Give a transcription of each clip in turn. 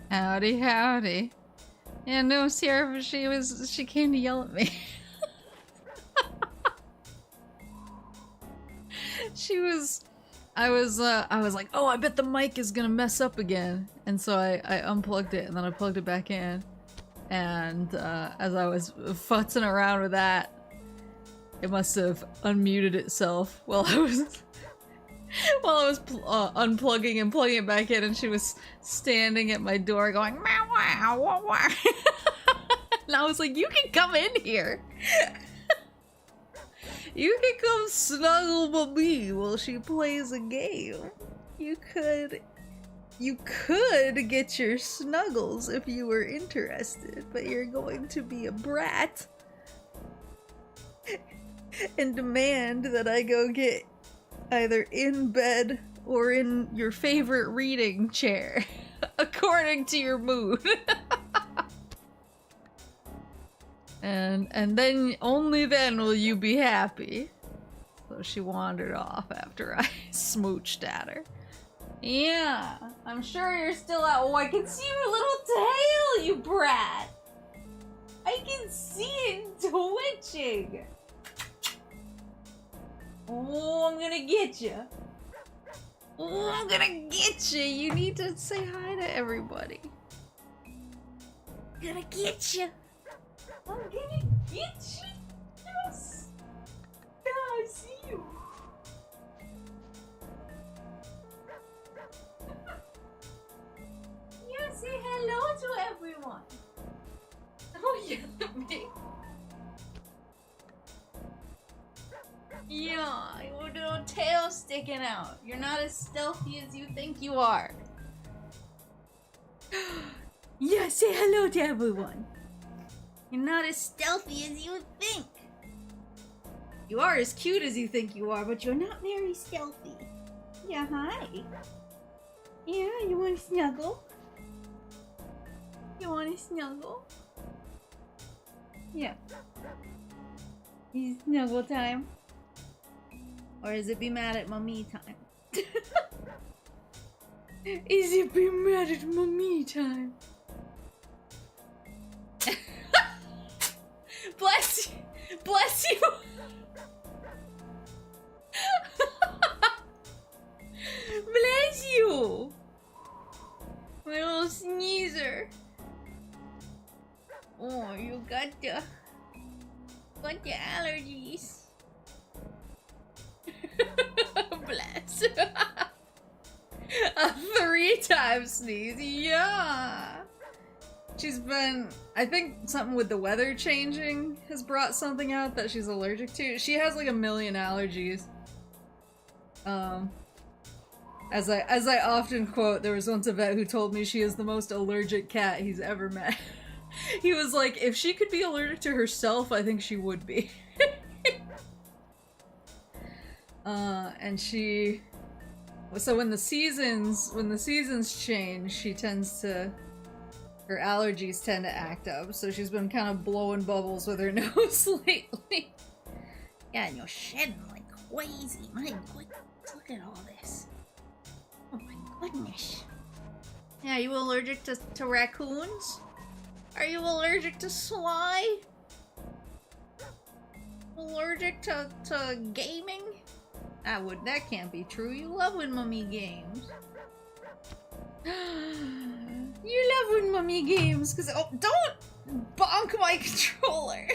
Howdy, howdy. Yeah, no, Sierra, she came to yell at me. I was like, oh, I bet the mic is gonna mess up again. And so I unplugged it and then I plugged it back in. And as I was futzing around with that, it must have unmuted itself while I was unplugging and plugging it back in, and she was standing at my door going, meow, wow, wow, wow. And I was like, you can come in here. You can come snuggle with me while she plays a game. You could get your snuggles if you were interested, but you're going to be a brat and demand that I go get either in bed or in your favorite reading chair, according to your mood. And then, only then will you be happy. So she wandered off after I smooched at her. Yeah, I'm sure you're still out. Oh, I can see your little tail, you brat! I can see it twitching! Oh, I'm gonna get you. Oh, I'm gonna get you. You need to say hi to everybody. I'm gonna get you. I'm gonna get you. Yes. Yeah, I see you. Yeah, say hello to everyone. Oh, yeah, me. Yeah, your little tail sticking out. You're not as stealthy as you think you are. Yeah, say hello to everyone. You're not as stealthy as you think. You are as cute as you think you are, but you're not very stealthy. Yeah, hi. Yeah, you want to snuggle? You want to snuggle? Yeah. Is it snuggle time? Or is it be mad at mommy time? Is it be mad at mommy time? Bless you! Bless you! Bless you! My little sneezer. Oh, you got the allergies. Bless. A 3-time sneeze, yeah! She's been, I think something with the weather changing has brought something out that she's allergic to. She has like a million allergies. As I often quote, there was once a vet who told me she is the most allergic cat he's ever met. He was like, if she could be allergic to herself, I think she would be. And she, so when the seasons change, she tends to, her allergies tend to act up, so she's been kind of blowing bubbles with her nose lately. Yeah, and you're shedding like crazy. My goodness, look at all this. Oh my goodness. Yeah, are you allergic to raccoons? Are you allergic to SLY? Allergic to gaming? That can't be true. You love when mommy games. You love when mommy games, cause oh, don't bonk my controller.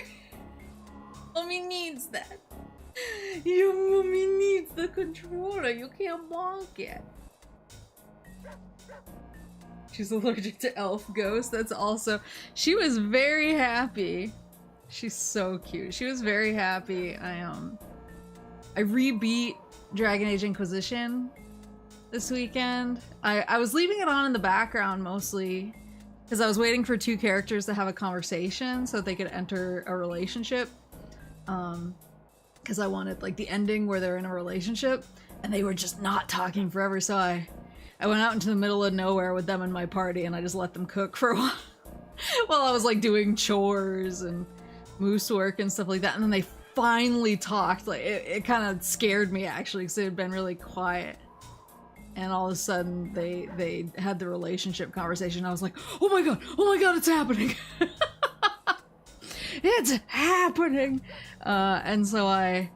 Mommy needs that. Your mommy needs the controller. You can't bonk it. She's allergic to elf ghosts. That's also. She was very happy. She's so cute. She was very happy. I re-beat Dragon Age Inquisition this weekend. I was leaving it on in the background mostly because I was waiting for 2 characters to have a conversation so that they could enter a relationship. Because I wanted like the ending where they're in a relationship and they were just not talking forever, so I went out into the middle of nowhere with them in my party and I just let them cook for a while while I was like doing chores and moose work and stuff like that, and then they finally talked. Like it kind of scared me actually because they had been really quiet. and all of a sudden they had the relationship conversation. I was like, oh my god, it's happening. It's happening. And so I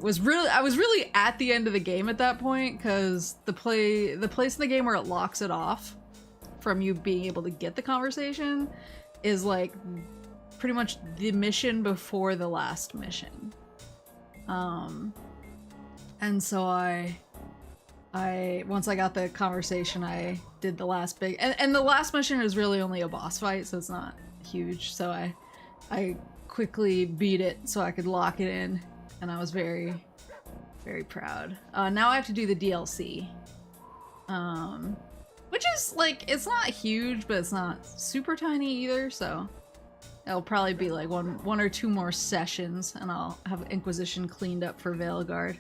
was really at the end of the game at that point, because the place in the game where it locks it off from you being able to get the conversation is like pretty much the mission before the last mission. And so I once I got the conversation, I did the last big, and the last mission is really only a boss fight, so it's not huge, so I quickly beat it so I could lock it in, and I was very, very proud. Now I have to do the DLC, which is like, it's not huge, but it's not super tiny either, so it'll probably be like one or two more sessions, and I'll have Inquisition cleaned up for Veilguard.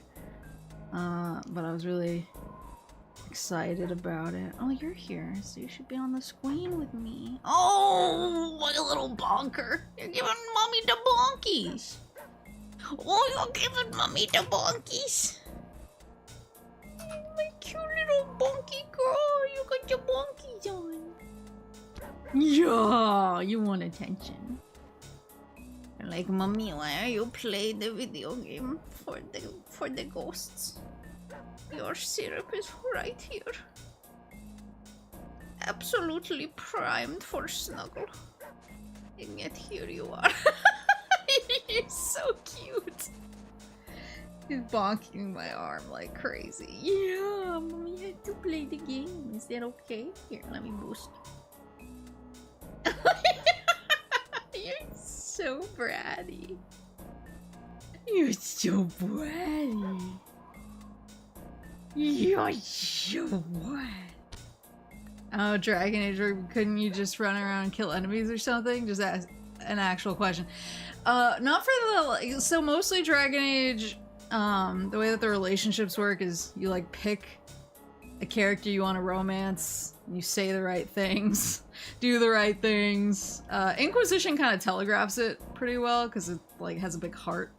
But I was really excited about it. Oh, you're here, so you should be on the screen with me. Oh, what a little bonker. You're giving mommy the bonkies. Oh, you're giving mommy the bonkies. My cute little bonky girl. You got your bonkies on. Yeah, you want attention. You're like, mommy, why are you playing the video game for the ghosts? Your syrup is right here. Absolutely primed for snuggle. And yet here you are. You're so cute. He's bonking my arm like crazy. Yeah, mommy had to play the game. Is that okay? Here, let me boost. You're so bratty. You're so bratty. You're so what? Oh, Dragon Age, couldn't you just run around and kill enemies or something? Just ask an actual question. Not for the, so mostly Dragon Age, the way that the relationships work is you like pick a character you want to romance, you say the right things, do the right things. Inquisition kind of telegraphs it pretty well because it like has a big heart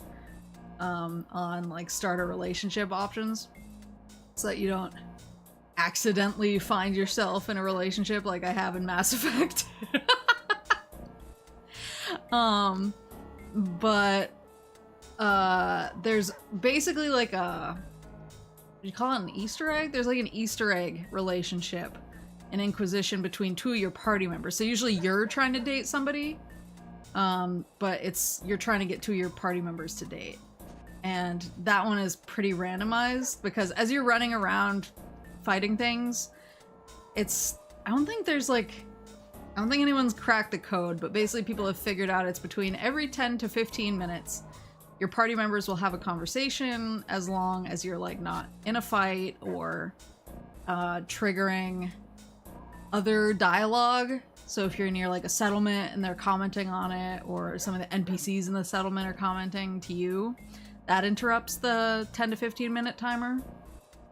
on like starter relationship options, so that you don't accidentally find yourself in a relationship like I have in Mass Effect. But there's basically like a, you call it an Easter egg? There's like an Easter egg relationship in Inquisition between two of your party members. So usually you're trying to date somebody, but you're trying to get two of your party members to date. And that one is pretty randomized because as you're running around fighting things, I don't think anyone's cracked the code, but basically people have figured out it's between every 10 to 15 minutes. Your party members will have a conversation as long as you're like not in a fight or triggering other dialogue. So if you're near like a settlement and they're commenting on it, or some of the NPCs in the settlement are commenting to you, that interrupts the 10 to 15 minute timer.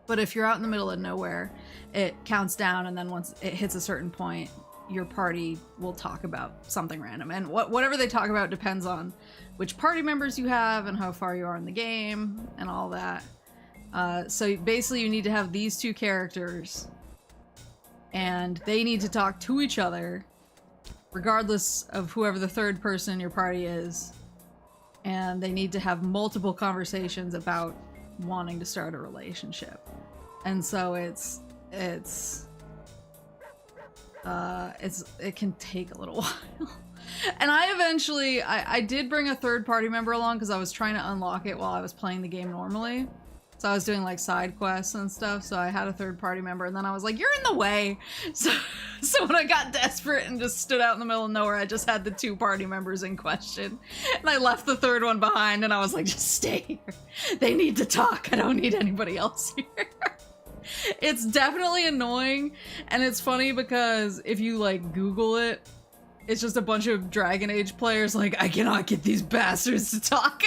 But if you're out in the middle of nowhere, it counts down, and then once it hits a certain point, your party will talk about something random. And whatever they talk about depends on which party members you have and how far you are in the game and all that. So basically you need to have these two characters and they need to talk to each other regardless of whoever the third person in your party is. And they need to have multiple conversations about wanting to start a relationship. And so it can take a little while. And I did bring a third party member along because I was trying to unlock it while I was playing the game normally. So I was doing like side quests and stuff, so I had a third party member, and then I was like, you're in the way! So when I got desperate and just stood out in the middle of nowhere, I just had the two party members in question. And I left the third one behind, and I was like, just stay here. They need to talk, I don't need anybody else here. It's definitely annoying, and it's funny because if you like Google it, it's just a bunch of Dragon Age players like, I cannot get these bastards to talk.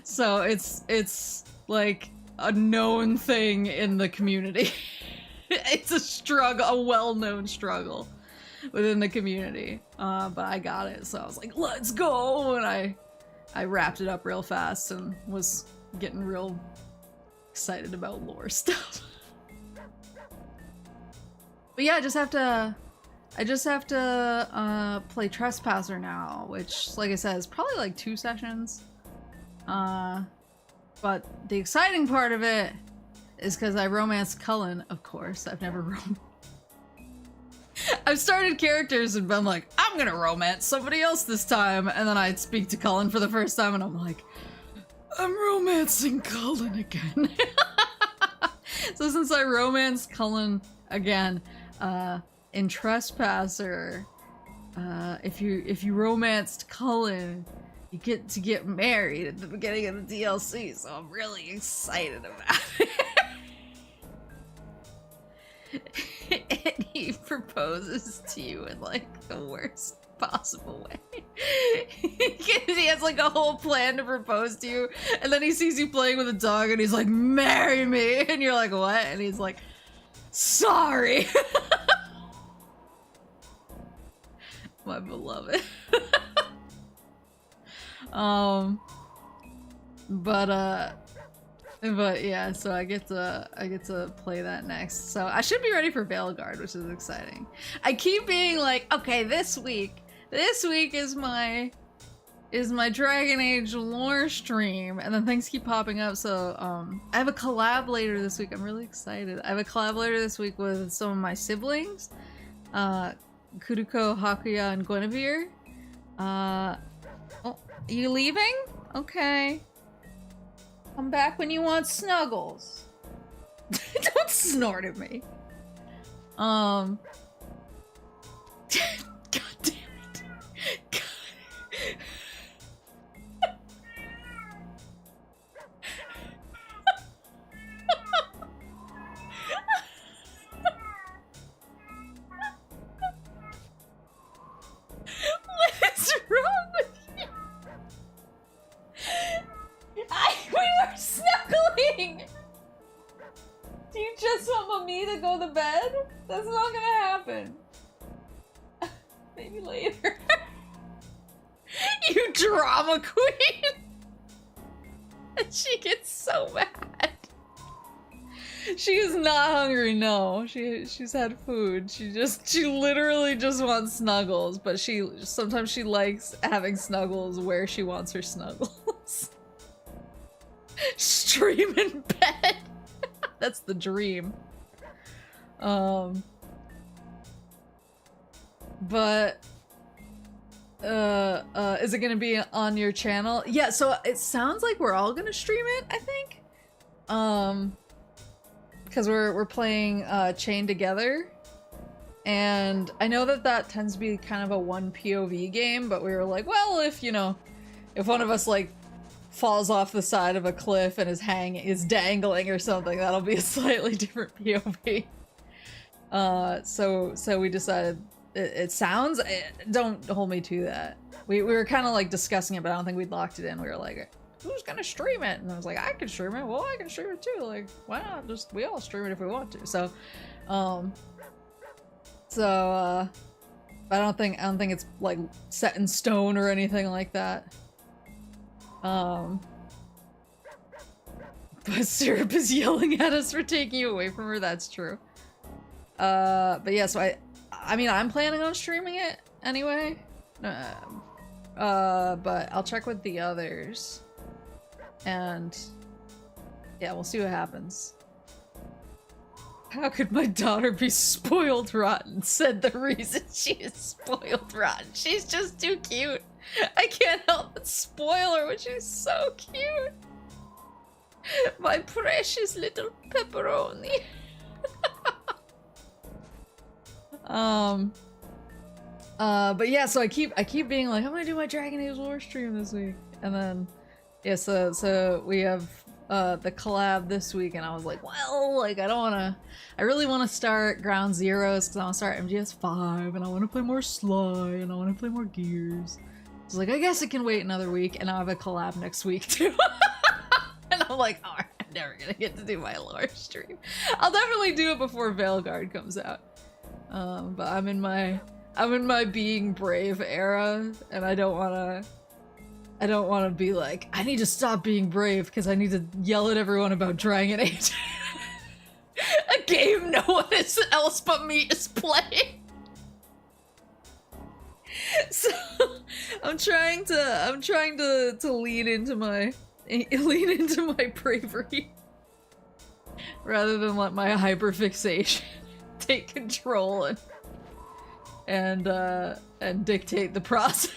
So it's like a known thing in the community. It's a struggle, a well-known struggle within the community. But I got it, so I was like, let's go! And I wrapped it up real fast and was getting real excited about lore stuff. But yeah, I just have to play Trespasser now, which, like I said, is probably like 2 sessions. But the exciting part of it is because I romanced Cullen, of course. I've never I've started characters and been like, I'm gonna romance somebody else this time, and then I'd speak to Cullen for the first time and I'm like, I'm romancing Cullen again. So since I romanced Cullen again, in Trespasser, if you romanced Cullen, you get to get married at the beginning of the DLC, so I'm really excited about it. And he proposes to you in like the worst possible way. He has like a whole plan to propose to you, and then he sees you playing with a dog and he's like, marry me, and you're like, what? And he's like, sorry. My beloved. But yeah, so I get to play that next. So I should be ready for Veilguard, which is exciting. I keep being like, okay, this week is my Dragon Age lore stream, and then things keep popping up. So I have a collab later this week. I'm really excited. I have a collab later this week with some of my siblings, Kuruko, Hakuya, and Guinevere. Oh, you leaving? Okay. Come back when you want snuggles. Don't snort at me. God damn it. God. What is wrong with you? We were snuggling! Do you just want me to go to bed? That's not gonna happen. Maybe later. You drama queen! And she gets so mad. She is not hungry, no. She's had food. She literally just wants snuggles, but sometimes she likes having snuggles where she wants her snuggles. Stream in bed. That's the dream. But is it gonna be on your channel? Yeah, so it sounds like we're all gonna stream it, I think. Because we're playing Chained Together, and I know that tends to be kind of a one POV game, but we were like, well, if one of us like falls off the side of a cliff and is dangling or something, that'll be a slightly different POV. So we decided it sounds, don't hold me to that. We were kind of like discussing it, but I don't think we'd locked it in. We were like, who's gonna stream it? And I was like, I can stream it. Well, I can stream it too. Like, why not just we all stream it if we want to? So, but I don't think it's like set in stone or anything like that. But Syrup is yelling at us for taking you away from her. That's true. But yeah, so I mean, I'm planning on streaming it anyway. But I'll check with the others. And yeah, we'll see what happens. How could my daughter be spoiled rotten? Said the reason she is spoiled rotten. She's just too cute. I can't help but spoil her when she's so cute. My precious little pepperoni. But yeah, so I keep being like, I'm gonna do my Dragon Age lore stream this week, and then yeah, so we have the collab this week, and I was like, well, like I really want to start Ground Zeroes because I want to start MGS5, and I want to play more SLY, and I want to play more Gears. I was like, I guess it can wait another week, and I have a collab next week too. And I'm like, oh, I'm never gonna get to do my lore stream. I'll definitely do it before Veilguard comes out. But I'm in my being brave era, and I don't want I don't want to be like, I need to stop being brave because I need to yell at everyone about Dragon Age. A game no one else but me is playing. So I'm trying to lean into my bravery rather than let my hyperfixation take control and dictate the process.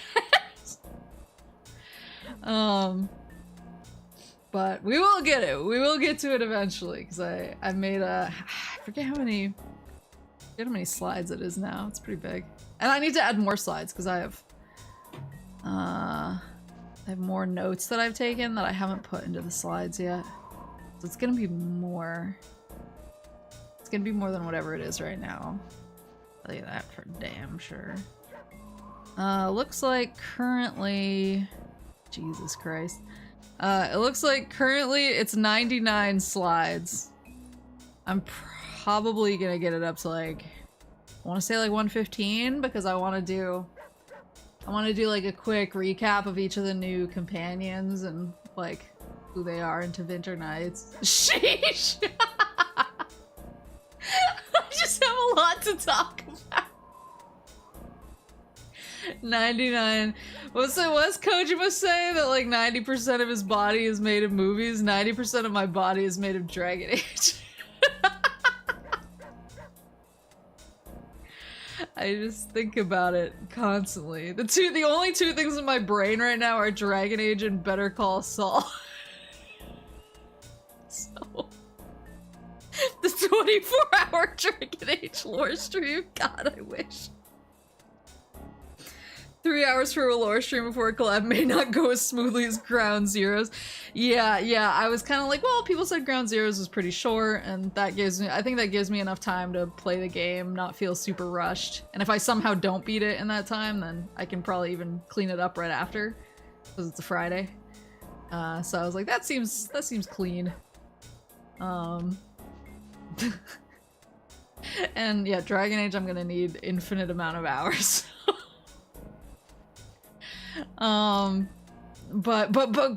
But we will get it. We will get to it eventually because I made I forget how many slides it is now. It's pretty big. And I need to add more slides because I have more notes that I've taken that I haven't put into the slides yet. So it's gonna be more. It's gonna be more than whatever it is right now. I'll tell you that for damn sure. Looks like currently, Jesus Christ. It looks like currently it's 99 slides. I'm probably gonna get it up to like, I want to say like 115 because I want to do like a quick recap of each of the new companions and like who they are into Winter Nights. Sheesh! I just have a lot to talk about. 99. What's Kojima say that like 90% of his body is made of movies? 90% of my body is made of Dragon Age. I just think about it constantly. The only two things in my brain right now are Dragon Age and Better Call Saul. So the 24-hour Dragon Age lore stream. God, I wish. 3 hours for a lore stream before a collab may not go as smoothly as Ground Zeroes. Yeah, I was kind of like, well, people said Ground Zeroes was pretty short, and I think that gives me enough time to play the game, not feel super rushed. And if I somehow don't beat it in that time, then I can probably even clean it up right after, because it's a Friday. So I was like, that seems clean. And yeah, Dragon Age, I'm gonna need infinite amount of hours. But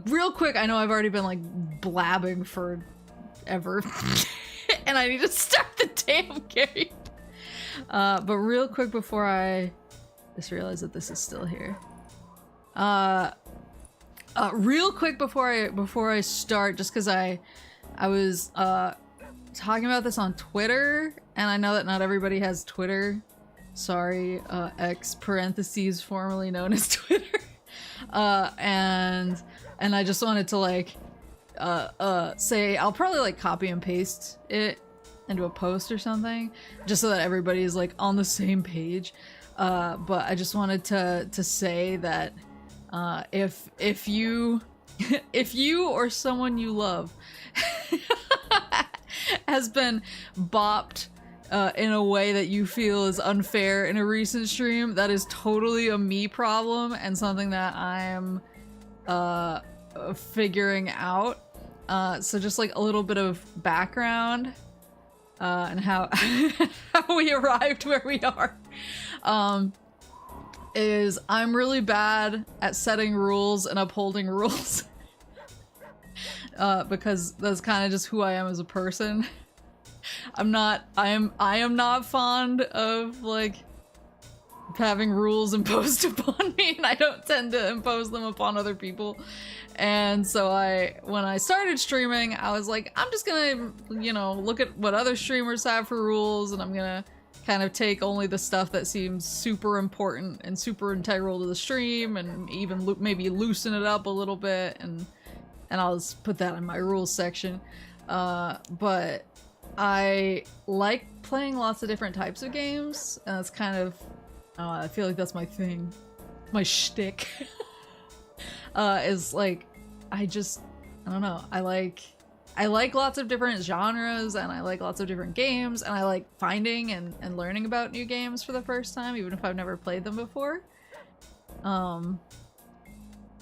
real quick, I know I've already been like blabbing forever and I need to start the damn game. But real quick before I just realized that this is still here. Real quick before I start, just because I was talking about this on Twitter, and I know that not everybody has Twitter. Sorry, X parentheses formerly known as Twitter. And I just wanted to like say I'll probably like copy and paste it into a post or something, just so that everybody is like on the same page. But I just wanted to say that if you or someone you love has been bopped in a way that you feel is unfair in a recent stream, that is totally a me problem and something that I am figuring out. So just like a little bit of background and how how we arrived where we are. Is I'm really bad at setting rules and upholding rules. Because that's kind of just who I am as a person. I am not fond of like having rules imposed upon me, and I don't tend to impose them upon other people. And so when I started streaming, I was like, I'm just gonna, you know, look at what other streamers have for rules, and I'm gonna kind of take only the stuff that seems super important and super integral to the stream, and even maybe loosen it up a little bit, and I'll just put that in my rules section. But I like playing lots of different types of games, and that's kind of, I feel like that's my thing, my shtick. Is like, I don't know, I like lots of different genres, and I like lots of different games, and I like finding and learning about new games for the first time, even if I've never played them before.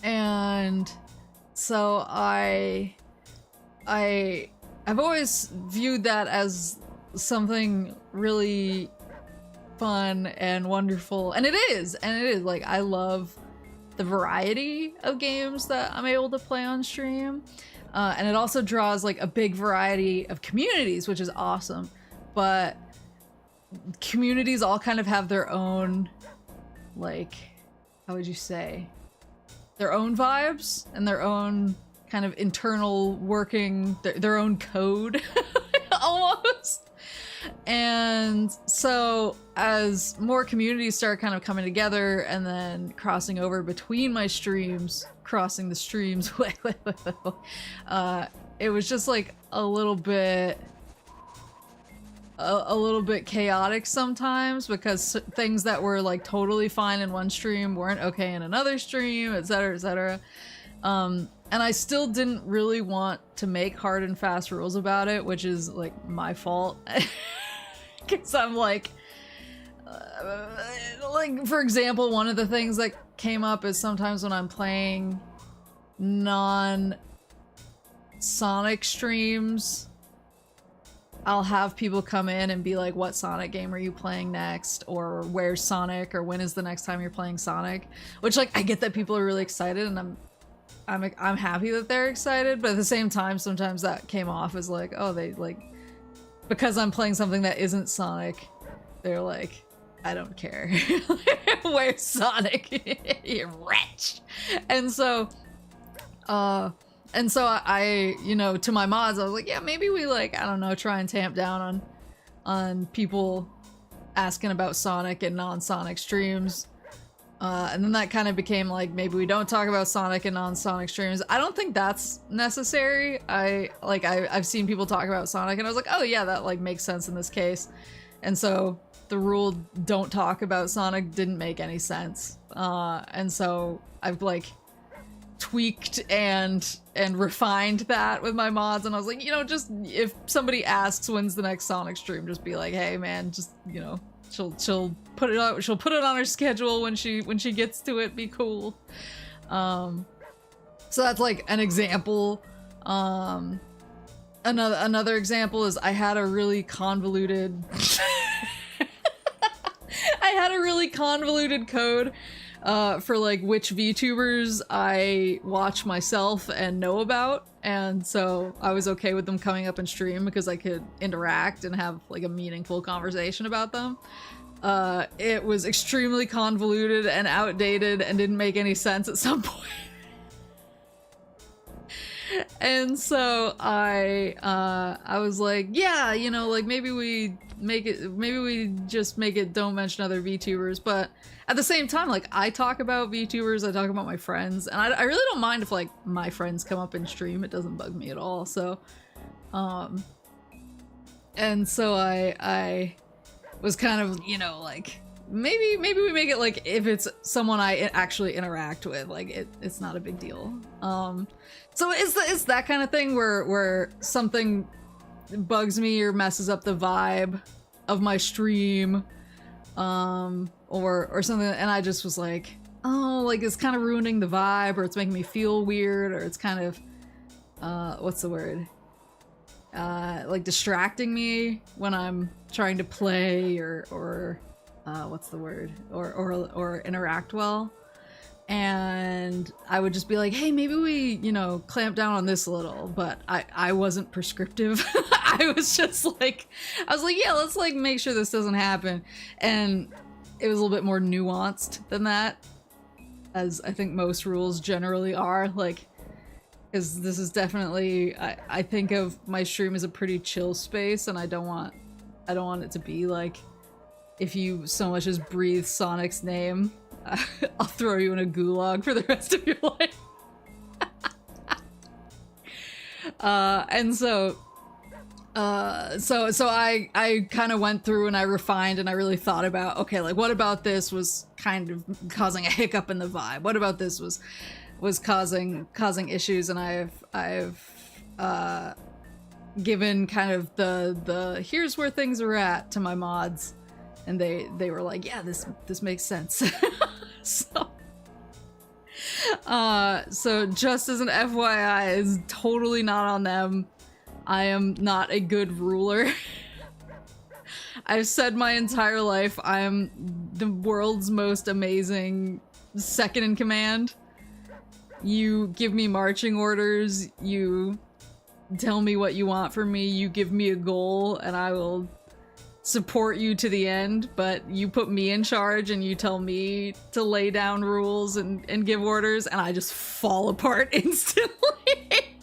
And so I've always viewed that as something really fun and wonderful, and it is like, I love the variety of games that I'm able to play on stream. And it also draws like a big variety of communities, which is awesome. But communities all kind of have their own, like, how would you say? Their own vibes and their own kind of internal working, their own code, almost. And so as more communities start kind of coming together and then crossing over between my streams, crossing the streams, it was just like a little bit chaotic sometimes, because things that were like totally fine in one stream weren't okay in another stream, etc, etc. And I still didn't really want to make hard and fast rules about it, which is like my fault. Because I'm like for example, one of the things that came up is sometimes when I'm playing non-Sonic streams, I'll have people come in and be like, what Sonic game are you playing next? Or where's Sonic? Or when is the next time you're playing Sonic? Which, like, I get that people are really excited, and I'm happy that they're excited, but at the same time, sometimes that came off as like, oh, they like, because I'm playing something that isn't Sonic, they're like, I don't care. Where's Sonic? You wretch. And so I, you know, to my mods, I was like, yeah, maybe we, like, I don't know, try and tamp down on people asking about Sonic and non-Sonic streams. And then that kind of became like, maybe we don't talk about Sonic and non-Sonic streams. I don't think that's necessary. I've seen people talk about Sonic and I was like, oh yeah, that like makes sense in this case. And so the rule don't talk about Sonic didn't make any sense. And so I've like tweaked and refined that with my mods, and I was like, you know, just if somebody asks when's the next Sonic stream, just be like, hey man, just, you know, she'll put it out, she'll put it on her schedule when she gets to it, be cool. So that's like an example. Another example is I had a really convoluted code for like which VTubers I watch myself and know about, and so I was okay with them coming up in stream because I could interact and have like a meaningful conversation about them. It was extremely convoluted and outdated and didn't make any sense at some point. And so I was like, yeah, you know, like maybe we just make it don't mention other VTubers, but at the same time, like, I talk about VTubers, I talk about my friends, and I really don't mind if like my friends come up in stream, it doesn't bug me at all. So and so I was kind of, you know, like, maybe we make it like if it's someone I actually interact with, like it's not a big deal. So it's that kind of thing where something bugs me or messes up the vibe of my stream, or something, and I just was like, oh, like it's kind of ruining the vibe, or it's making me feel weird, or it's kind of what's the word? Like distracting me when I'm trying to play or what's the word? Or interact well. And I would just be like, hey, maybe we, you know, clamp down on this a little, but I wasn't prescriptive. I was like, yeah, let's like make sure this doesn't happen. And it was a little bit more nuanced than that, as I think most rules generally are, like, because this is definitely, I think of my stream as a pretty chill space, and I don't want it to be like, if you so much as breathe Sonic's name, I'll throw you in a gulag for the rest of your life. And so I kind of went through and I refined and I really thought about, okay, like what about this was kind of causing a hiccup in the vibe? What about this was causing issues? And I've given kind of the here's where things are at to my mods, and they were like, yeah, this makes sense. So just as an FYI, it's totally not on them. I am not a good ruler. I've said my entire life I am the world's most amazing second in command. You give me marching orders, you tell me what you want from me, you give me a goal, and I will support you to the end, but you put me in charge and you tell me to lay down rules and give orders, and I just fall apart instantly.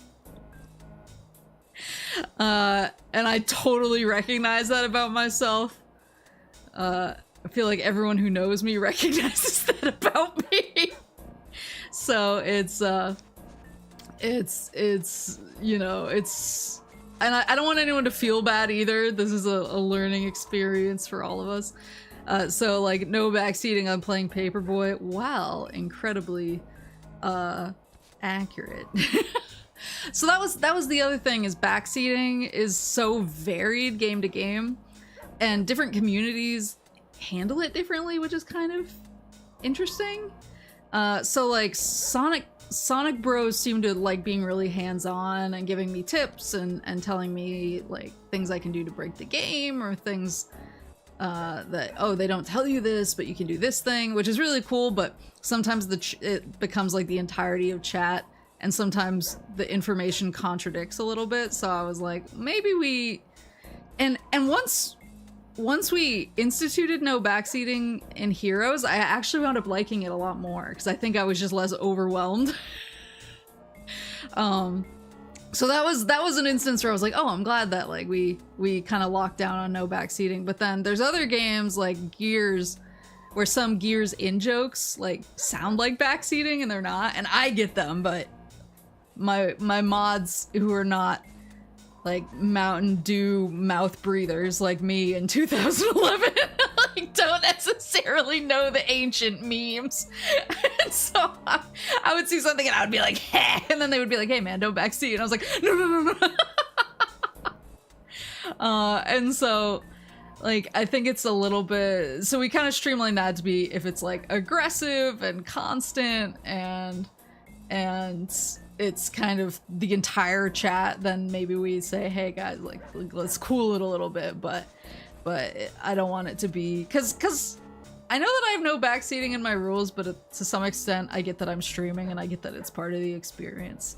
And I totally recognize that about myself. I feel like everyone who knows me recognizes that about me. So it's, you know, it's, and I don't want anyone to feel bad either. This is a learning experience for all of us. So like, no backseating, I'm playing Paperboy. Wow, incredibly, accurate. So that was the other thing, is backseating is so varied game to game, and different communities handle it differently, which is kind of interesting. So like Sonic Bros seem to like being really hands-on and giving me tips and telling me like things I can do to break the game, or things that, oh, they don't tell you this, but you can do this thing, which is really cool. But sometimes it becomes like the entirety of chat, and sometimes the information contradicts a little bit. So I was like, maybe we, and once we instituted no backseating in Heroes, I actually wound up liking it a lot more, because I think I was just less overwhelmed. So that was an instance where I was like, oh, I'm glad that like we kind of locked down on no backseating. But then there's other games like Gears, where some Gears in jokes like sound like backseating and they're not, and I get them, but my mods who are not like Mountain Dew mouth breathers like me in 2011 like don't necessarily know the ancient memes. And so I would see something and I would be like, hey, and then they would be like, hey man, don't backseat, and I was like, no. And so like, I think it's a little bit, so we kind of streamlined that to be, if it's like aggressive and constant and it's kind of the entire chat, then maybe we say, hey guys, like let's cool it a little bit, but I don't want it to be, cause I know that I have no backseating in my rules, but to some extent I get that I'm streaming and I get that it's part of the experience.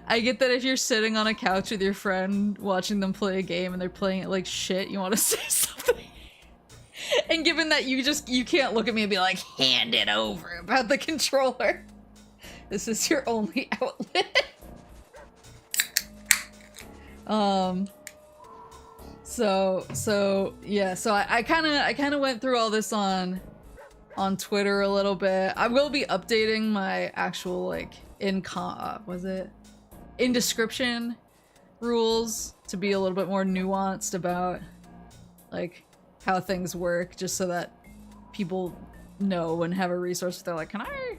I get that if you're sitting on a couch with your friend watching them play a game and they're playing it like shit, you want to say something. And given that you can't look at me and be like, hand it over about the controller. This is your only outlet. So yeah, so I kind of went through all this on Twitter a little bit. I will be updating my actual like in description rules to be a little bit more nuanced about like how things work, just so that people know and have a resource if they're like, can I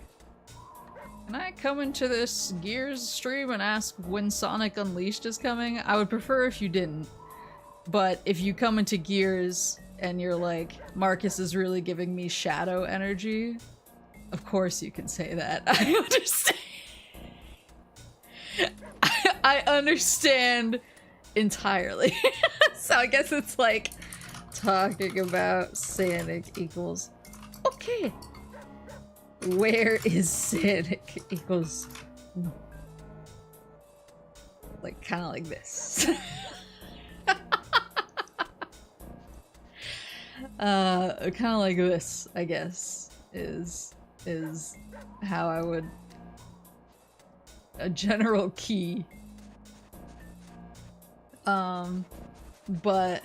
come into this Gears stream and ask when Sonic Unleashed is coming? I would prefer if you didn't. But if you come into Gears and you're like, Marcus is really giving me shadow energy, of course you can say that. I understand. I understand entirely. So I guess it's like talking about Sonic equals, okay, where is Sonic equals no. Like kind of like this. Kind of like this, I guess, is how I would, a general key. But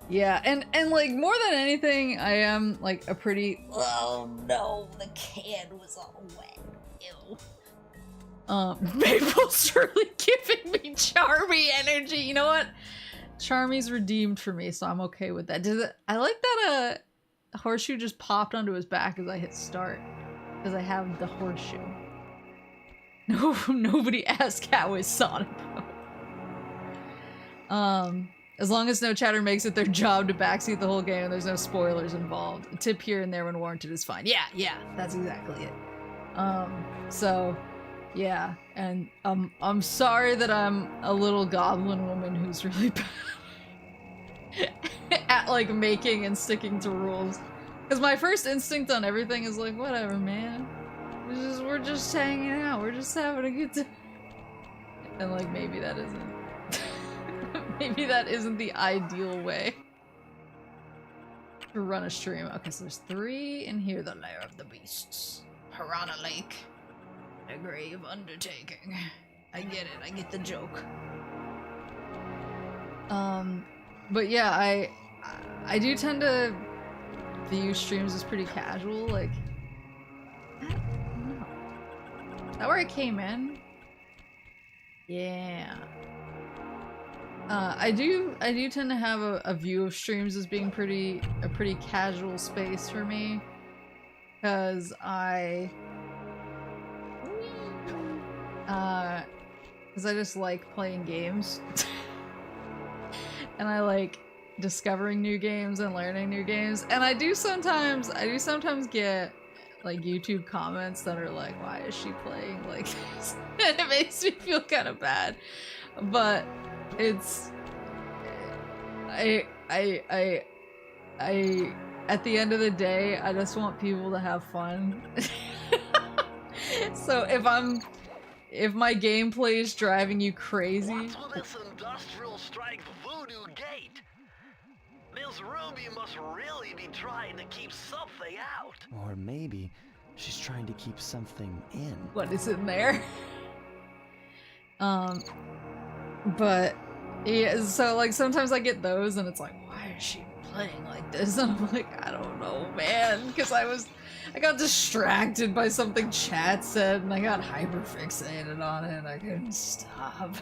yeah, and like more than anything, I am like a pretty, oh no, the can was all wet. Ew. Maple's really giving me Charmy energy. You know what? Charmy's redeemed for me, so I'm okay with that. I like that Horseshoe just popped onto his back as I hit start, because I have the Horseshoe. No, nobody asked how is Sonic. As long as no chatter makes it their job to backseat the whole game and there's no spoilers involved. A tip here and there when warranted is fine. Yeah, that's exactly it. So, yeah, and I'm sorry that I'm a little goblin woman who's really bad at like making and sticking to rules. Because my first instinct on everything is like, whatever, man. We're just hanging out. We're just having a good time. And like, maybe that isn't. Maybe that isn't the ideal way to run a stream. Okay, so there's 3 in here. The Lair of the Beasts. Piranha Lake. A grave undertaking. I get it. I get the joke. But yeah, I do tend to view streams as pretty casual. Like, I don't know. Is that where I came in? Yeah. I do tend to have a view of streams as being a pretty casual space for me, because I just like playing games. And I like discovering new games and learning new games, and I do sometimes get like YouTube comments that are like, why is she playing like this? And it makes me feel kind of bad, but it's I at the end of the day, I just want people to have fun. So if my gameplay is driving you crazy, what's with this industrial strike voodoo gate? Miss Ruby must really be trying to keep something out. Or maybe she's trying to keep something in. what is in there? But yeah, so like sometimes I get those and it's like, why is she playing like this? And I'm like, I don't know, man, because I got distracted by something chat said and I got hyperfixated on it and I couldn't stop.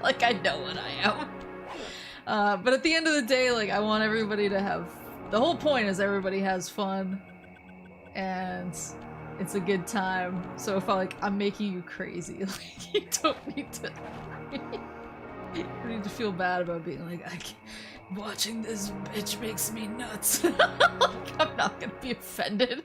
Like, I know what I am. But at the end of the day, like, I want everybody to have, the whole point is everybody has fun and it's a good time. So if I'm making you crazy, like, you don't need to you don't need to feel bad about being like, watching this bitch makes me nuts. I'm not gonna be offended.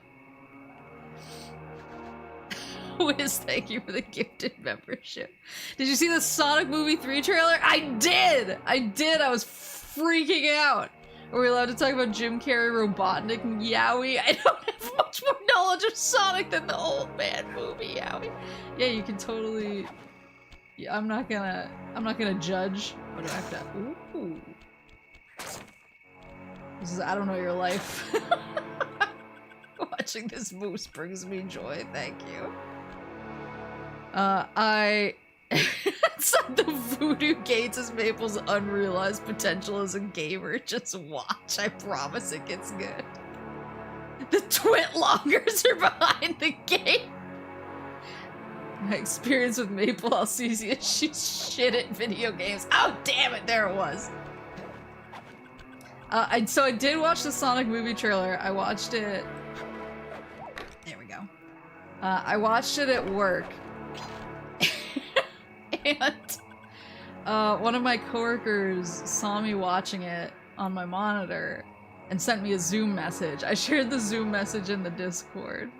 Wiz, thank you for the gifted membership. Did you see the Sonic Movie 3 trailer? I did! I was freaking out. Are we allowed to talk about Jim Carrey, Robotnik, and Yowie? I don't have much more knowledge of Sonic than the old man movie, Yowie. Yeah, you can totally... Yeah, I'm not gonna judge, but I have to... Ooh. This is, I don't know your life. Watching this moose brings me joy, thank you. The voodoo gates is Maple's unrealized potential as a gamer. Just watch, I promise it gets good. The Twitlongers are behind the gate. My experience with Maple Alcesia, she's shit at video games. Oh damn it, there it was. So I did watch the Sonic movie trailer. I watched it... There we go. I watched it at work. And one of my coworkers saw me watching it on my monitor and sent me a Zoom message. I shared the Zoom message in the Discord.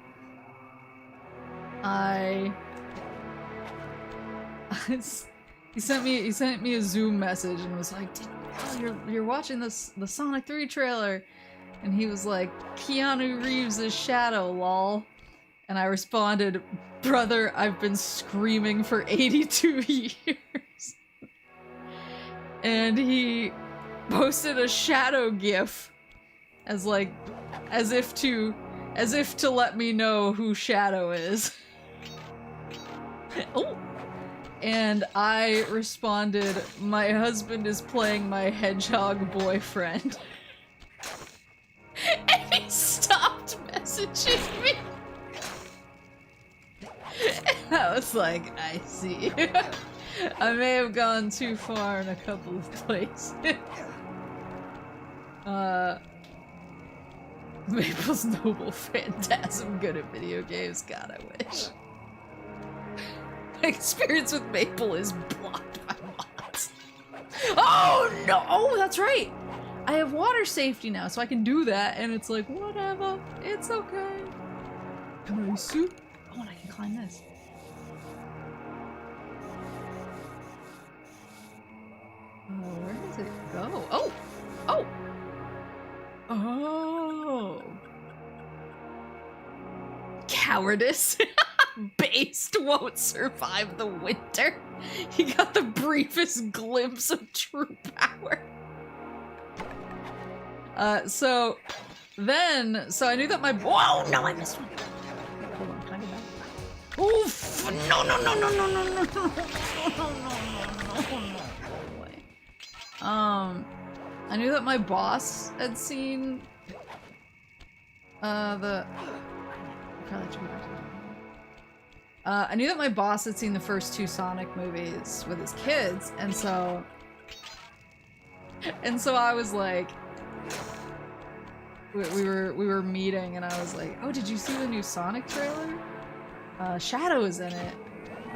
He sent me a Zoom message and was like, you're watching the Sonic 3 trailer, and he was like, Keanu Reeves is Shadow, lol. And I responded, brother, I've been screaming for 82 years. And he posted a Shadow gif as if to let me know who Shadow is. Oh. And I responded, my husband is playing my hedgehog boyfriend. And he stopped messaging me. And I was like, I see. I may have gone too far in a couple of places. Maple's noble phantasm good at video games. God, I wish. My experience with Maple is blocked by mods. Oh no! Oh, that's right! I have water safety now, so I can do that, and it's like, whatever. It's okay. Can I suit? Oh, and I can climb this. Where does it go? Oh! Oh! Oh! cowardice. Based won't survive the winter. He got the briefest glimpse of true power. So I knew that my— whoa, no, I missed one. Hold on, can I get back? Oof! No, no, no, no, no, no, no, no, no, no, no. I knew that my boss had seen I knew that my boss had seen the first 2 Sonic movies with his kids, and so I was like, we were meeting, and I was like, oh, did you see the new Sonic trailer? Shadow is in it.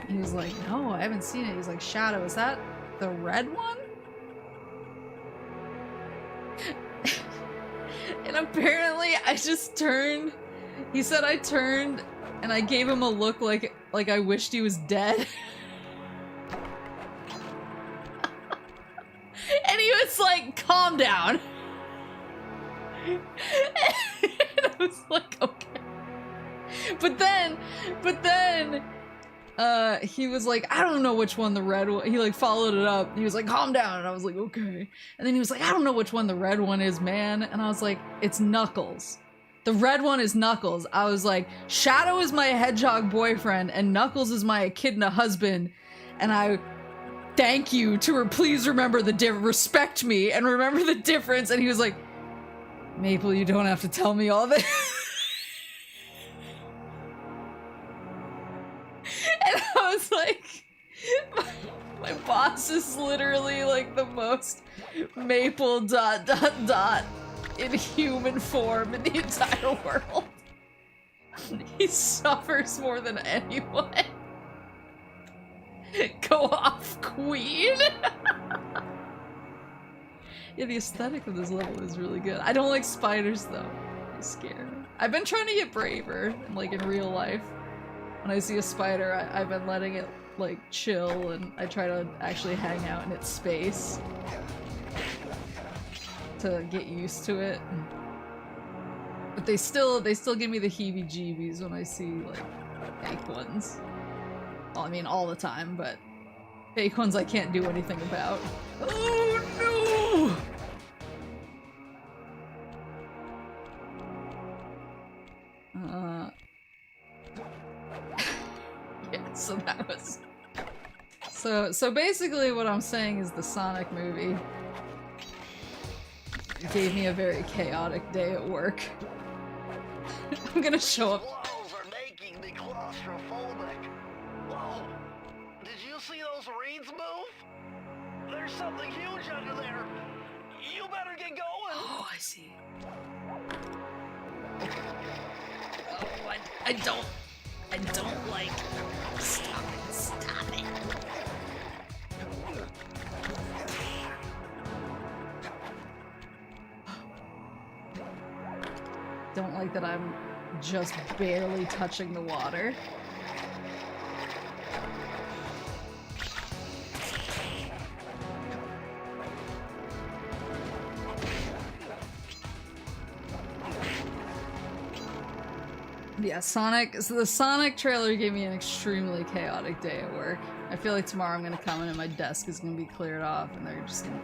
He was like, no, I haven't seen it. He was like, Shadow, is that the red one? And apparently I just turned. He said I turned and I gave him a look like I wished he was dead. And he was like, calm down. And I was like, okay. But then he was like, I don't know which one the red one— he like followed it up. He was like, calm down. And I was like, okay. And then he was like, I don't know which one the red one is, man. And I was like, it's Knuckles. The red one is Knuckles. I was like, Shadow is my hedgehog boyfriend and Knuckles is my echidna husband. And I thank you to please remember respect me and remember the difference. And he was like, Maple, you don't have to tell me all this. And I was like, my boss is literally like the most Maple ... in human form in the entire world. He suffers more than anyone. Go off, queen. Yeah, the aesthetic of this level is really good. I don't like spiders though. They scare me. I've been trying to get braver, like in real life. When I see a spider, I've been letting it like chill, and I try to actually hang out in its space to get used to it. But they still give me the heebie-jeebies when I see like fake ones. Well, I mean all the time, but fake ones I can't do anything about. Oh no! Yeah, so that was... So basically what I'm saying is the Sonic movie gave me a very chaotic day at work. I'm gonna show up. Walls are making me claustrophobic. Whoa! Did you see those reeds move? There's something huge under there. You better get going. Oh, I see. Oh, I don't like. Stop it! Stop it! Don't like that I'm just barely touching the water. Yeah, Sonic. So the Sonic trailer gave me an extremely chaotic day at work. I feel like tomorrow I'm gonna come in and my desk is gonna be cleared off and they're just gonna be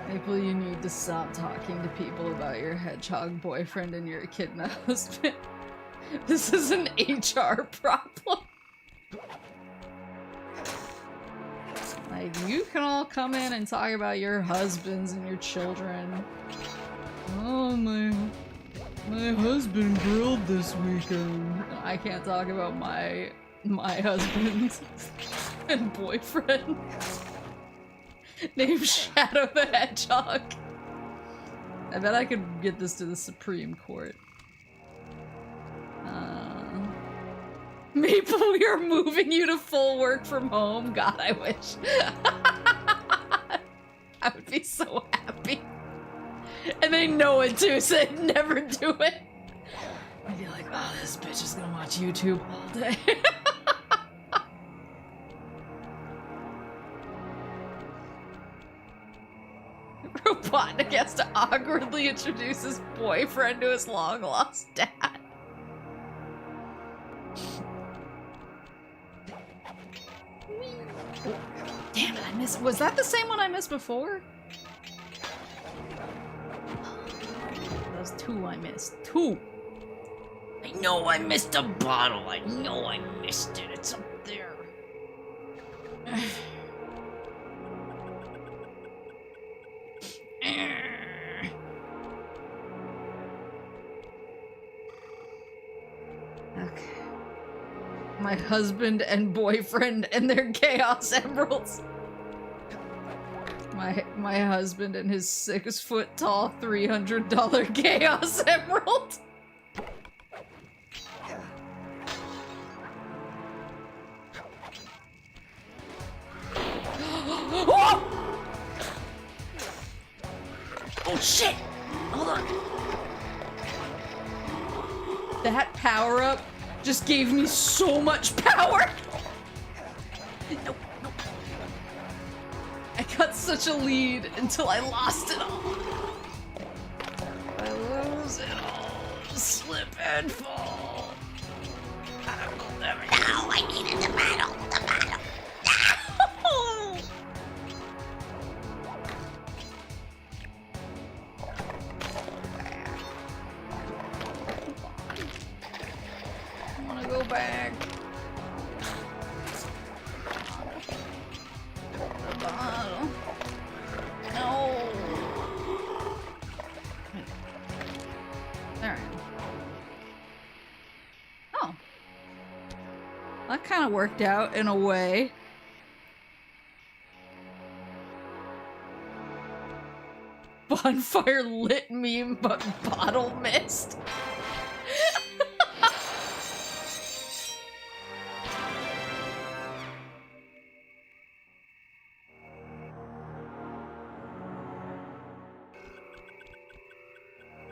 Maple, you need to stop talking to people about your hedgehog boyfriend and your echidna husband. This is an HR problem. Like, you can all come in and talk about your husbands and your children. Oh, my husband grilled this weekend. I can't talk about my husband and boyfriend. Named Shadow the Hedgehog. I bet I could get this to the Supreme Court. Maple, we are moving you to full work from home. God, I wish. I would be so happy. And they know it too, so they'd never do it. I'd be like, oh, this bitch is gonna watch YouTube all day. Robotnik has to awkwardly introduce his boyfriend to his long-lost dad. Damn it, I missed. Was that the same one I missed before? That was 2 I missed. 2! I know I missed a bottle. I know I missed it. It's up there. Okay. My husband and boyfriend and their chaos emeralds. My husband and his 6-foot-tall $300 chaos emerald. Oh shit! Hold on. That power-up just gave me so much power! No, no. I got such a lead until I lost it all. I lose it all. Slip and fall. I will never know. I needed the battle. The battle. No! I wanna go back. The bottle. No. There. Oh. That kind of worked out in a way. Bonfire lit meme, but bottle missed.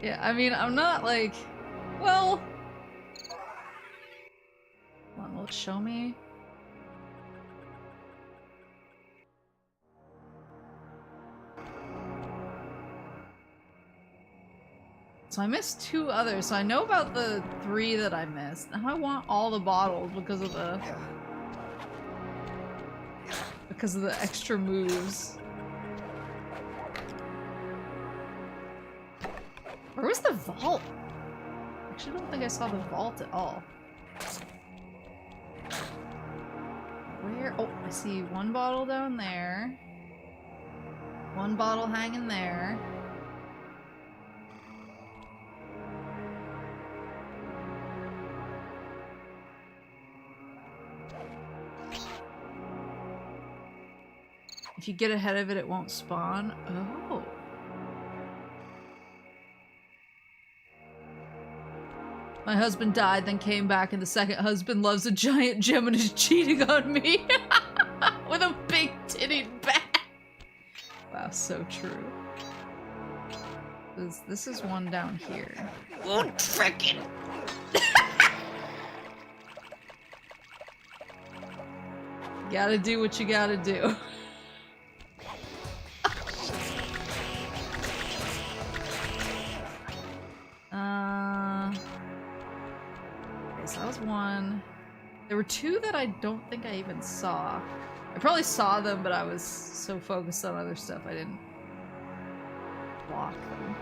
Yeah, I mean, I'm not like, well, hold on, will it show me? So I missed 2 others, so I know about the 3 that I missed. Now I want all the bottles because of the extra moves. Where was the vault? I actually don't think I saw the vault at all. Where? Oh, I see 1 bottle down there. 1 bottle hanging there. If you get ahead of it, it won't spawn. Oh. My husband died, then came back, and the second husband loves a giant gem and is cheating on me. With a big tittied bat. Wow, so true. This is 1 down here. Oh, frickin'. Gotta do what you gotta do. Okay, so that was 1. There were 2 that I don't think I even saw. I probably saw them, but I was so focused on other stuff I didn't block them.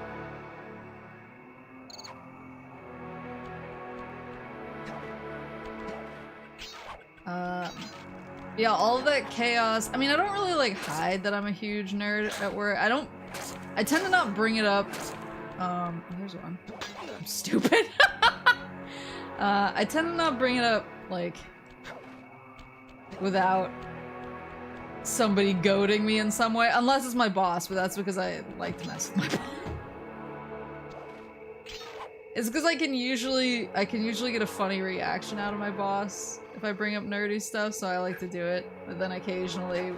Yeah, all of that chaos. I mean, I don't really like hide that I'm a huge nerd at work. I tend to not bring it up. Oh, there's 1. I'm stupid. I tend to not bring it up, like, without somebody goading me in some way. Unless it's my boss, but that's because I like to mess with my boss. It's because I can usually get a funny reaction out of my boss if I bring up nerdy stuff, so I like to do it. But then occasionally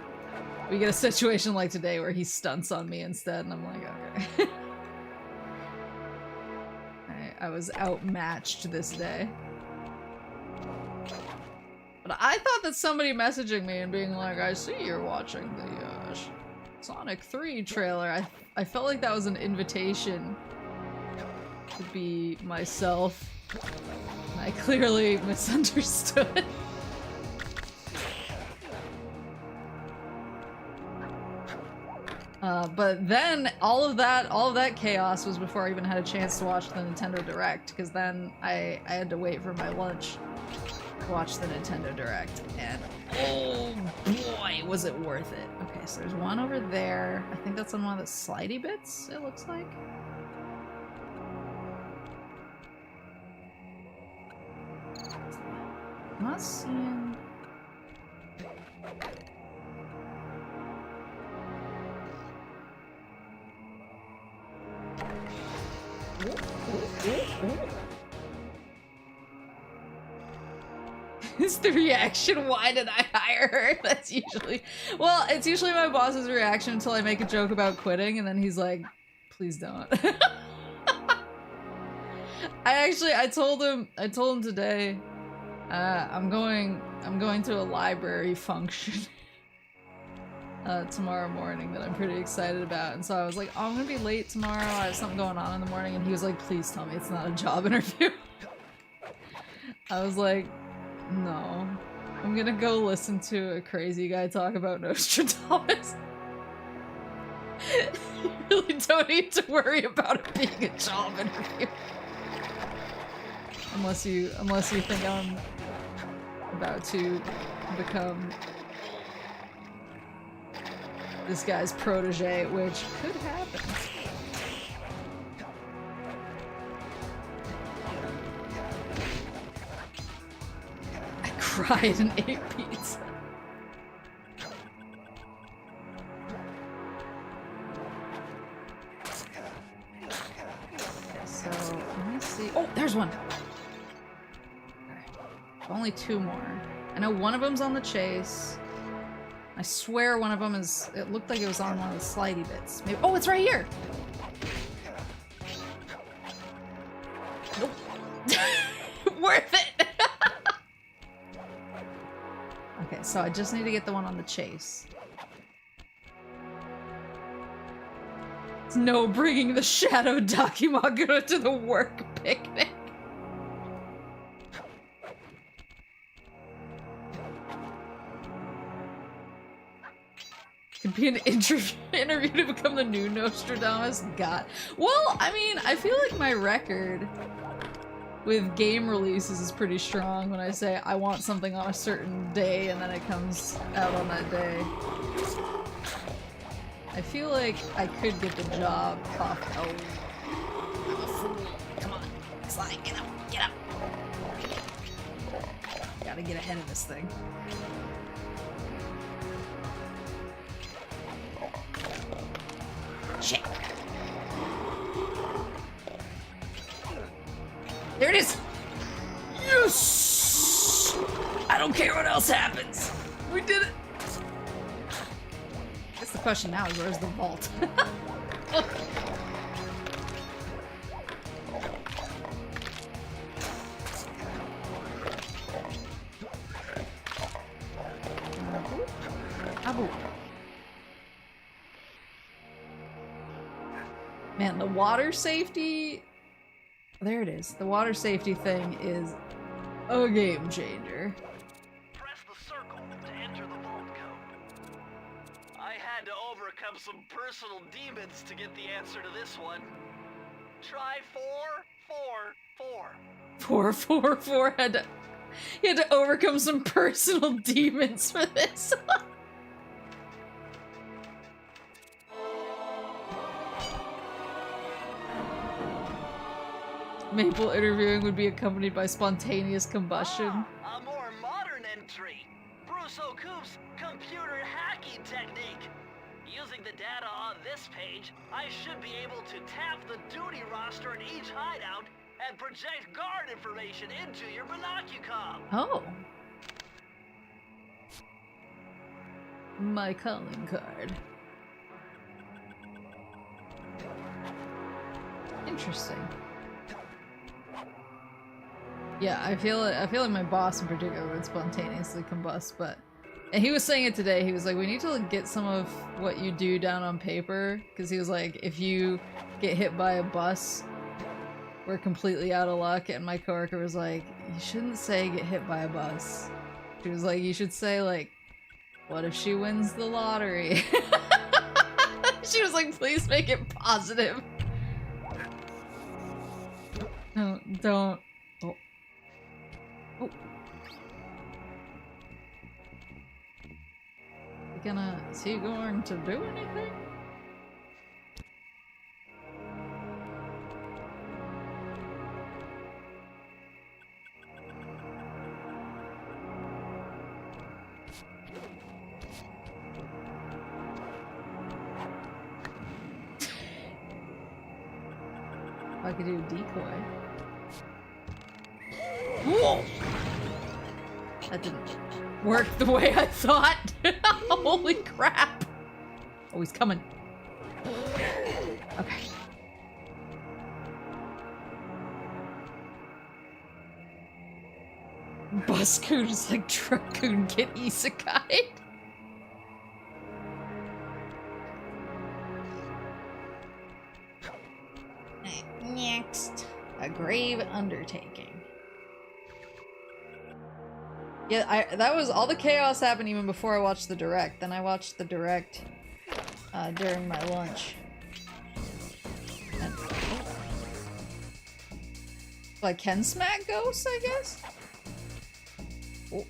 we get a situation like today where he stunts on me instead, and I'm like, okay. I was outmatched this day. But I thought that somebody messaging me and being like, I see you're watching the Sonic 3 trailer. I felt like that was an invitation to be myself. And I clearly misunderstood. But then all of that chaos was before I even had a chance to watch the Nintendo Direct, because then I had to wait for my lunch to watch the Nintendo Direct, and oh boy, was it worth it. Okay, so there's one over there. I think that's on one of the slidey bits, it looks like. I'm not seeing... Is the reaction, why did I hire her? That's usually... Well, it's usually my boss's reaction until I make a joke about quitting, and then he's like, please don't. I told him today, I'm going to a library function tomorrow morning that I'm pretty excited about, and so I was like, oh, I'm gonna be late tomorrow, I have something going on in the morning, and he was like, please tell me it's not a job interview. I was like, no, I'm gonna go listen to a crazy guy talk about Nostradamus. You really don't need to worry about it being a job interview. Unless you think I'm about to become this guy's protege, which could happen. I cried and ate pizza. Okay, so let me see. Oh, there's one! Okay. Only two more. I know one of them's on the chase. I swear one of them is... It looked like it was on one of the slidey bits. Maybe, oh, it's right here! Nope. Worth it! Okay, so I just need to get the one on the chase. It's no bringing the shadow Dakimakura to the work picnic. Could be an interview to become the new Nostradamus. God. Well, I mean, I feel like my record with game releases is pretty strong when I say I want something on a certain day and then it comes out on that day. I feel like I could get the job off. Oh, I'm a fool. Come on. Slide, get up. Get up. Gotta get ahead of this thing. Shit. There it is! Yes! I don't care what else happens. We did it! I guess the question now is, where's the vault? Abu. Man, the water safety... There it is. The water safety thing is a game changer. Press the circle to enter the vault code. I had to overcome some personal demons to get the answer to this one. Try 444. 444 he had to overcome some personal demons for this. Maple interviewing would be accompanied by spontaneous combustion. A more modern entry. Bruce O'Coop's computer hacking technique. Using the data on this page, I should be able to tap the duty roster in each hideout and project guard information into your binocucom. Oh. My calling card. Interesting. Yeah, I feel like my boss in particular would spontaneously combust, but And he was saying it today, he was like, we need to like, get some of what you do down on paper, because he was like, if you get hit by a bus, we're completely out of luck. And my coworker was like, you shouldn't say get hit by a bus. She was like, you should say like, what if she wins the lottery? She was like, please make it positive. No, don't. Oh. Oh. Is he going to do anything? I could do a decoy. Whoa! That didn't work the way I thought. Holy crap! Oh, he's coming. Okay. Buscoon is like Dracoon get isekai. Next, a grave undertaking. Yeah, that was all the chaos happened even before I watched the direct. Then I watched the direct during my lunch. And, so I can smack ghosts, I guess? Oh.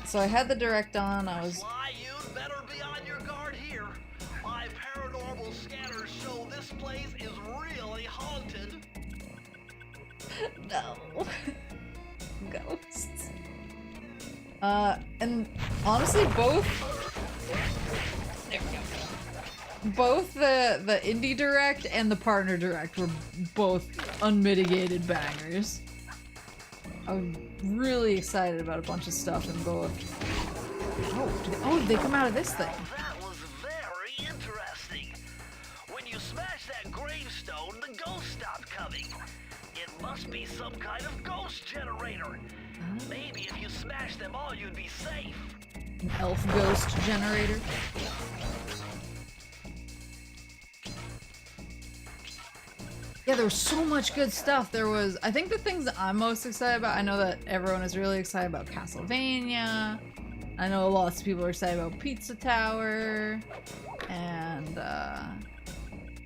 So I had the direct on, I was... SLY, you'd better be on your guard here. My paranormal scanners show this place is really haunted. No. Ghosts. And honestly, both... There we go. Both the indie direct and the partner direct were both unmitigated bangers. I'm really excited about a bunch of stuff in both. Oh, they come out of this thing. That was very interesting. When you smash that gravestone, the ghosts stopped coming. It must be some kind of ghost generator. Maybe if you smash them all, you'd be safe. An elf ghost generator. Yeah, there was so much good stuff. There was, I think the things that I'm most excited about, I know that everyone is really excited about Castlevania. I know lots of people are excited about Pizza Tower. And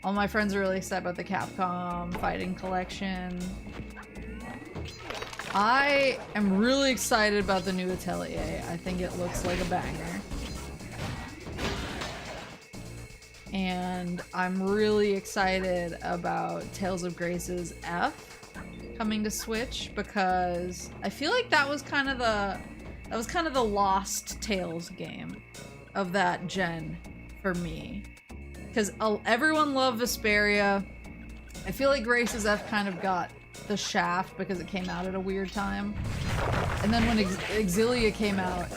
all my friends are really excited about the Capcom Fighting Collection. I am really excited about the new Atelier. I think it looks like a banger. And I'm really excited about Tales of Grace's F coming to Switch, because I feel like that was kind of the lost Tales game of that gen for me. Because everyone loved Vesperia. I feel like Grace's F kind of got the shaft because it came out at a weird time. And then when Exilia came out...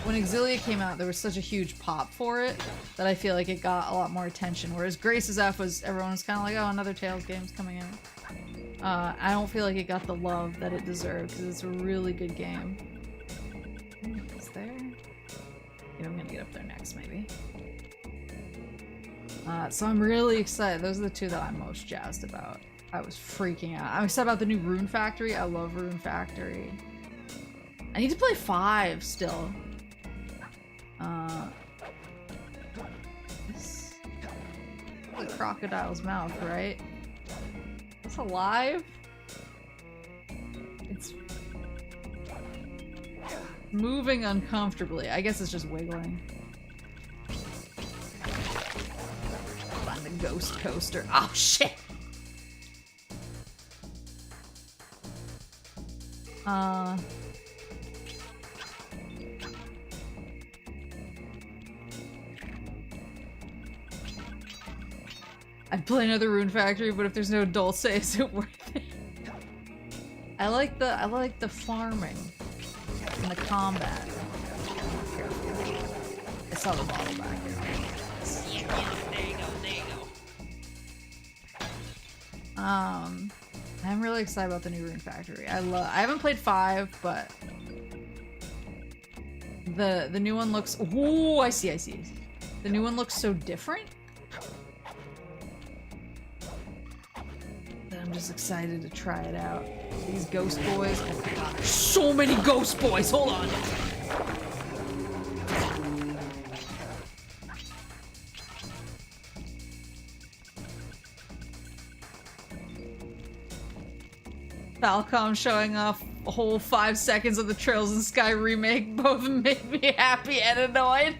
When Exilia came out, there was such a huge pop for it that I feel like it got a lot more attention. Whereas Grace's F was, everyone was kind of like, oh, another Tales game's coming in. I don't feel like it got the love that it deserved, because it's a really good game. Is there? Yeah, I'm gonna get up there next, maybe. So I'm really excited. Those are the two that I'm most jazzed about. I was freaking out. I'm excited about the new Rune Factory. I love Rune Factory. I need to play 5 still. This is a crocodile's mouth, right? It's alive? It's moving uncomfortably. I guess it's just wiggling. Find the ghost coaster. Oh shit! I'd play another Rune Factory, but if there's no Dulce, is it worth it? I like the farming and the combat. I saw the bottle back here. Yeah, there you go, there you go. I'm really excited about the new Rune Factory. I haven't played 5, but the new one looks. Ooh, I see. The new one looks so different that I'm just excited to try it out. These ghost boys. Oh my god, there's so many ghost boys. Hold on. Falcom showing off a whole 5 seconds of the Trails in Sky remake both made me happy and annoyed.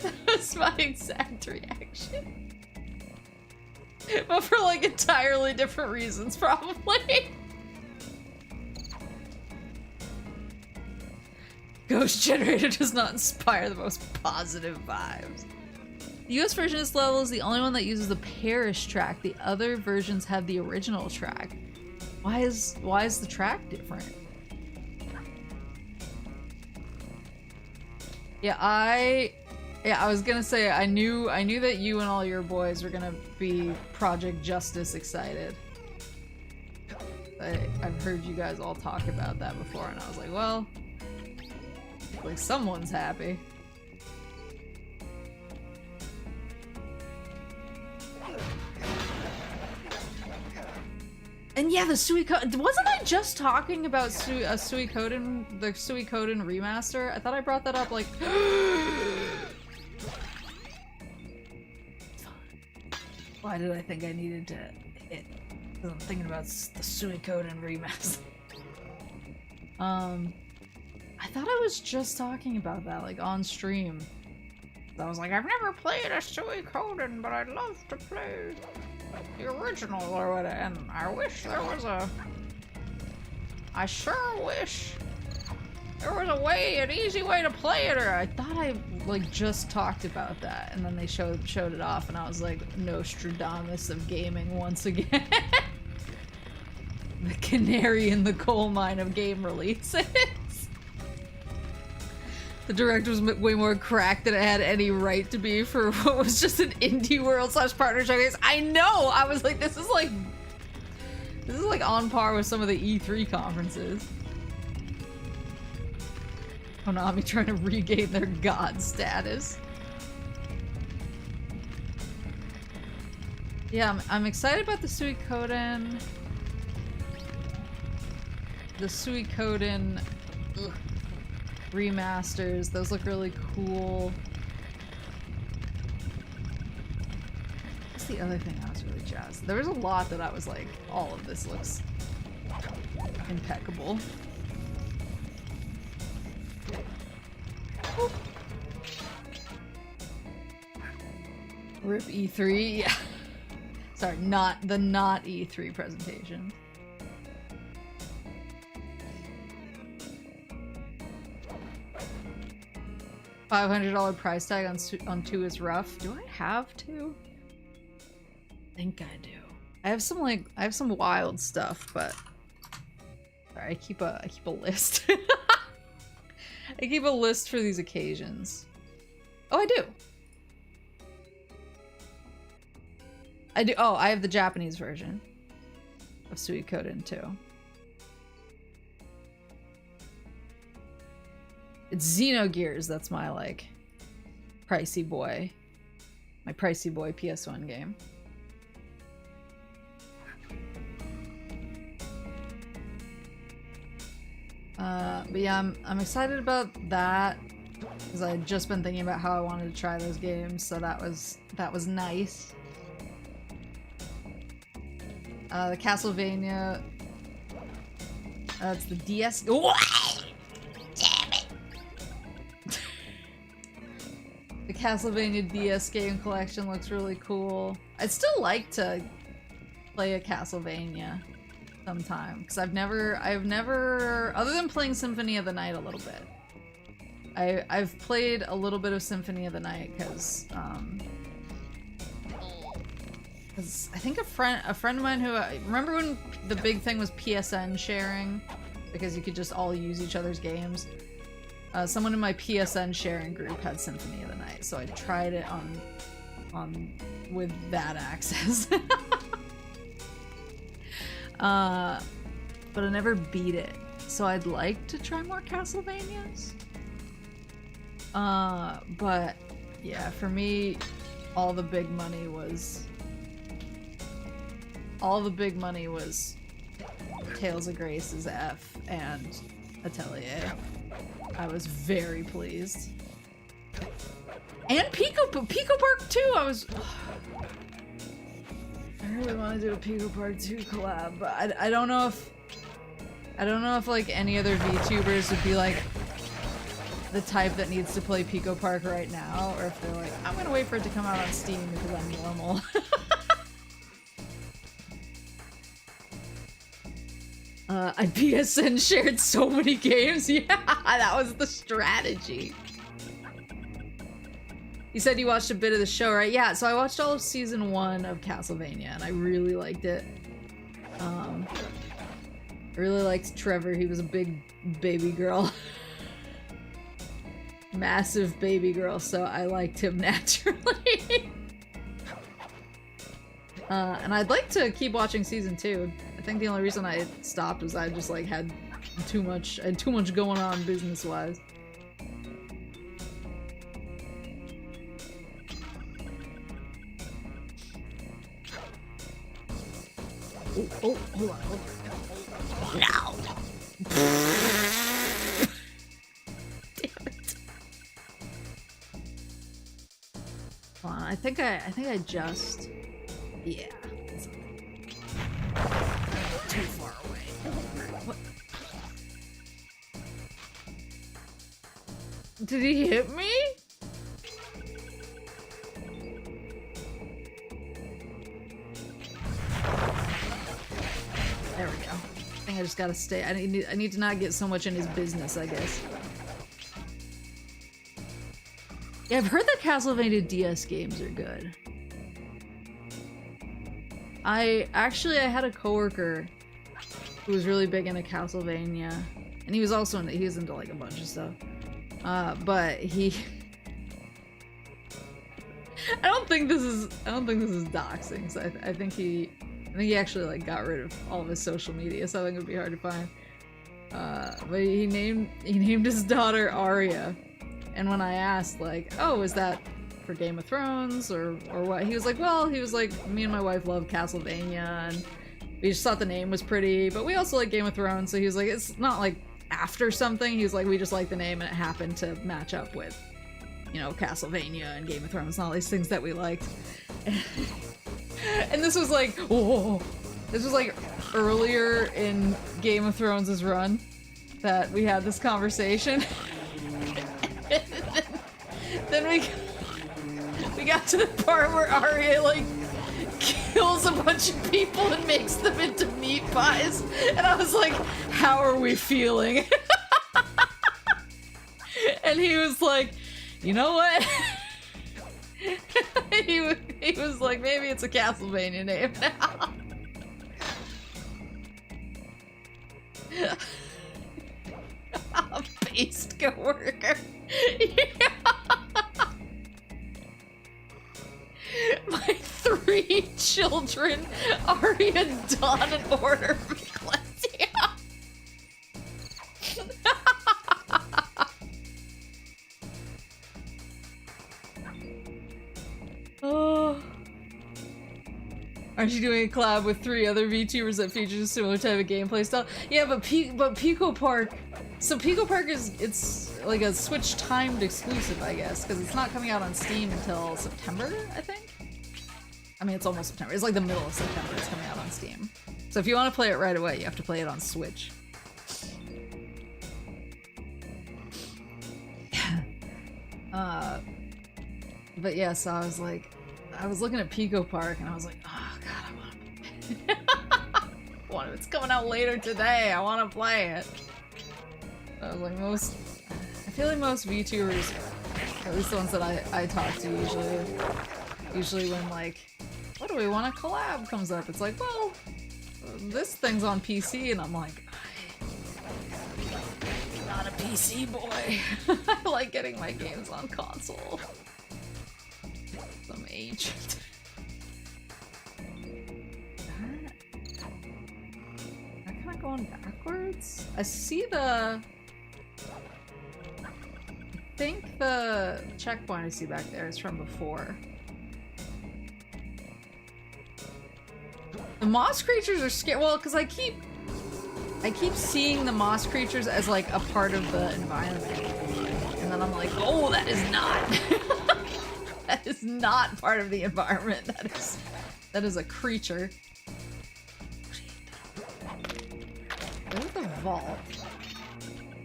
That was my exact reaction. But for like entirely different reasons, probably. Ghost Generator does not inspire the most positive vibes. The US version of this level is the only one that uses the Parish track. The other versions have the original track. Why is the track different? Yeah, I was gonna say I knew that you and all your boys were gonna be Project Justice excited. I've heard you guys all talk about that before, and I was like, well, like someone's happy. And yeah, the Suikoden. Wasn't I just talking about Suikoden, the Suikoden remaster? I thought I brought that up like. Why did I think I needed to hit? Because I'm thinking about the Suikoden remaster. I thought I was just talking about that, like on stream. I was like, I've never played a Suikoden, but I'd love to play the original or whatever, and I wish there was a... I sure wish there was a way, an easy way to play it, or I thought I, like, just talked about that, and then they showed it off, and I was like, Nostradamus of gaming once again. The canary in the coal mine of game releases. The direct was way more cracked than it had any right to be for what was just an indie world / partner showcase. I know! I was like, this is like on par with some of the E3 conferences. Konami trying to regain their god status. Yeah, I'm excited about the Suikoden. The Suikoden remasters. Those look really cool. What's the other thing I was really jazzed? There was a lot that I was like, all of this looks impeccable. Oop. RIP E3, yeah. Sorry, not E3 presentation. $500 price tag on 2 is rough. Do I have to? I think I do. I have some wild stuff, but sorry, I keep a list. I keep a list for these occasions. Oh, I do. I do. Oh, I have the Japanese version of Suikoden too. It's Xenogears, that's my, like, pricey boy. My pricey boy PS1 game. But yeah, I'm excited about that. Because I had just been thinking about how I wanted to try those games, so that was nice. The Castlevania... it's the DS... The Castlevania DS game collection looks really cool. I'd still like to play a Castlevania sometime, because I've never, other than playing Symphony of the Night a little bit. I've played a little bit of Symphony of the Night because I think a friend of mine who, remember when the big thing was PSN sharing? Because you could just all use each other's games. Someone in my PSN sharing group had Symphony of the Night, so I tried it on with that access. But I never beat it, so I'd like to try more Castlevanias. But yeah, for me, all the big money was Tales of Grace's F and Atelier. I was very pleased. And Pico Park 2, I really want to do a Pico Park 2 collab, but I don't know if like any other VTubers would be like the type that needs to play Pico Park right now, or if they're like, I'm gonna wait for it to come out on Steam because I'm normal. I PSN shared so many games. Yeah, that was the strategy. You said you watched a bit of the show, right? Yeah, so I watched all of season 1 of Castlevania and I really liked it. I really liked Trevor. He was a big baby girl. Massive baby girl, so I liked him naturally. And I'd like to keep watching season 2. I think the only reason I stopped was I just like had too much going on business-wise. Oh, hold on. No! Damn it. Hold on, I think I just... Yeah. Too far away. What? Did he hit me? There we go. I think I just gotta stay. I need to not get so much in his business, I guess. Yeah, I've heard that Castlevania DS games are good. I had a coworker who was really big into Castlevania, and he was also into like a bunch of stuff. But he I don't think this is doxing, so I think he actually like got rid of all of his social media, so I think it would be hard to find. But he named his daughter Arya, and when I asked like, oh, is that for Game of Thrones or what, he was like, me and my wife love Castlevania and we just thought the name was pretty, but we also like Game of Thrones, so he was like, it's not like after something, he was like, we just like the name and it happened to match up with, you know, Castlevania and Game of Thrones and all these things that we liked. And this was like, whoa, this was like earlier in Game of Thrones' run that we had this conversation. then we got to the part where Arya like kills a bunch of people and makes them into meat pies, and I was like, how are we feeling? And he was like, you know what? he was like, maybe it's a Castlevania name now. A based coworker. Yeah. My 3 children, Arya, Dawn, and Order of Ecclesia. Oh. Aren't you doing a collab with 3 other VTubers that features a similar type of gameplay style? Yeah, but Pico Park... So Pico Park it's like a Switch timed exclusive, I guess, because it's not coming out on Steam until September, I think? I mean, it's almost September. It's like the middle of September it's coming out on Steam. So if you want to play it right away, you have to play it on Switch. But yeah, so I was like, I was looking at Pico Park and I was like, oh god, I want to it's coming out later today, I want to play it. I was like, I feel like most VTubers, at least the ones that I talk to usually when like, what do we want to collab comes up, it's like, well, this thing's on PC, and I'm like, I'm not a PC boy. I like getting my games on console. Some ancient. That kind of going backwards? I see the... I think the checkpoint I see back there is from before. The moss creatures are scary. Well, because I keep seeing the moss creatures as like a part of the environment. And then I'm like, oh, that is not. That is not part of the environment. That is a creature. Where's the vault?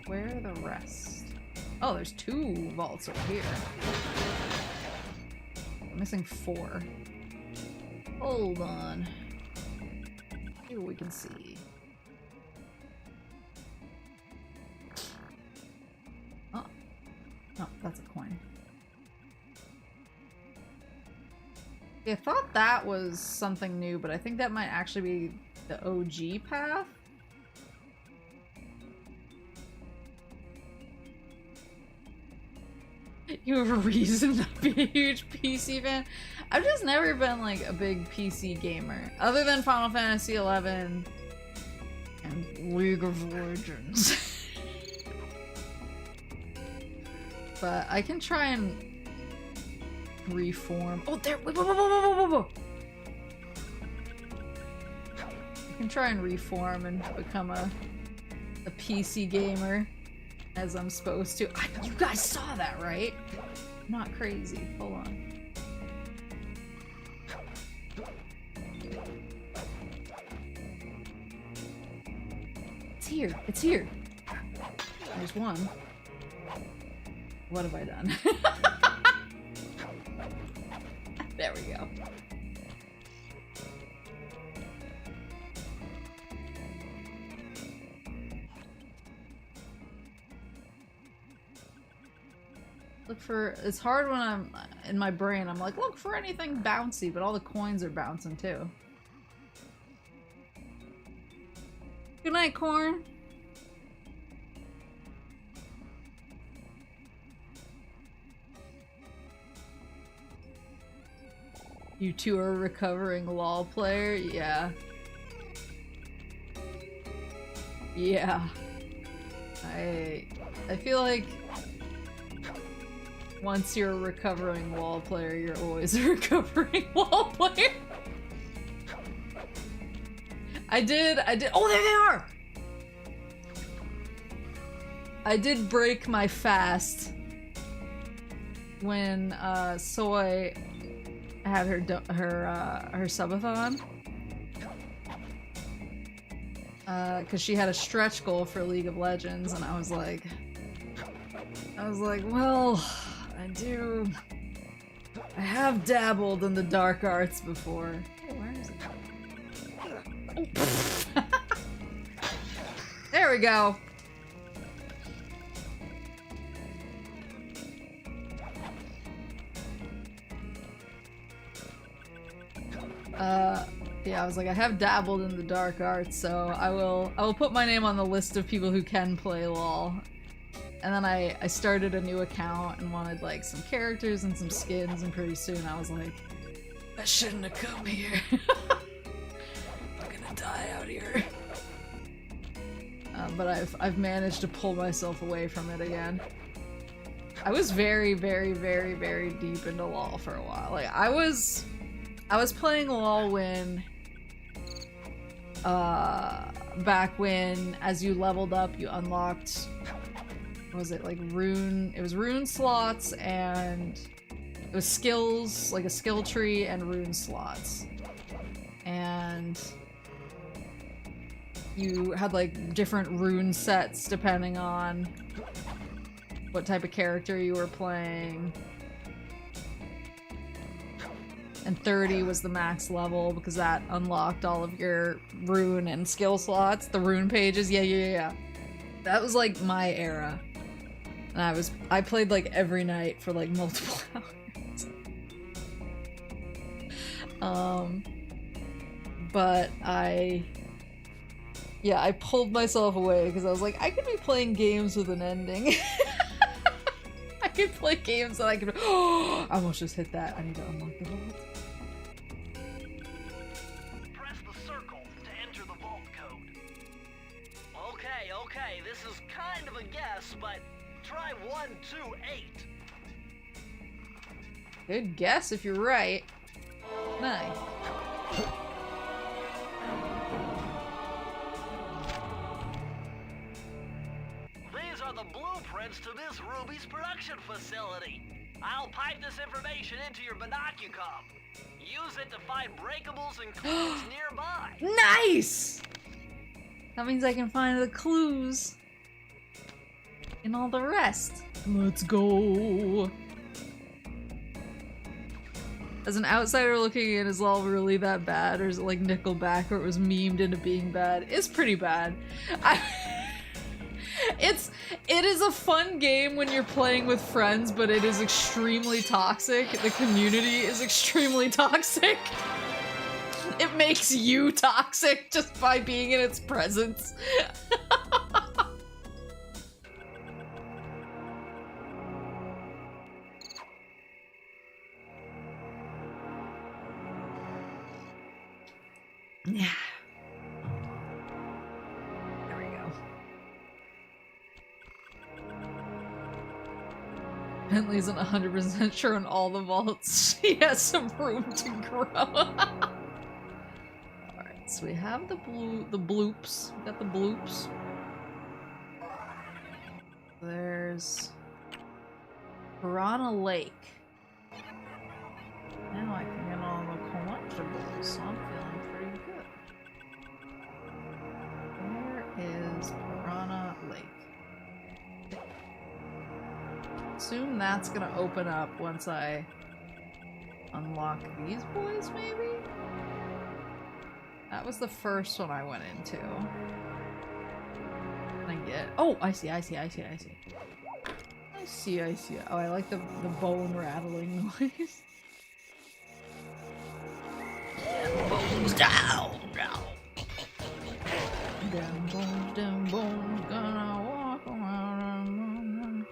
Where are the rest? Oh, there's 2 vaults over here. I'm missing 4. Hold on. See what we can see. Oh. Oh, that's a coin. Yeah, I thought that was something new, but I think that might actually be the OG path. You have a reason to be a huge PC fan? I've just never been like a big PC gamer, other than Final Fantasy XI and League of Legends. But I can try and reform. Oh, there! Whoa, whoa, whoa, whoa, whoa, whoa. I can try and reform and become a PC gamer. As I'm supposed to. You guys saw that, right? I'm not crazy. Hold on. It's here. It's here. There's one. What have I done? There we go. Look for, it's hard when I'm in my brain. I'm like, look for anything bouncy, but all the coins are bouncing too. Good night, Corn. You two are a recovering LOL player? Yeah. Yeah. I feel like once you're a recovering WoW player, you're always a recovering WoW player. I did, oh, there they are! I did break my fast when, Soy had her subathon. Cause she had a stretch goal for League of Legends, and I was like, well, I have dabbled in the dark arts before. Hey, where is it? There we go. Yeah, I was like, I have dabbled in the dark arts, so I will put my name on the list of people who can play LOL. And then I started a new account and wanted like some characters and some skins, and pretty soon I was like, I shouldn't have come here. I'm gonna die out here. But I've managed to pull myself away from it again. I was very, very, very, very deep into LOL for a while. Like I was playing LOL when back when as you leveled up you unlocked, what was it, like rune, it was rune slots, and it was skills, like a skill tree and rune slots. And you had like different rune sets depending on what type of character you were playing. And 30 was the max level because that unlocked all of your rune and skill slots, the rune pages. Yeah. That was like my era. And I played like every night for like multiple hours. But I pulled myself away because I was like, I could be playing games with an ending. I can play games that I can. Oh, I almost just hit that. I need to unlock the vault. Press the circle to enter the vault code. Okay, this is kind of a guess, but try 128. Good guess if you're right. Nice. These are the blueprints to Miss Ruby's production facility. I'll pipe this information into your binocucom. Use it to find breakables and clues nearby. Nice! That means I can find the clues and all the rest. Let's go. As an outsider looking in, is LOL really that bad? Or is it like Nickelback where it was memed into being bad? It's pretty bad. It is a fun game when you're playing with friends, but it is extremely toxic. The community is extremely toxic. It makes you toxic just by being in its presence. Yeah. There we go. Bentley isn't 100% sure on all the vaults. She has some room to grow. Alright, so we have the bloops. We got the bloops. There's Piranha Lake. Now I can get all the collectibles, so I'm feeling pretty good. Where is Piranha Lake? Assume that's gonna open up once I unlock these boys, maybe? That was the first one I went into. Can I get— oh, I see. Oh, I like the bone rattling noise. Bones down. Down bones, gonna walk around.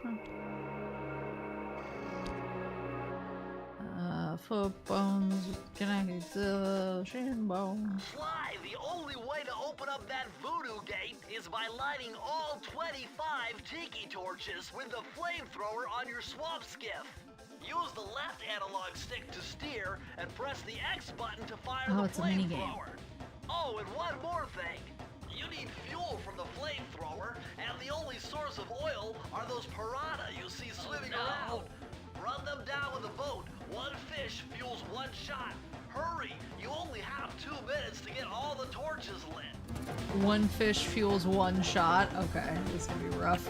Foot bones connected to the shin bones. Sly, the only way to open up that voodoo gate is by lighting all 25 tiki torches with the flamethrower on your swamp skiff. Use the left analog stick to steer and press the X button to fire the flamethrower. Oh, and one more thing. You need fuel from the flamethrower, and the only source of oil are those piranha you see swimming around. Run them down with a boat. One fish fuels one shot. Hurry, you only have 2 minutes to get all the torches lit. One fish fuels one shot? Okay, this is gonna be rough.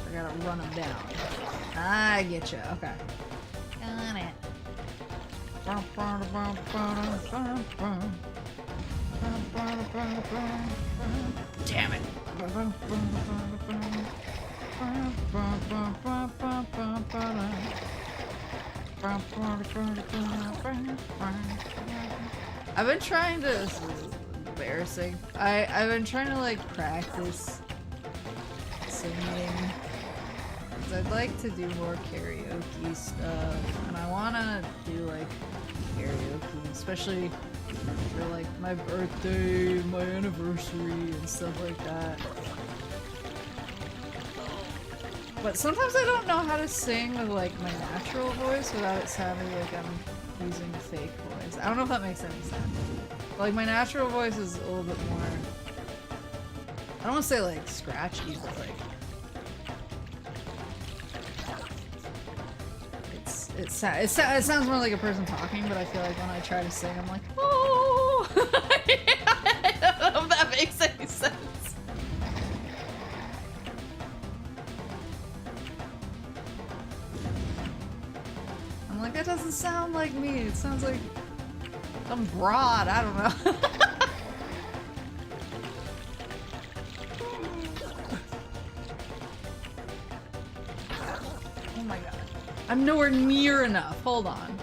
I gotta run them down. I get you. Okay. Got it. Damn it. I've been trying to— this is embarrassing. I've been trying to like practice singing. I'd like to do more karaoke stuff, and I wanna do like karaoke, especially for like my birthday, my anniversary, and stuff like that. But sometimes I don't know how to sing with like my natural voice without it sounding like I'm using a fake voice. I don't know if that makes any sense. But, like, my natural voice is a little bit more— I don't want to say like scratchy, but like it sounds more like a person talking, but I feel like when I try to sing, I'm like, oh! I don't know if that makes any sense. I'm like, that doesn't sound like me. It sounds like some broad. I don't know. Oh my god. I'm nowhere near enough. Hold on.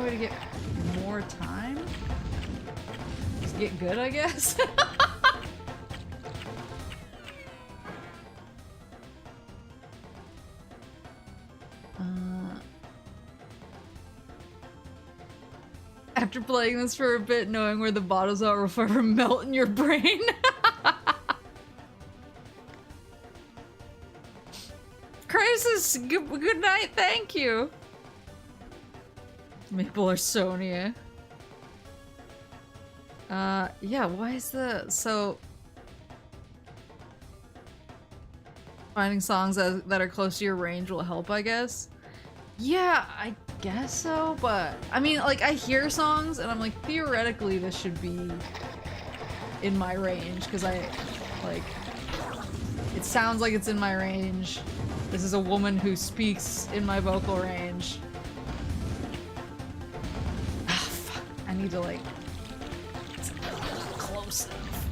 way to get more time? Just get good, I guess? After playing this for a bit, knowing where the bottles are will forever melt in your brain. Crisis, good night, thank you. Maple or Sonia. Yeah, why is so... Finding songs that are close to your range will help, I guess? Yeah, I guess so, but... I mean, like, I hear songs, and I'm like, theoretically this should be in my range, because I, like... It sounds like it's in my range. This is a woman who speaks in my vocal range. Ah, fuck. I need to, like... It's close enough.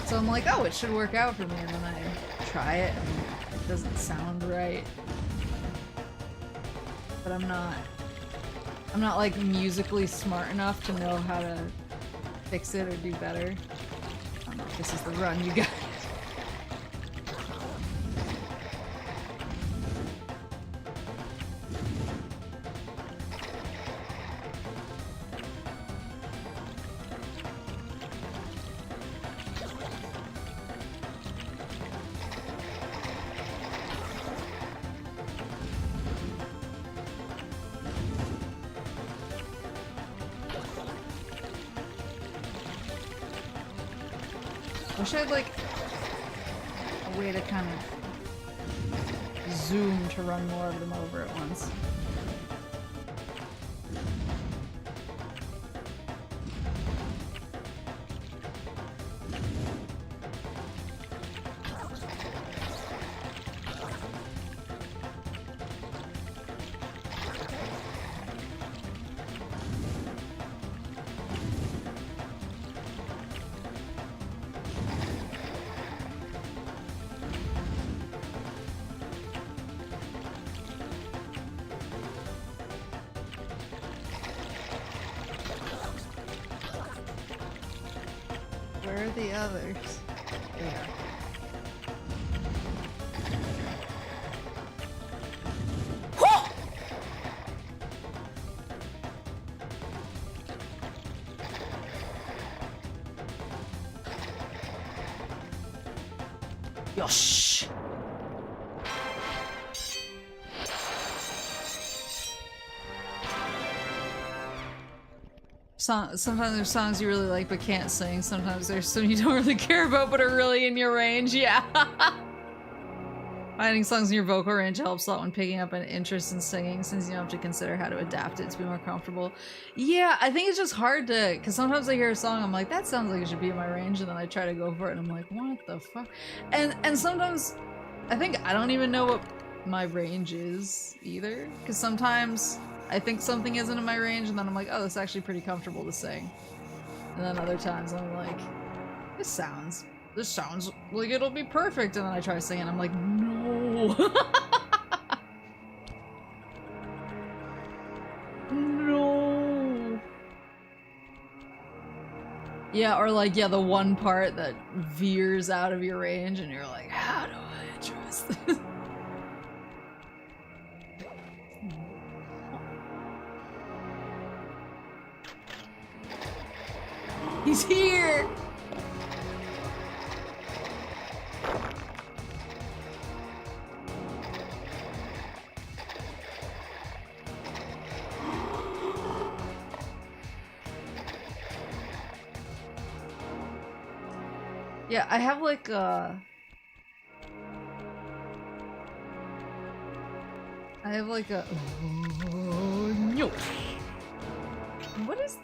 So I'm like, oh, it should work out for me, and then I try it, and it doesn't sound right. But I'm not like musically smart enough to know how to fix it or do better. I don't know if this is the run you guys. Wish I had like a way to kind of zoom to run more of them over at once. Where are the others? There. Yosh! Sometimes there's songs you really like but can't sing. Sometimes there's some you don't really care about but are really in your range. Yeah. Finding songs in your vocal range helps a lot when picking up an interest in singing, since you don't have to consider how to adapt it to be more comfortable. Yeah, I think it's just hard to, because sometimes I hear a song, I'm like, that sounds like it should be in my range, and then I try to go for it, and I'm like, what the fuck? And sometimes, I think I don't even know what my range is, either. Because sometimes I think something isn't in my range, and then I'm like, oh, that's actually pretty comfortable to sing. And then other times I'm like, this sounds like it'll be perfect, and then I try to sing and I'm like, no. No. Yeah, or like, yeah, the one part that veers out of your range and you're like, how do I address this? He's here! Yeah, I have like a no. What is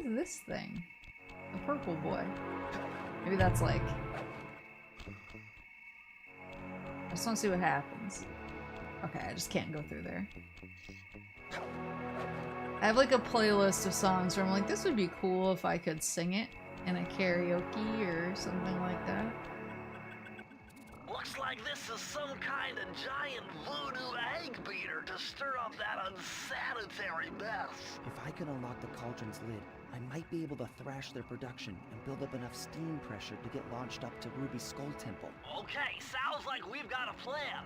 this thing? The purple boy. Maybe that's like, I just want to see what happens. Okay, I just can't go through there. I have like a playlist of songs where I'm like, this would be cool if I could sing it in a karaoke or something like that. Looks like this is some kind of giant voodoo egg beater to stir up that unsanitary mess. If I could unlock the cauldron's lid, I might be able to thrash their production and build up enough steam pressure to get launched up to Ruby's Skull Temple. Okay, sounds like we've got a plan.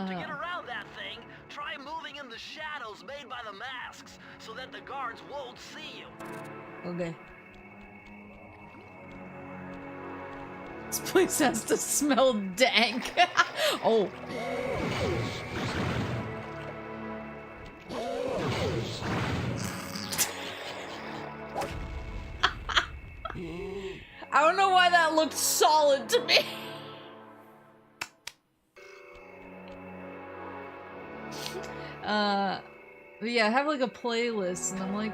To get around that thing, try moving in the shadows made by the masks so that the guards won't see you. Okay. This place has to smell dank. Oh. I don't know why that looked solid to me. But yeah, I have like a playlist and I'm like,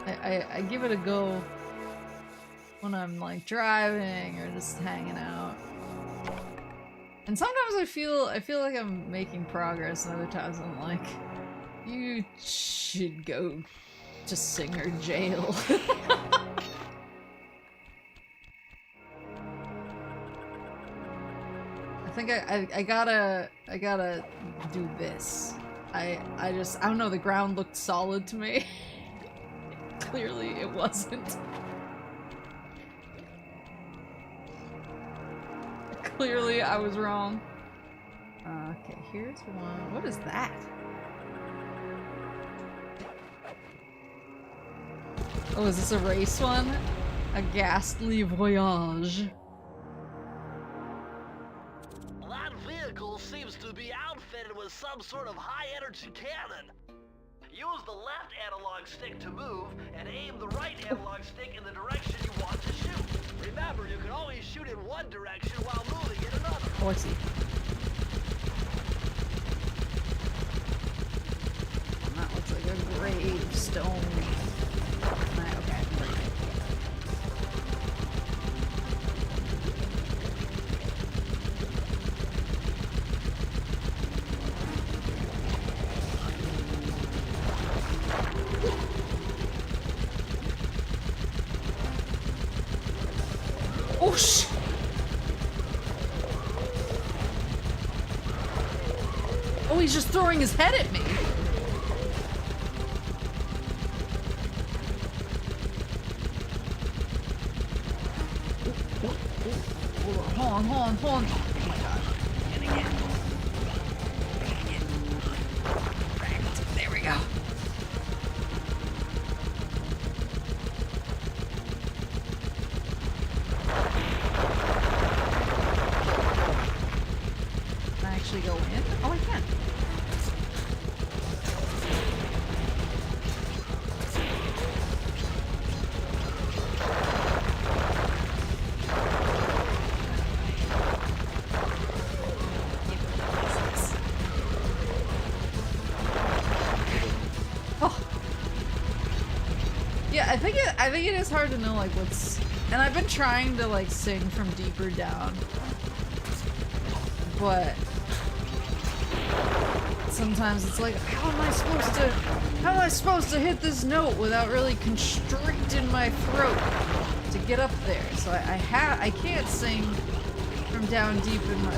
I give it a go when I'm like driving or just hanging out. And sometimes I feel like I'm making progress and other times I'm like, you should go to Singer jail. I think I gotta do this. I don't know, the ground looked solid to me. Clearly it wasn't. Clearly I was wrong. Okay, here's one. What is that? Oh, is this a race one? A ghastly voyage. That vehicle seems to be outfitted with some sort of high-energy cannon. Use the left analog stick to move, and aim the right analog stick in the direction you want to shoot. Remember, you can always shoot in one direction while moving in another. Oh, I see. That looks like a gravestone. Okay. Oh shit! Oh, he's just throwing his head at me. Hold on. Oh my god. And again. There we go. Can I actually go in? Oh, I can. I think it is hard to know like what's, and I've been trying to like sing from deeper down, but sometimes it's like, how am I supposed to hit this note without really constricting my throat to get up there? So I can't sing from down deep in my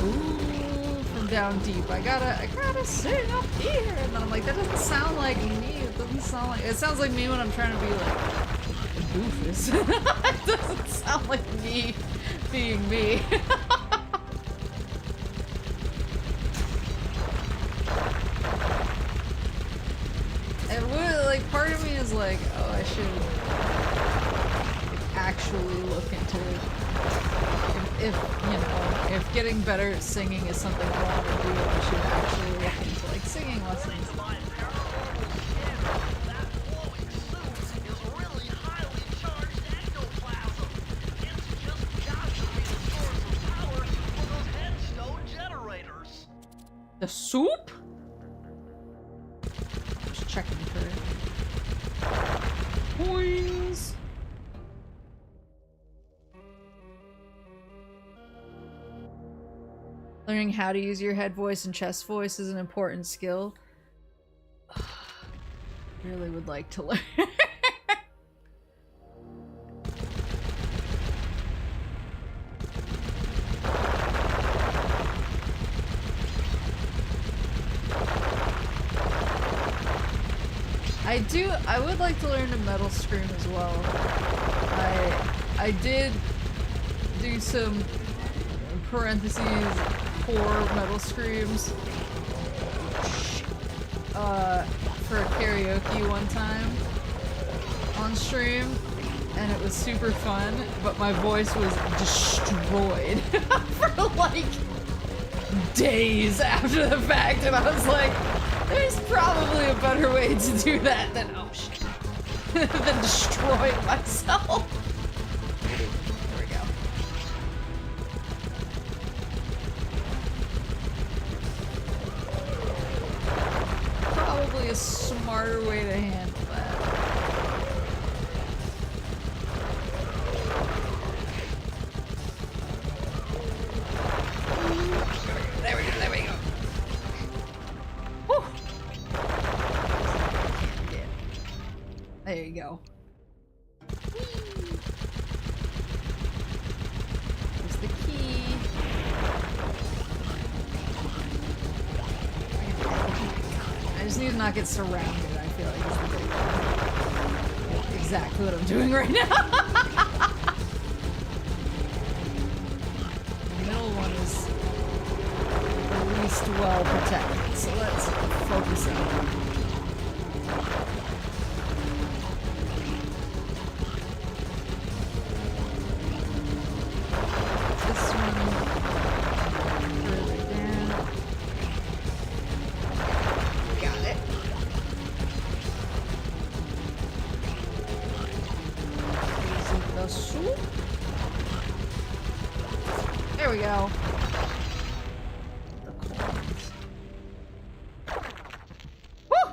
from down deep. I gotta sing up here, and then I'm like, that doesn't sound like me. It doesn't sound like, it sounds like me when I'm trying to be like doofus. It doesn't sound like me being me. And what, like, part of me is like, oh, I should actually look into it. If you know, if getting better at singing is something I want to do, I should actually look into like singing lessons. The soup? Just checking for it. Coins. Learning how to use your head voice and chest voice is an important skill. Really would like to learn. I would like to learn to metal scream as well. I did do some parentheses for metal screams for karaoke one time on stream, and it was super fun, but my voice was destroyed for like days after the fact, and I was like, there's probably a better way to do that than, oh shit, than destroying myself. There we go. Probably a smarter way to handle that. There we go, there we go. Whew. There you go. There's the key. I just need to not get surrounded, I feel like is the big one. Exactly what I'm doing right now. The middle one is the least well protected, so let's focus on this one. Further down. Got it. Using the soup. There we go. The coins. Woo!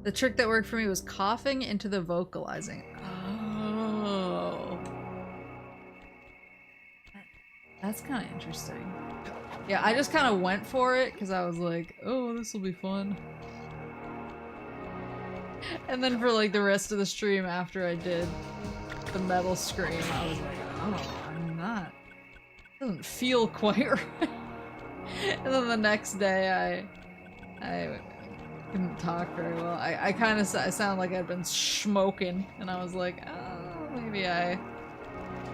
The trick that worked for me was coughing into the vocalizing. Oh. That's kind of interesting. Yeah, I just kind of went for it because I was like, oh, this will be fun. And then for like the rest of the stream after I did the metal scream, I was like, oh, I'm not. It doesn't feel quite right. And then the next day I couldn't talk very well. I kind of sound like I'd been smoking, and I was like, oh, maybe I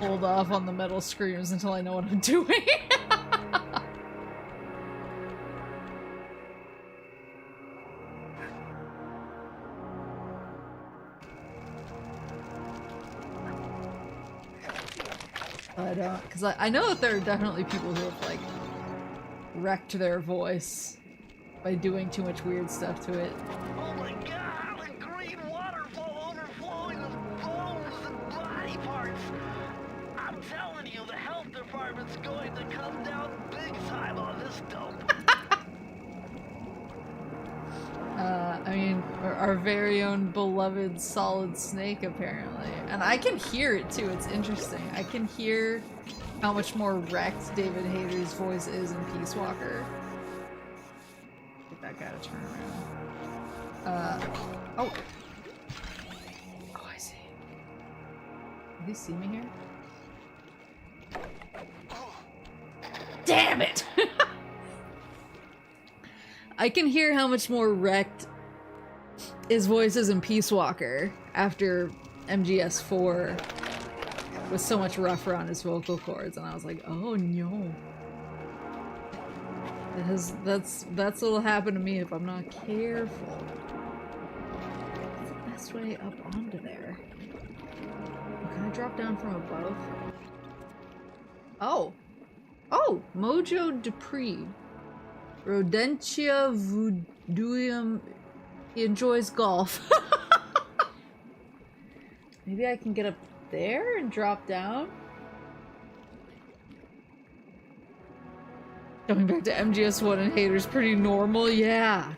hold off on the metal screams until I know what I'm doing. But, because I know that there are definitely people who have, like, wrecked their voice by doing too much weird stuff to it. Oh my god, the green waterfall overflowing with bones and body parts. I'm telling you, the health department's going to come down big time on this dope. I mean, our very own beloved Solid Snake, apparently. And I can hear it, too. It's interesting. I can hear how much more wrecked David Hayter's voice is in Peace Walker. Get that guy to turn around. Oh. Oh, I see. Do you see me here? Damn it! I can hear how much more wrecked his voice is in Peace Walker after MGS4 was so much rougher on his vocal cords, and I was like, oh no. That's what'll happen to me if I'm not careful. What's the best way up onto there? Can I drop down from above? Oh! Oh! Mojo Dupree. Rodentia Voodooium. He enjoys golf. Maybe I can get up there and drop down? Going back to MGS1 and Haters pretty normal, yeah.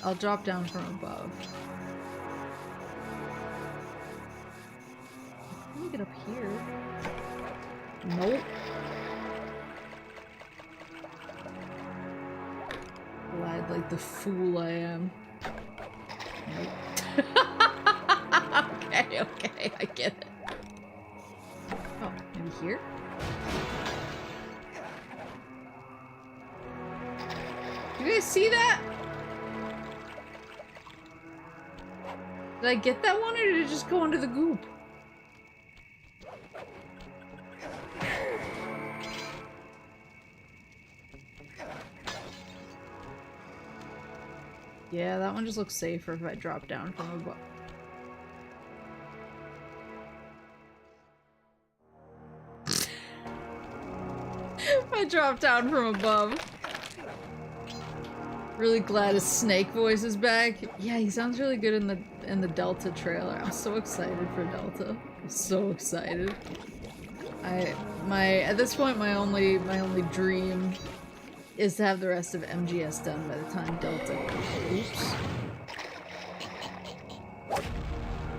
I'll drop down from above. Let me get up here. Nope. like the fool I am. Nope. Okay, I get it. Oh, maybe here? Do you guys see that? Did I get that one or did it just go under the goop? Yeah, that one just looks safer if I drop down from above. If I drop down from above. Really glad his snake voice is back. Yeah, he sounds really good in the Delta trailer. I'm so excited for Delta. I'm so excited. At this point my only dream is to have the rest of MGS done by the time Delta. Oops.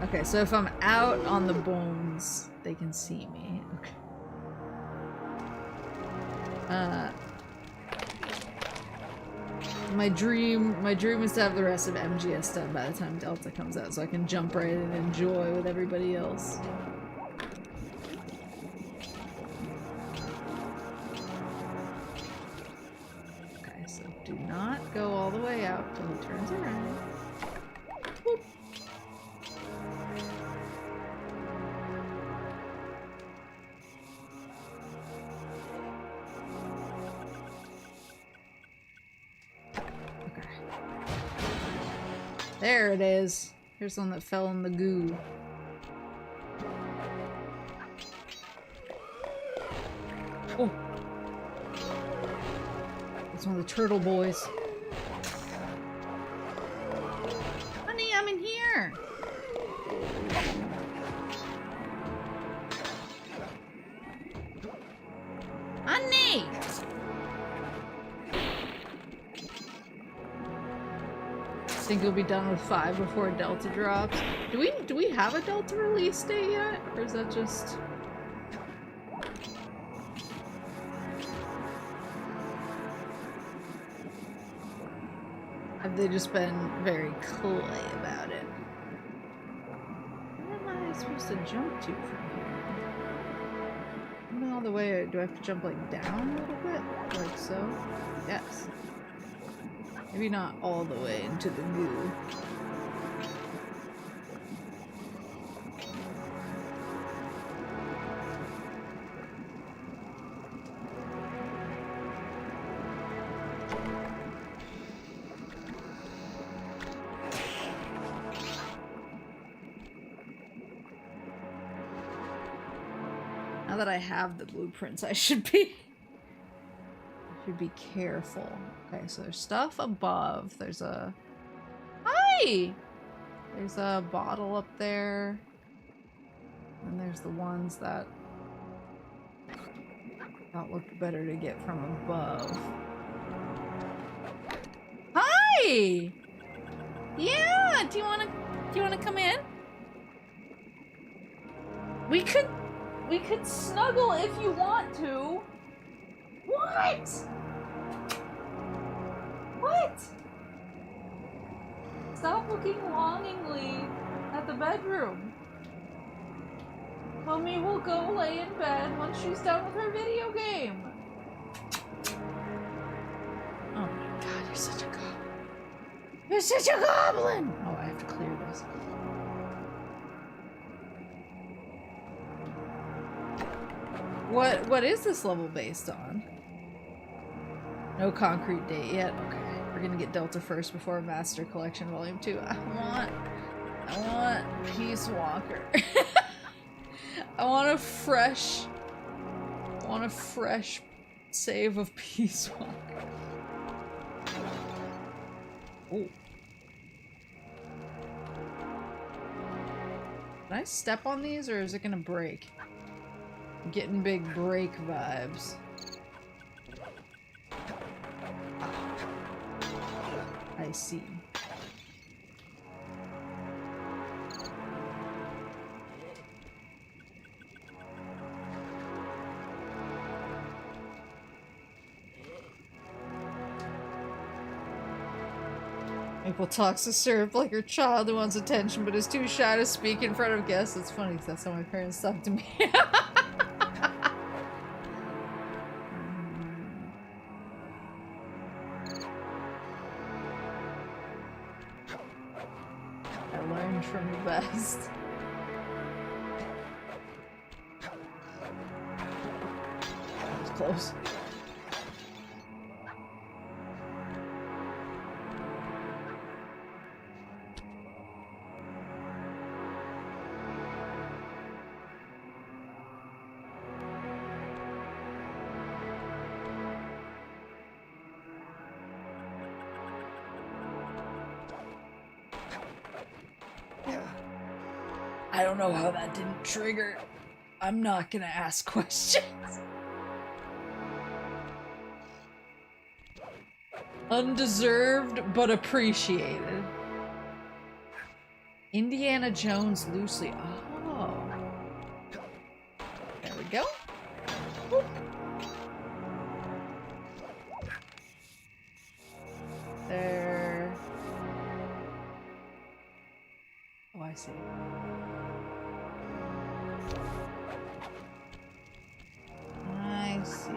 Okay, so if I'm out on the bones, they can see me. Okay. My dream is to have the rest of MGS done by the time Delta comes out, so I can jump right in and enjoy with everybody else. Okay, so do not go all the way out till he turns around. Whoop. There it is. Here's one that fell in the goo. Oh! It's one of the turtle boys. Honey, I'm in here! Honey! Think we'll be done with 5 before Delta drops. Do we have a Delta release date yet? Or is that just... Have they just been very coy about it? Where am I supposed to jump to from here? Coming all the way, do I have to jump like down a little bit? Like so? Yes. Maybe not all the way into the goo. Now that I have the blueprints, I should be careful. Okay, so there's stuff above. There's a... Hi! There's a bottle up there. And there's the ones that look better to get from above. Hi! Yeah! Do you wanna come in? We could snuggle if you want to. What? What? Stop looking longingly at the bedroom. Mommy will go lay in bed once she's done with her video game. Oh my god, you're such a goblin. You're such a goblin! Oh, I have to clear this. What is this level based on? No concrete date yet. Okay, we're gonna get Delta first before Master Collection Volume 2. I want Peace Walker. I want a fresh save of Peace Walker. Oh. Can I step on these or is it gonna break? I'm getting big break vibes. I see. Maple talks to syrup like her child who wants attention but is too shy to speak in front of guests. It's funny because that's how my parents talk to me. I learned from the best. That was close. I don't know how that didn't trigger. I'm not gonna ask questions. Undeserved, but appreciated. Indiana Jones loosely. Oh. There we go. Whoop. There. Oh, I see. I see.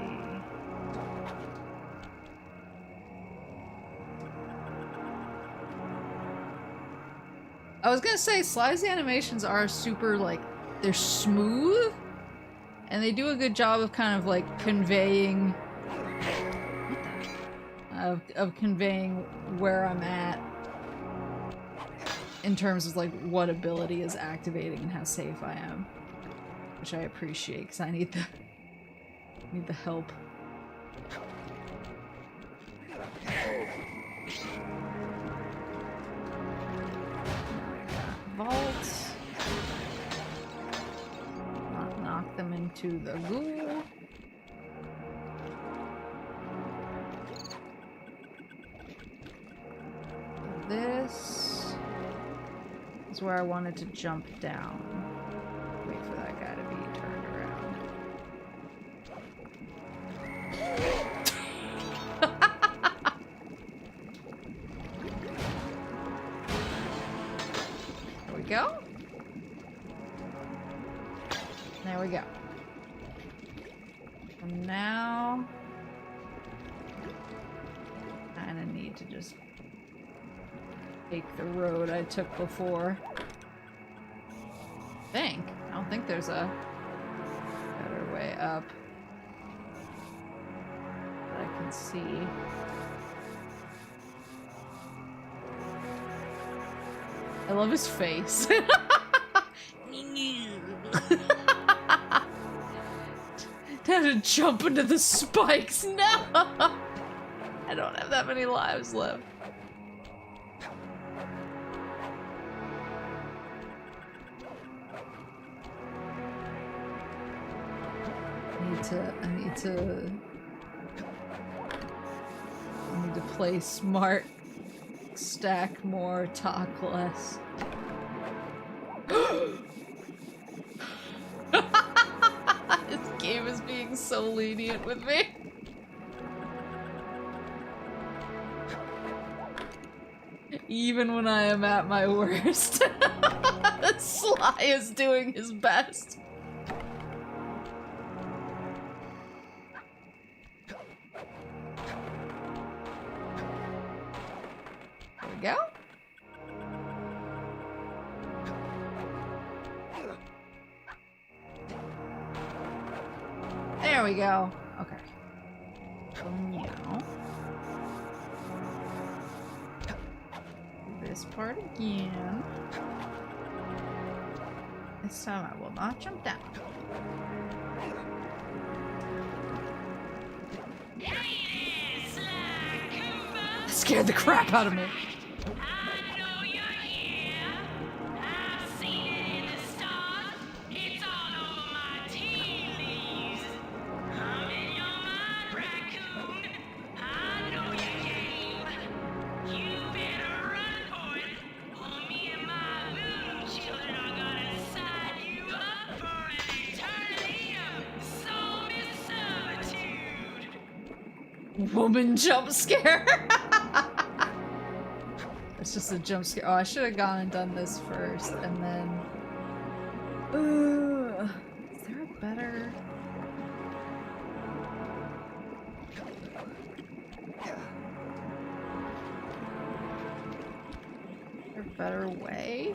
I was gonna say, Sly's animations are super, like, they're smooth, and they do a good job of kind of, like, conveying, of conveying where I'm at in terms of, like, what ability is activating and how safe I am, which I appreciate, because I need the help. Vault. Not knock them into the goo. This is where I wanted to jump down. Wait for that guy to be turned around. There we go. There we go. And now, I kinda need to just take the road I took before. I don't think there's a better way up that I can see. I love his face. Time to jump into the spikes. No! I don't have that many lives left. I need to play smart, stack more, talk less. This game is being so lenient with me. Even when I am at my worst. Sly is doing his best. Go. There we go. Okay. So now, this part again. This time I will not jump down. That scared the crap out of me. Woman jump scare. It's just a jump scare. Oh, I should have gone and done this first, and then... is there a better... better way?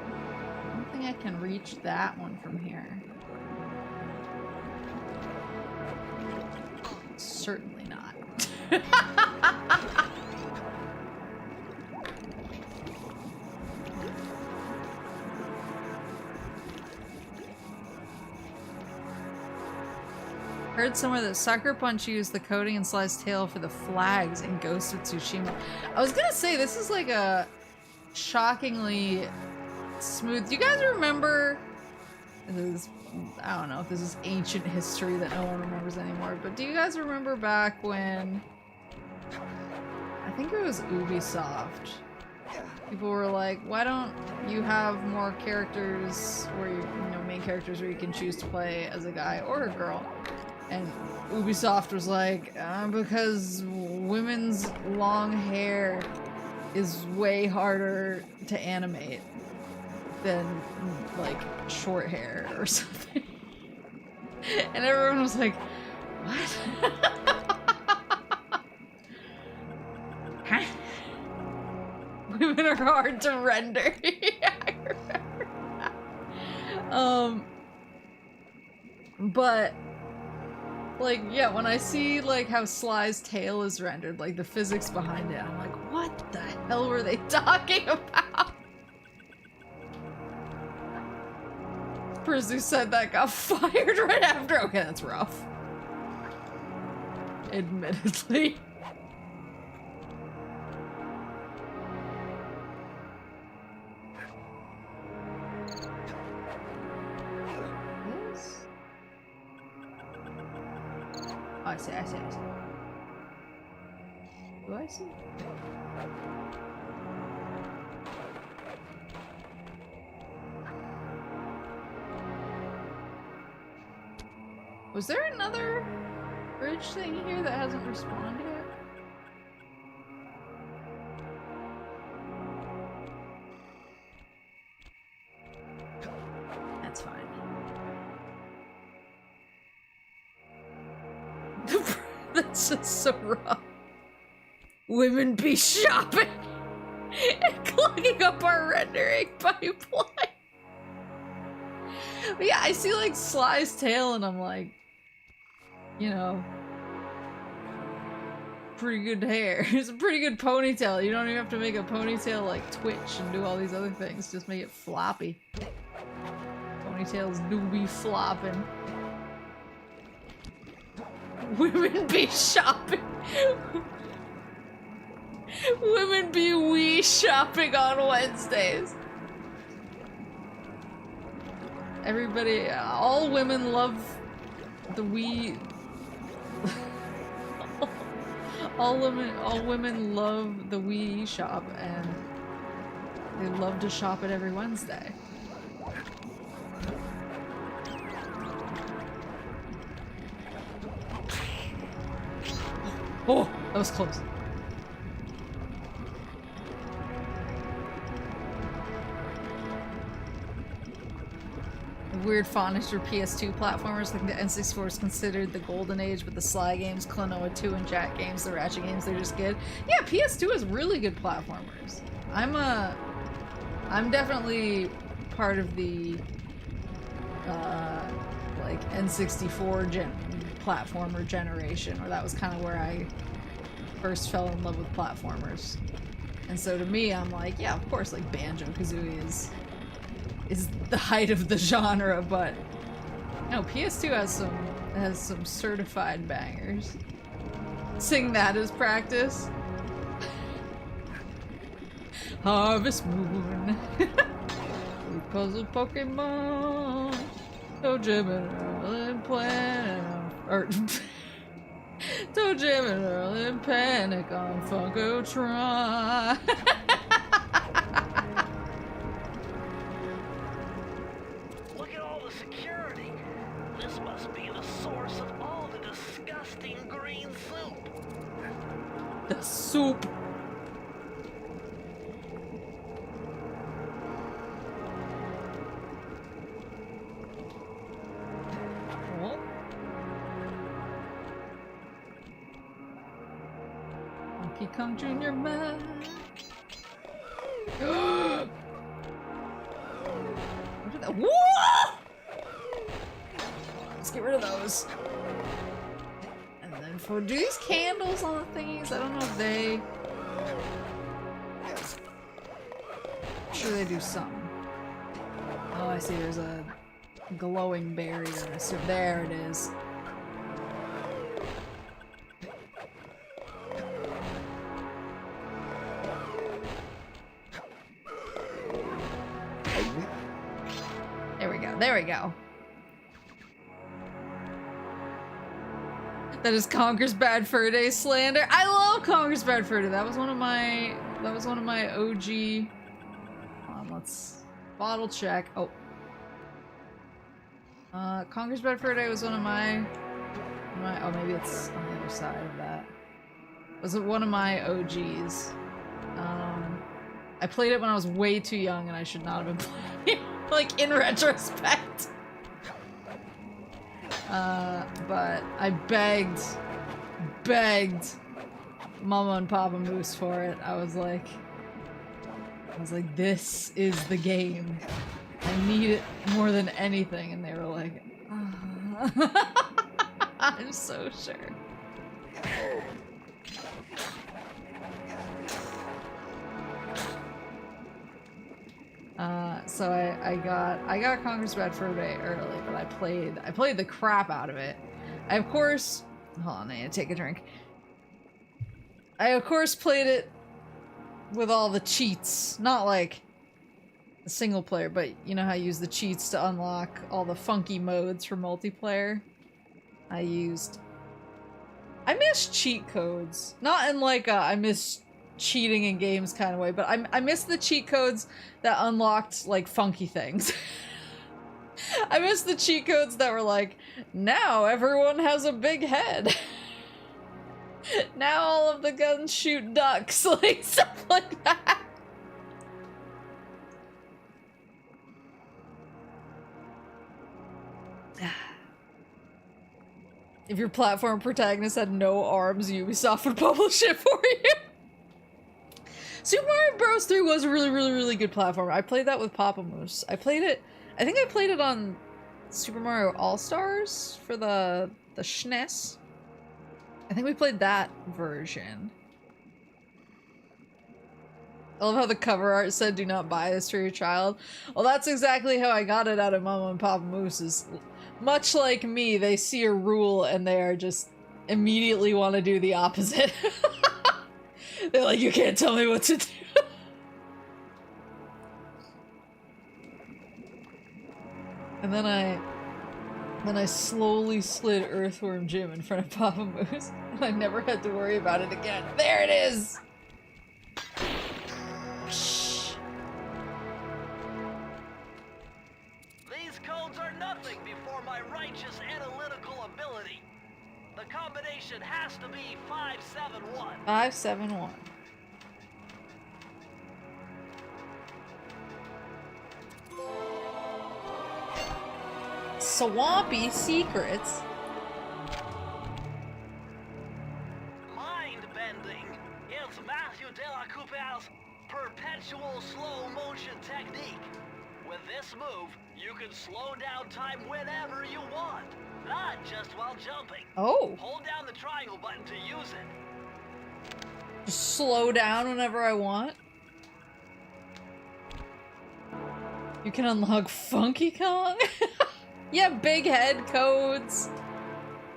I don't think I can reach that one from here. Certainly not. Heard somewhere that Sucker Punch used the coding in Sly's tail for the flags in Ghost of Tsushima. I was gonna say, this is like a shockingly smooth... Do you guys remember... This is, I don't know if this is ancient history that no one remembers anymore, but do you guys remember back when... I think it was Ubisoft. People were like, why don't you have more characters where you know, main characters where you can choose to play as a guy or a girl? And Ubisoft was like, because women's long hair is way harder to animate than, like, short hair or something. And everyone was like, what? Huh? Women are hard to render. Yeah, I remember that. But... like, yeah, when I see, like, how Sly's tail is rendered, like, the physics behind it, I'm like, what the hell were they talking about? The person who said that got fired right after. Okay, that's rough. Admittedly. I see. Do I see? Was there another bridge thing here that hasn't respawned yet? That's fine. That's just so rough. Women be shopping and clogging up our rendering pipeline. But yeah, I see like Sly's tail and I'm like, you know, pretty good hair. It's a pretty good ponytail. You don't even have to make a ponytail like twitch and do all these other things. Just make it floppy. Ponytails do be flopping. Women be shopping. Women be wee shopping on Wednesdays. Everybody, all women love the wee. all women love the wee shop, and they love to shop it every Wednesday. Oh, that was close. Weird fondness for PS2 platformers. Like the N64 is considered the golden age, but the Sly games, Klonoa 2 and Jack games, the Ratchet games, they're just good. Yeah, PS2 is really good platformers. I'm definitely part of the like N64 platformer generation, or that was kind of where I first fell in love with platformers. And so to me, I'm like, yeah, of course, like Banjo-Kazooie is the height of the genre, but no, PS2 has some certified bangers. Sing that as practice. Harvest Moon. We puzzle Pokemon. ToeJam and Planet. Or ToeJam and Earl in Panic on Funkotron. Look at all the security. This must be the source of all the disgusting green soup. The soup. Kong Jr. man. What are the— Whoa! Let's get rid of those. And then for— do these candles on the thingies? I don't know if they— I'm sure they do some. Oh, I see. There's a glowing barrier. So there it is. There we go. There we go. That is Conker's Bad Fur Day slander. I love Conker's Bad Fur Day. That was one of my— that was one of my OG— let's bottle check. Oh. Conker's Bad Fur Day was one of my— oh, maybe it's on the other side of that. Was it one of my OGs? I played it when I was way too young and I should not have been playing it, like, in retrospect. But I begged Mama and Papa Moose for it. I was like, this is the game. I need it more than anything. And they were like, I'm so sure. So I got Conker's Bad Fur Day early, but I played the crap out of it. I of course— hold on, I need to take a drink. I of course played it with all the cheats, not like the single player, but you know how you use the cheats to unlock all the funky modes for multiplayer? I miss cheat codes. Not in like a I miss cheating in games kind of way, but I miss the cheat codes that unlocked like funky things. I miss the cheat codes that were like, now everyone has a big head. Now all of the guns shoot ducks, like stuff like that. If your platform protagonist had no arms, Ubisoft would publish it for you. Super Mario Bros. 3 was a really good platform. I played that with Papa Moose. I think I played it on Super Mario All-Stars for the SNES. I think we played that version. I love how the cover art said, do not buy this for your child. Well, that's exactly how I got it out of Mama and Papa Moose's. Much like me, they see a rule and they are just immediately want to do the opposite. They're like, you can't tell me what to do. And then I slowly slid Earthworm Jim in front of Papa Moose, and I never had to worry about it again. There it is! Shh. These codes are nothing before my righteous analytical ability. The combination has to be 571. 571. Swampy secrets. Mind-bending. It's Matthew de la Coupe's perpetual slow motion technique. With this move, you can slow down time whenever you want, not just while jumping. Oh. Hold down the triangle button to use it. Just slow down whenever I want. You can unlock Funky Kong? Yeah, big head codes.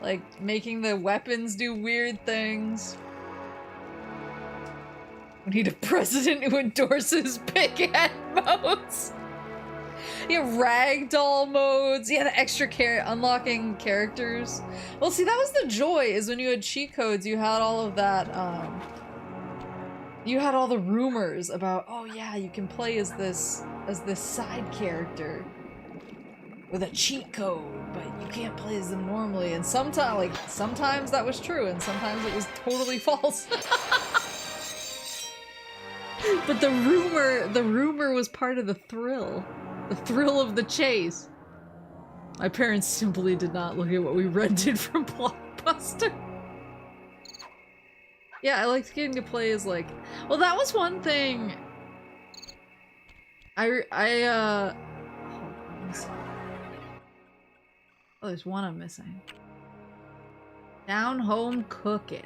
Like, making the weapons do weird things. We need a president who endorses big head modes. Yeah, ragdoll modes. Yeah, the extra unlocking characters. Well, see, that was the joy, is when you had cheat codes, you had all of that, you had all the rumors about, oh yeah, you can play as this side character with a cheat code, but you can't play as them normally. And sometimes that was true, and sometimes it was totally false. But the rumor was part of the thrill of the chase. My parents simply did not look at what we rented from Blockbuster. Yeah, I liked getting to play as like, well, that was one thing. Hold on, let me see. Oh, there's one I'm missing. Down home cooking.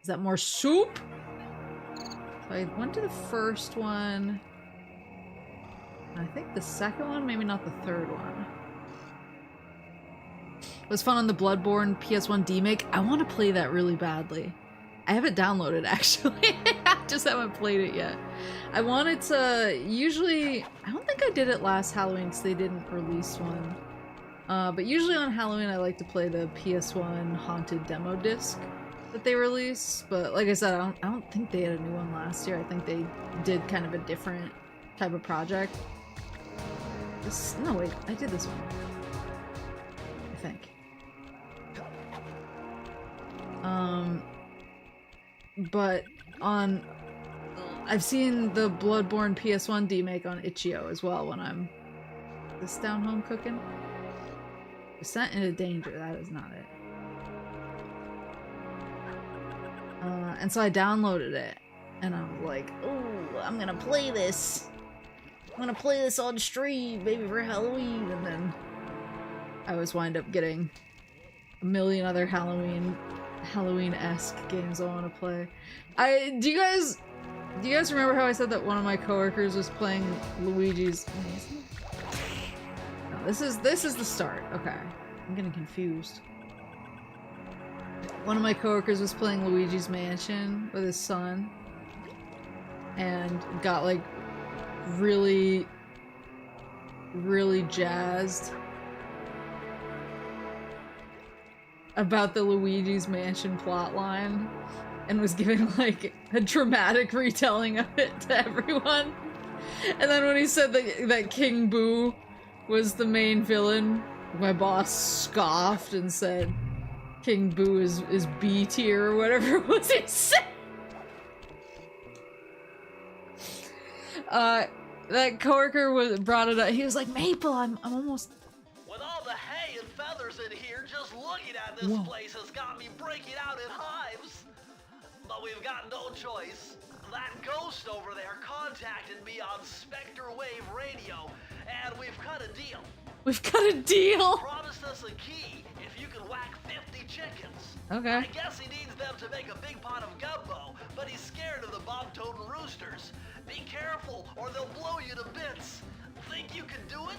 Is that more soup? So I went to the first one. I think the second one, maybe not the third one. It was fun on the Bloodborne PS1 demake. I want to play that really badly. I have it downloaded, actually. I just haven't played it yet. I wanted to... Usually... I don't think I did it last Halloween because they didn't release one. But usually on Halloween I like to play the PS1 Haunted demo disc that they release. But like I said, I don't think they had a new one last year. I think they did kind of a different type of project. No, wait. I did this one. I think. But on... I've seen the Bloodborne PS1 demake on Itch.io as well when I'm... This down home cooking? Descent into Danger, that is not it. And so I downloaded it, and I was like, oh, I'm gonna play this. I'm gonna play this on stream, maybe for Halloween, and then I always wind up getting a million other Halloween-esque games I want to play. Do you guys remember how I said that one of my coworkers was playing Luigi's? No, this is the start. Okay, I'm getting confused. One of my coworkers was playing Luigi's Mansion with his son, and got like really jazzed about the Luigi's Mansion plotline, and was giving like a dramatic retelling of it to everyone. And then when he said that King Boo was the main villain, my boss scoffed and said King Boo is B tier or whatever it was he said. That coworker brought it up. He was like, Maple, I'm almost... With all the hay and feathers in here, just looking at this place has got me breaking out in hives. But we've got no choice. That ghost over there contacted me on Spectre Wave Radio, and we've cut a deal. We've cut a deal! Promised us a key if you can whack 50 chickens. Okay. I guess he needs them to make a big pot of gumbo, but he's scared of the bob-toting roosters. Be careful, or they'll blow you to bits. Think you can do it?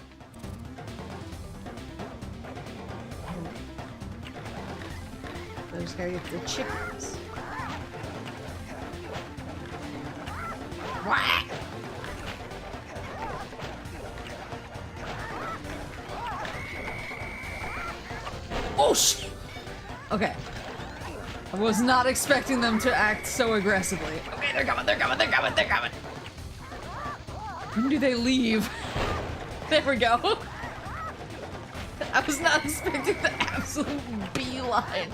Those gotta get the chickens. Whack! Oh shit! Okay. I was not expecting them to act so aggressively. Okay, they're coming, they're coming, they're coming, they're coming! When do they leave? There we go. I was not expecting the absolute beeline.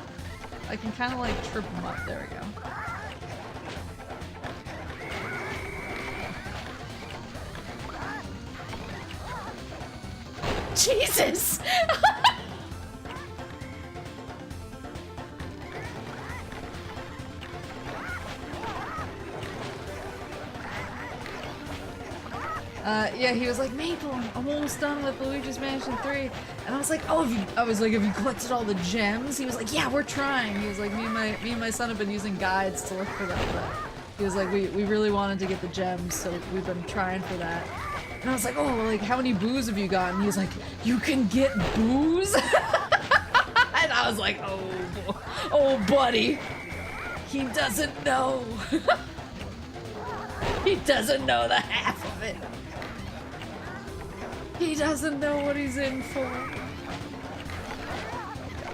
I can kind of like trip them up. There we go. Jesus! Yeah, he was like, Maple, I'm almost done with Luigi's Mansion 3. And I was like, oh, have you collected all the gems? He was like, yeah, we're trying. He was like, me and my son have been using guides to look for them, but he was like, we really wanted to get the gems, so we've been trying for that. And I was like, oh, well, like, how many boos have you gotten? He was like, you can get boos? And I was like, oh, buddy. He doesn't know. He doesn't know the half of it. He doesn't know what he's in for.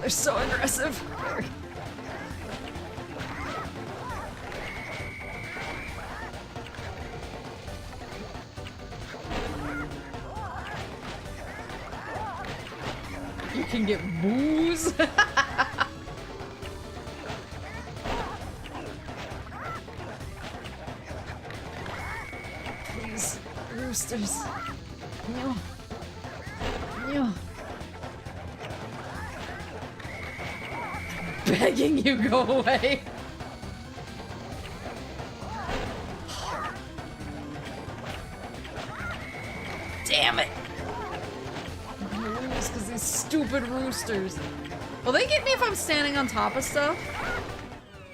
They're so aggressive. You can get booze. Please, roosters. No. No. Begging you go away. Damn it! I'm gonna lose because these stupid roosters. Will they get me if I'm standing on top of stuff?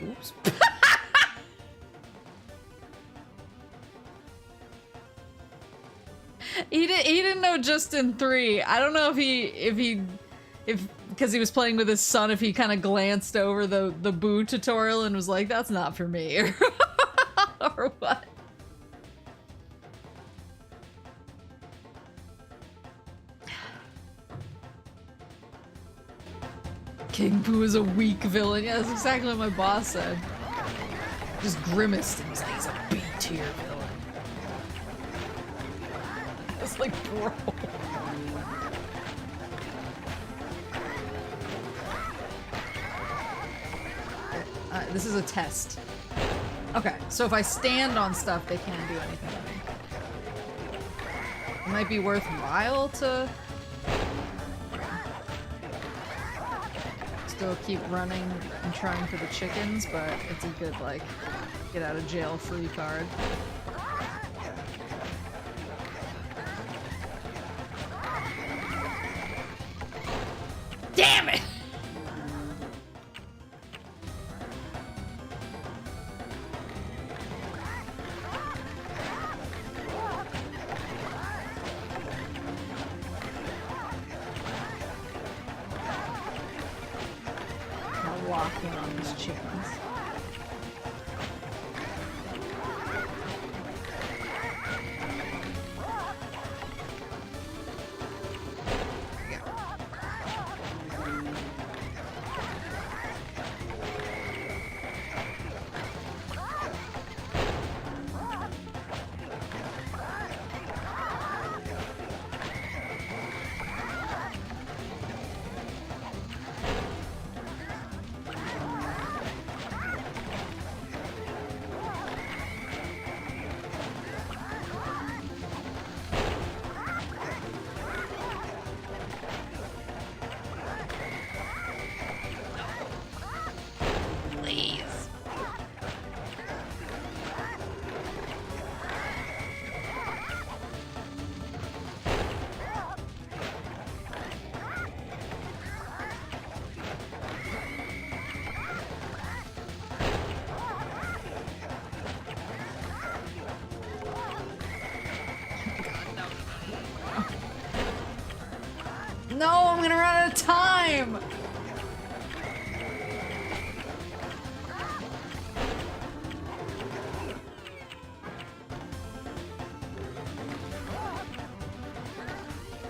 Oops. He didn't know just in 3. I don't know if because he was playing with his son, if he kind of glanced over the Boo tutorial and was like, that's not for me, or what. King Boo is a weak villain. Yeah, that's exactly what my boss said. Just grimaced and was like, he's a B-tier villain. It's like, bro. This is a test. Okay, so if I stand on stuff, they can't do anything to me. It might be worthwhile to still keep running and trying for the chickens, but it's a good, like, get out of jail free card. Damn it! I'll walk in on these chickens. No, I'm gonna run out of time!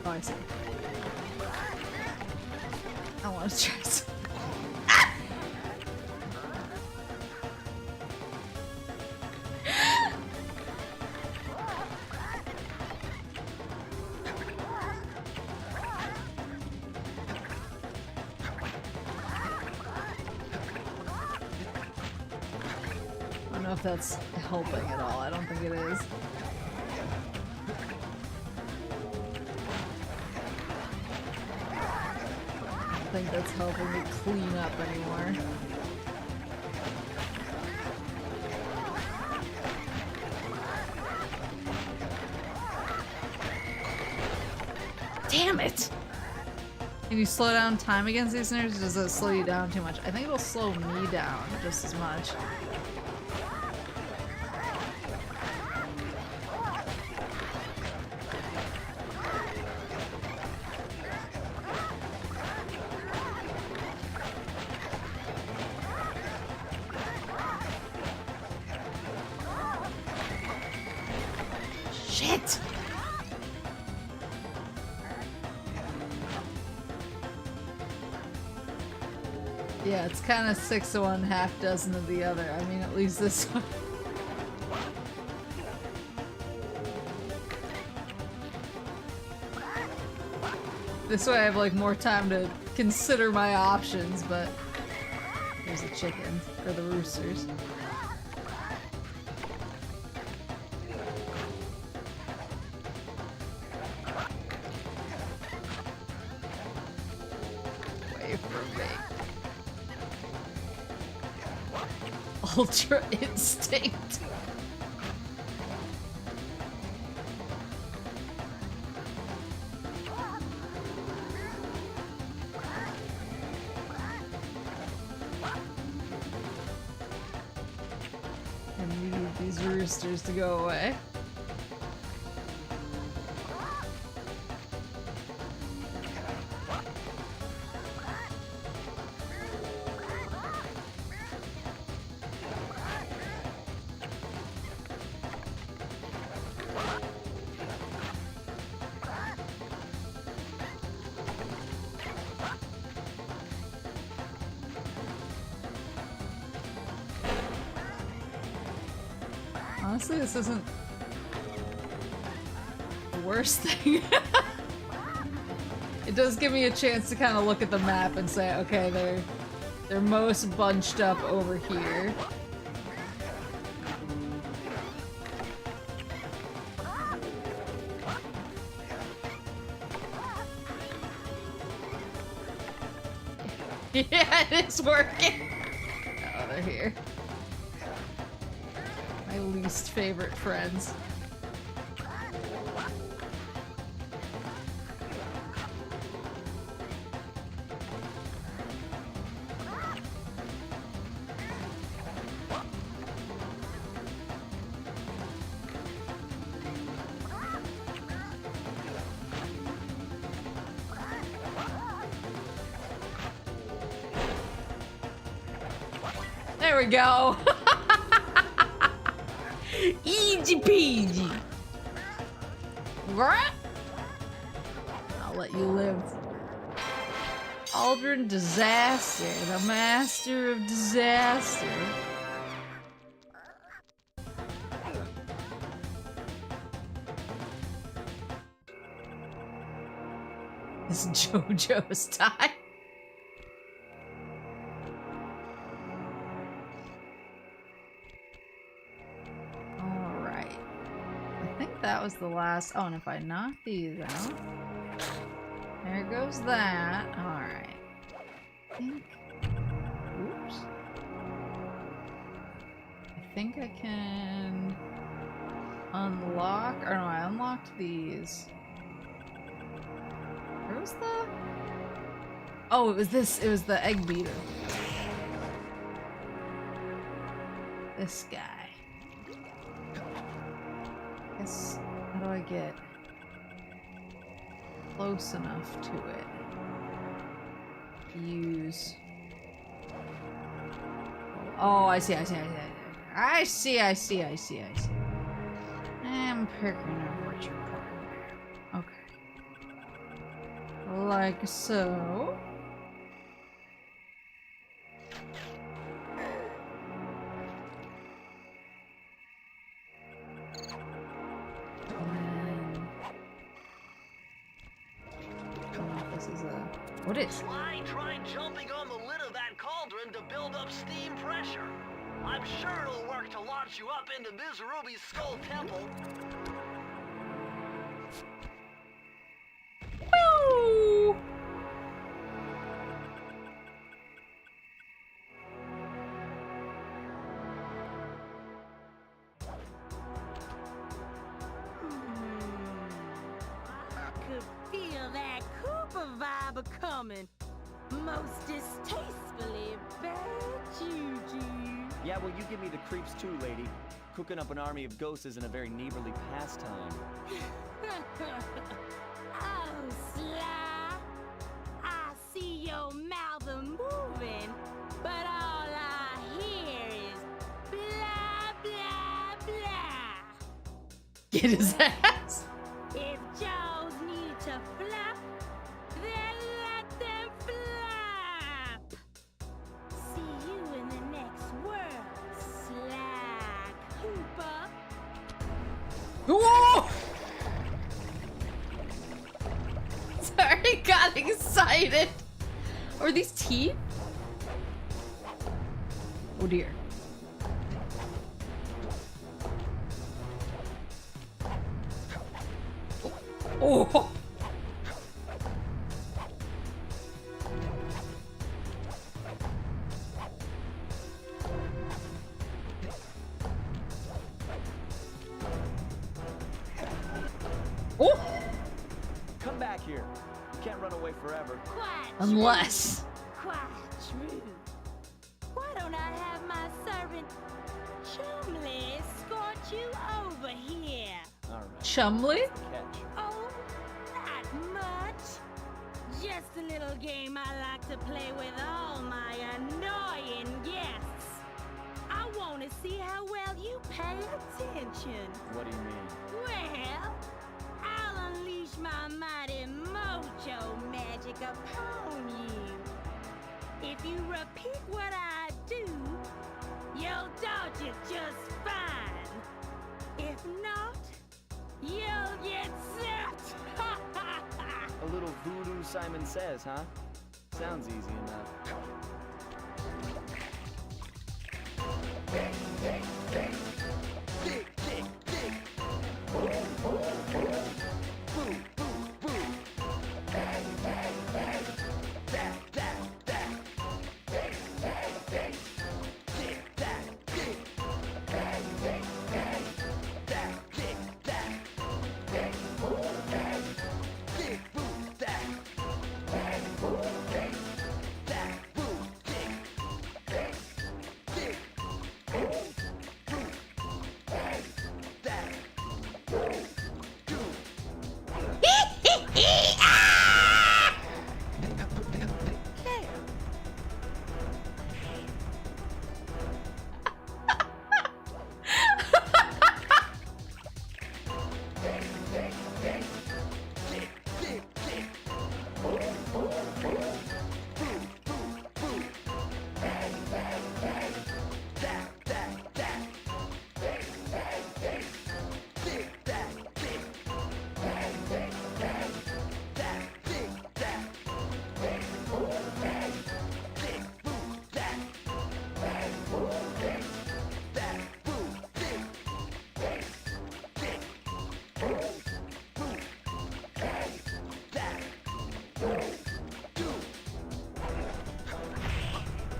Oh, I see. I want to try some. I don't know if that's helping at all. I don't think it is. I don't think that's helping me clean up anymore. Damn it! Can you slow down time against these nerds, or does it slow you down too much? I think it'll slow me down just as much. Shit! Yeah, it's kind of 6 of one, half dozen of the other. I mean, at least this one. This way I have, like, more time to consider my options, but... There's the chickens, or the roosters. Away from me. Ultra Instinct. these roosters to go away. Honestly, this isn't the worst thing. It does give me a chance to kind of look at the map and say, okay, they're most bunched up over here. Yeah, it is working. Oh, they're here. My least favorite friends. There we go. Easy peasy. What? I'll let you live. Aldrin Disaster, the master of disaster. It's JoJo's time. That was the last. Oh, and if I knock these out, there goes that. Alright. Oops. I think I can unlock. Or no, I unlocked these. Where was the. Oh, it was this. It was the egg beater. This guy. How do I get close enough to it? Use. Oh, I see. I see. I'm picking up what you're putting there. Okay. Like so. What is? SLY tried jumping on the lid of that cauldron to build up steam pressure. I'm sure it'll work to launch you up into Ms. Ruby's Skull Temple. Woo! I could feel that Cooper vibe coming. Most distastefully bad juju. Yeah, well, you give me the creeps too, lady. Cooking up an army of ghosts isn't a very neighborly pastime. Oh, Sly. I see your mouth moving, but all I hear is blah, blah, blah. Get his ass. If jaws need to flap, then let them flap. See you in the next world, Sly Cooper. Whoa! Sorry, got excited. Are these teeth? Oh dear. Oh! Oh! Come back here. You can't run away forever. Quite Unless. true. Quite true. Why don't I have my servant Chumley escort you over here. Alright. Chumley? Catch. Oh, not much. Just a little game I like to play with all my annoying guests. I want to see how well you pay attention. What do you mean? Well, I'll unleash my mighty mojo magic upon you. If you repeat what I do, you'll dodge it just fine. If not, you'll get zapped. A little voodoo Simon Says, huh? Sounds easy enough.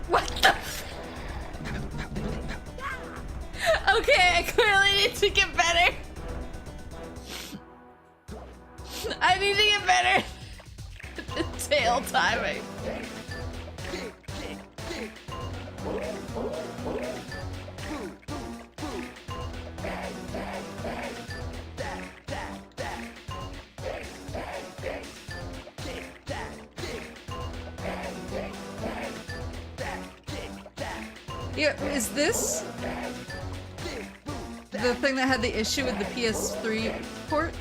What the f- Okay, I clearly need to get better. I need to get better at the tail timing. Yeah, is this the thing that had the issue with the PS3 port?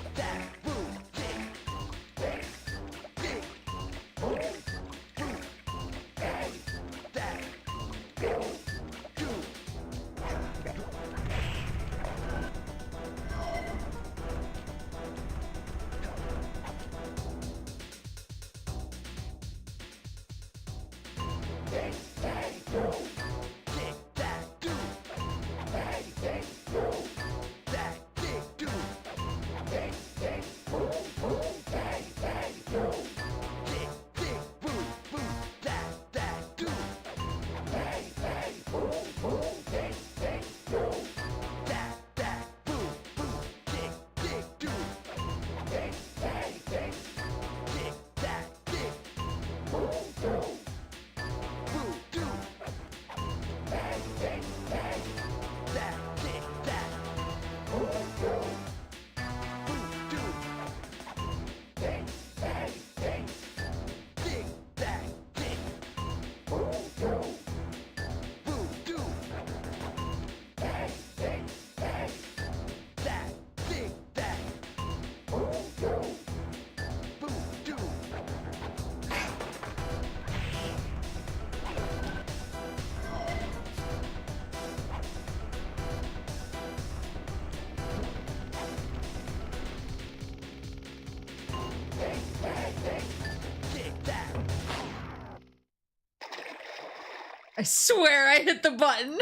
I swear I hit the button.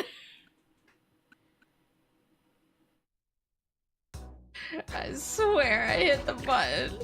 I swear I hit the button.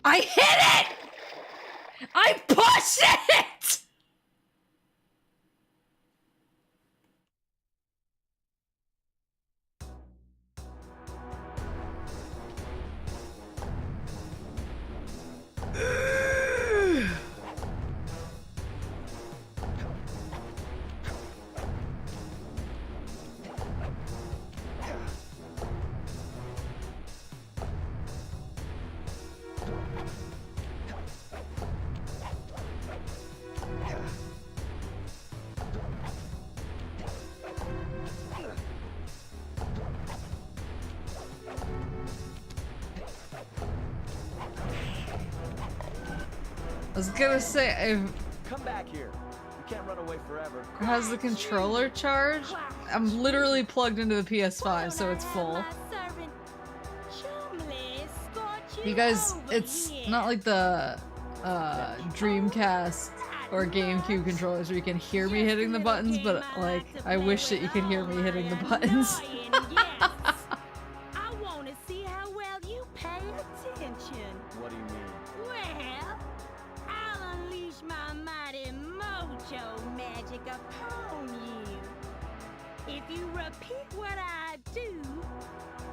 I hit it! I pushed it! I was gonna say, Come back here. You can't run away forever. has the controller charged? I'm literally plugged into the PS5, so it's full. You guys, it's not like the Dreamcast or GameCube controllers where you can hear me hitting the buttons, but like, I wish that you could hear me hitting the buttons. I want to see how well you pay attention. What do you mean? Well, I'll unleash my mighty mojo magic upon you. If you repeat what I do,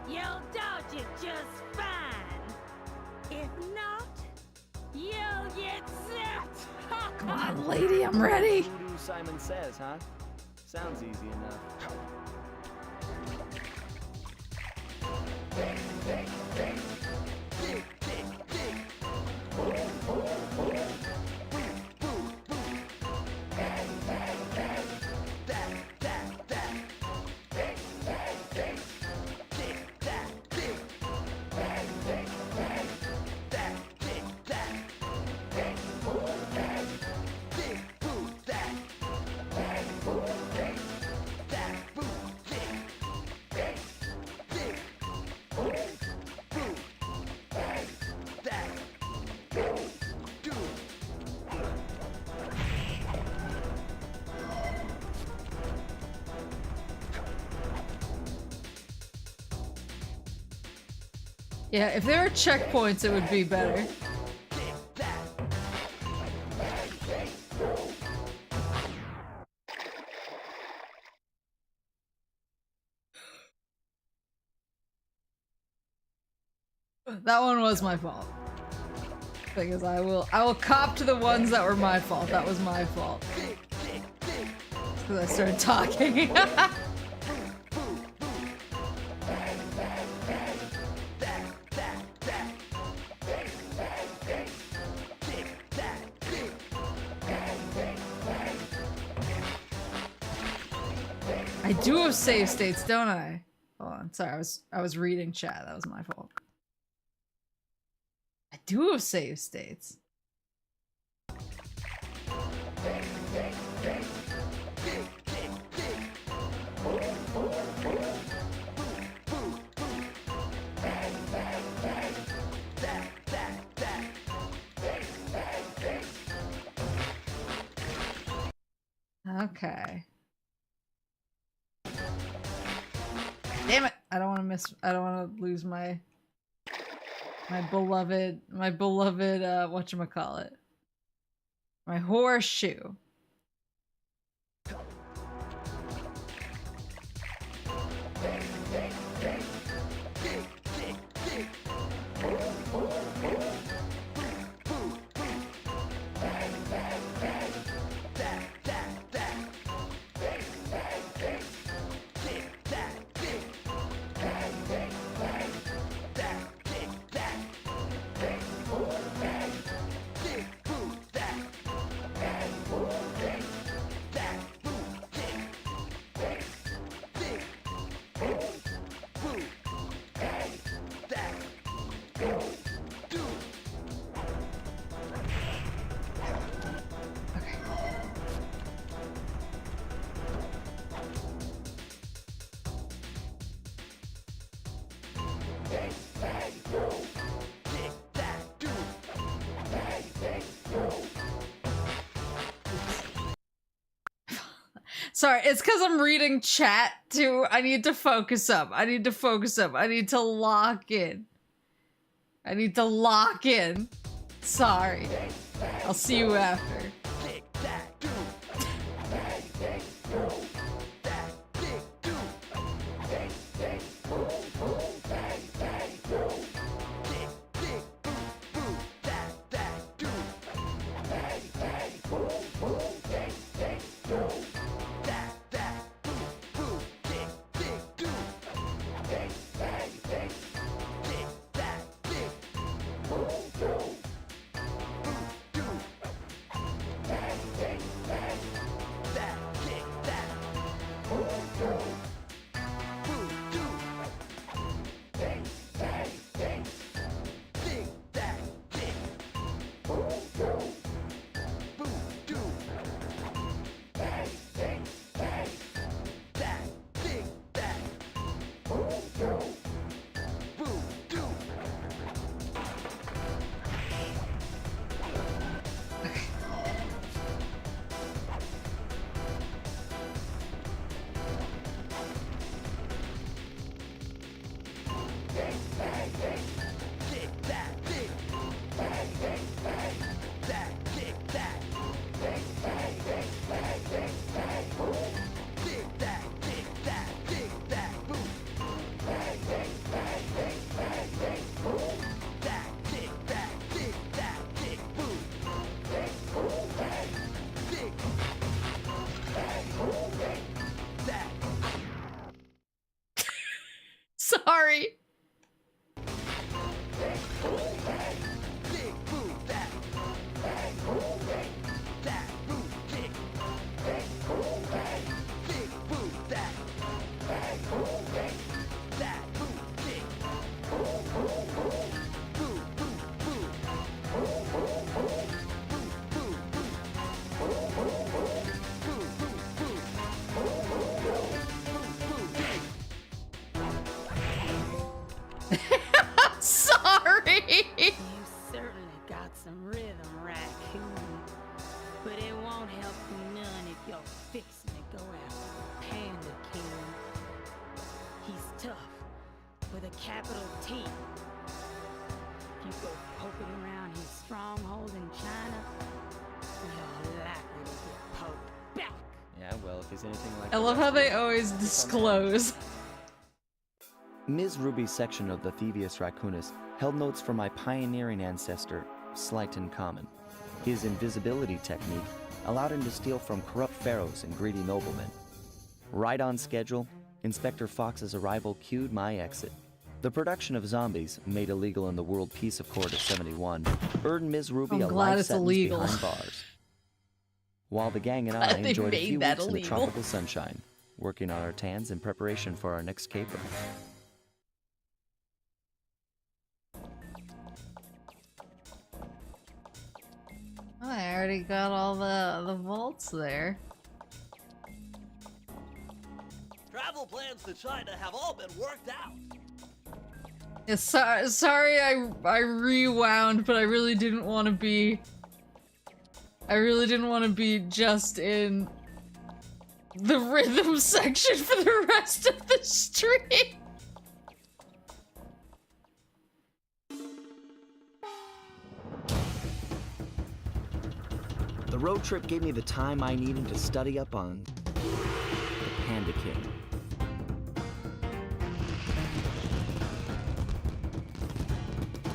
you'll dodge it just fine. If not, you'll get zapped. Come on, lady, I'm ready. Voodoo Simon Says, huh? Sounds easy enough. Yeah, if there were checkpoints, it would be better. That one was my fault. Because I will cop to the ones that were my fault. That was my fault. Because I started talking. I do have save states, don't I? Hold on, Sorry, I was reading chat. That was my fault. I do have save states. Okay. Damn it! I don't want to miss. I don't want to lose my beloved whatchamacallit. My horseshoe. Sorry, it's because I'm reading chat too. I need to focus up. I need to focus up. I need to lock in. I need to lock in. Sorry. I'll see you after. Sorry. Sorry. You certainly got some rhythm, Raccoon. But it won't help you none if you're fixing to go after Panda King. He's tough, with a capital T. If you go poking around his stronghold in China, you're likely to get poked back. Yeah, well, if he's anything like I love how they always disclose. Ms. Ruby's section of the THIEVIUS RACOONUS held notes from my pioneering ancestor, Slyton Common. His invisibility technique allowed him to steal from corrupt pharaohs and greedy noblemen. Right on schedule, Inspector Fox's arrival cued my exit. The production of zombies, made illegal in the World Peace Accord of 71, earned Ms. Ruby I'm a glad life it's sentence illegal. behind bars. While the gang and I Glad they enjoyed a made few that weeks in the illegal. tropical sunshine, working on our tans in preparation for our next caper. I already got all the vaults there. Travel plans to China have all been worked out. Yeah, sorry I rewound, but I really didn't want to be... I really didn't want to be just in the rhythm section for the rest of the stream. The road trip gave me the time I needed to study up on the Panda King.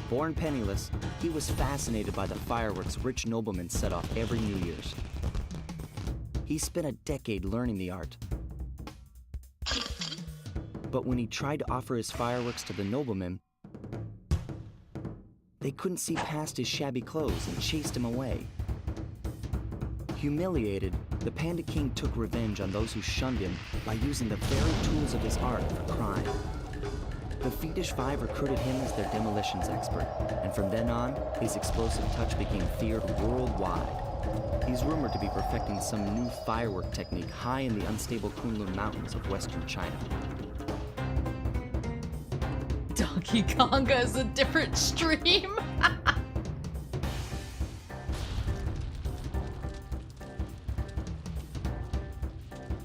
Born penniless, he was fascinated by the fireworks rich noblemen set off every New Year's. He spent a decade learning the art. But when he tried to offer his fireworks to the noblemen, they couldn't see past his shabby clothes and chased him away. Humiliated, the Panda King took revenge on those who shunned him by using the very tools of his art for crime. The Fiendish Five recruited him as their demolitions expert, and from then on, his explosive touch became feared worldwide. He's rumored to be perfecting some new firework technique high in the unstable Kunlun Mountains of western China. Donkey Konga is a different stream.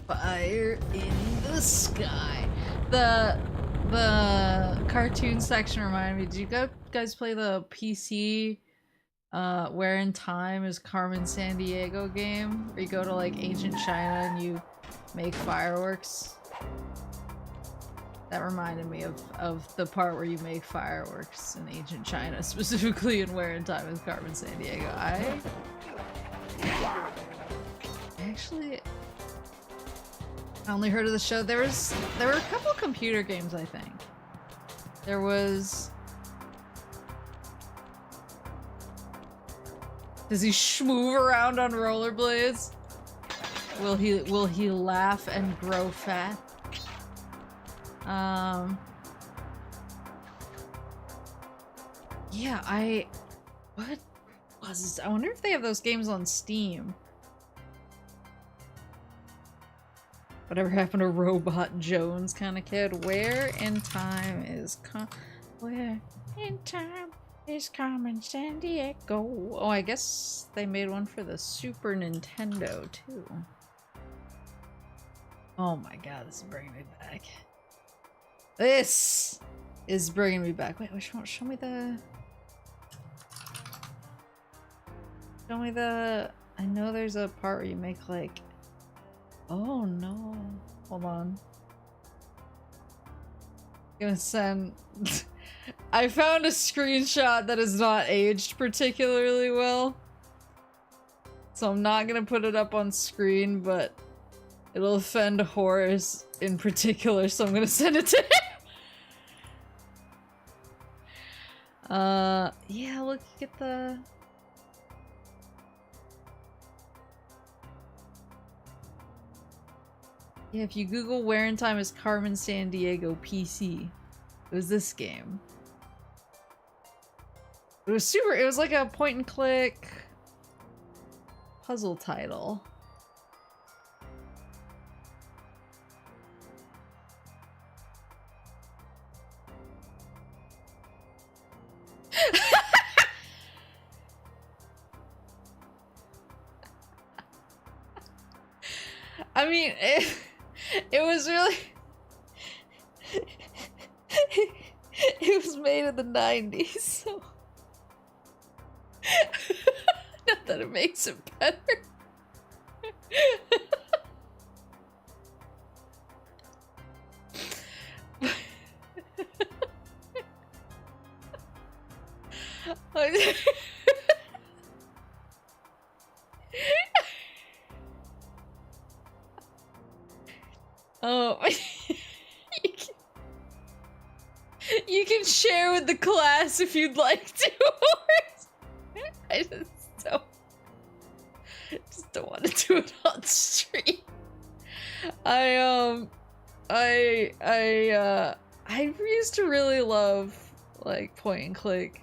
Fire in the sky. The cartoon section reminded me, did you guys play the PC Where in Time is Carmen Sandiego game? Where you go to like ancient China and you make fireworks? That reminded me of the part where you make fireworks in ancient China, specifically in Where in Time is Carmen Sandiego. I only heard of the show. There were a couple computer games, I think. There was... Does he schmoove around on rollerblades? Will he laugh and grow fat? Yeah, what was this? I wonder if they have those games on Steam. Whatever happened to Robot Jones kind of kid? Where in Time is Carmen Sandiego? Oh, I guess they made one for the Super Nintendo too. Oh my god, this is bringing me back. This is bringing me back. Wait, which one? Show me the... I know there's a part where you make like... Oh no. Hold on. I'm gonna send... I found a screenshot that is not aged particularly well. So I'm not gonna put it up on screen, but it'll offend Horace in particular, so I'm gonna send it to him. Yeah, look at the... Yeah, if you Google Where in Time is Carmen Sandiego PC, it was this game. It was like a point and click puzzle title. I mean, it was really... It was made in the 90s, so... Not that it makes it better. Oh, you can share with the class if you'd like to. I just don't want to do it on stream. I used to really love like point and click.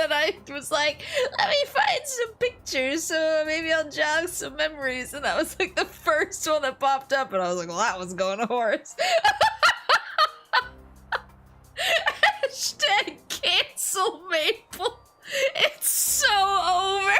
then I was like, let me find some pictures so maybe I'll jog some memories. And that was like the first one that popped up, and I was like, well, that was going to horse. Hashtag cancel Maple. It's so over.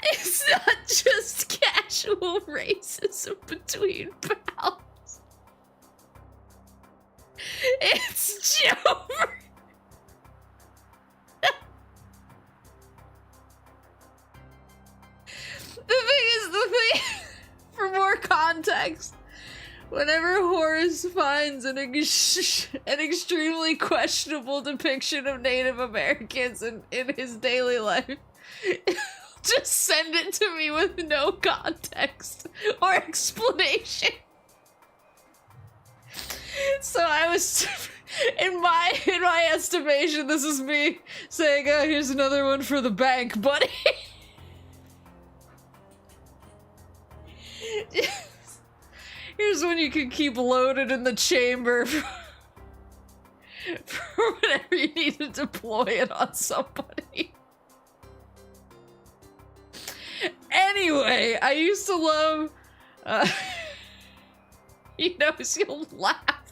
It's not just casual racism between pals. It's Jover. The thing, for more context, whenever Horace finds an extremely questionable depiction of Native Americans in his daily life, he'll just send it to me with no context or explanation. So I was, in my estimation, this is me saying, oh, here's another one for the bank, buddy. Here's one you can keep loaded in the chamber for whenever you need to deploy it on somebody. Anyway, I used to love, he knows you'll laugh.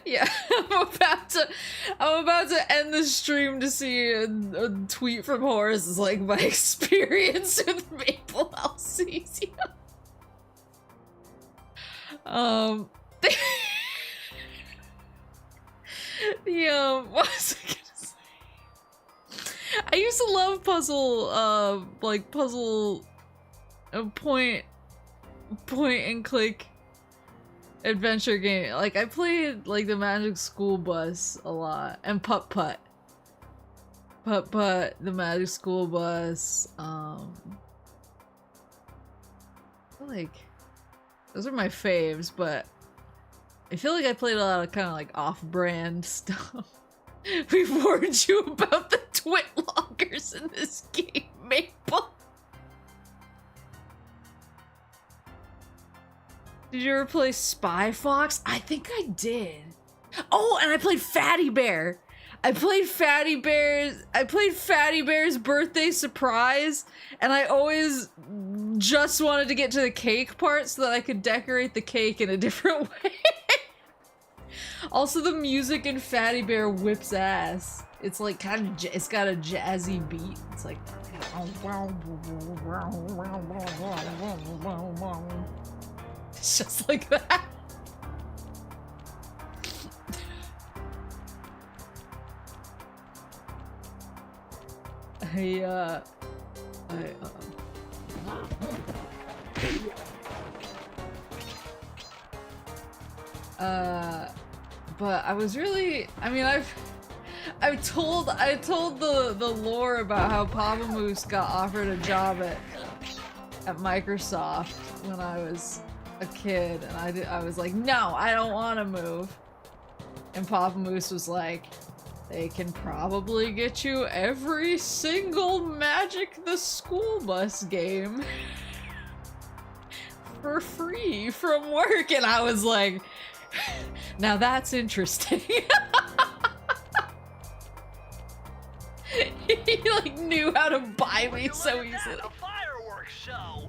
Yeah, I'm about to end the stream to see a tweet from Horace. It's like my experience with Maple Alcesia. What was I gonna say? I used to love puzzle, like puzzle, point and click adventure game. Like, I played, like, the Magic School Bus a lot, and Putt Putt. Putt Putt, the Magic School Bus, like, those are my faves, but I feel like I played a lot of kind of, like, off-brand stuff. We warned you about the twit loggers in this game, Maple. Did you ever play Spy Fox? I think I did. Oh, and I played Fatty Bear. I played Fatty Bear's birthday surprise, and I always just wanted to get to the cake part so that I could decorate the cake in a different way. Also, the music in Fatty Bear whips ass. It's like kind of, it's got a jazzy beat. It's like, it's just like that. But I was really, I mean, I told the lore about how Papa Moose got offered a job at Microsoft when I was a kid, and I was like, no, I don't want to move. And Papa Moose was like, they can probably get you every single Magic the School Bus game for free from work. And I was like, now that's interesting. He like knew how to buy me so easily. A fireworks show.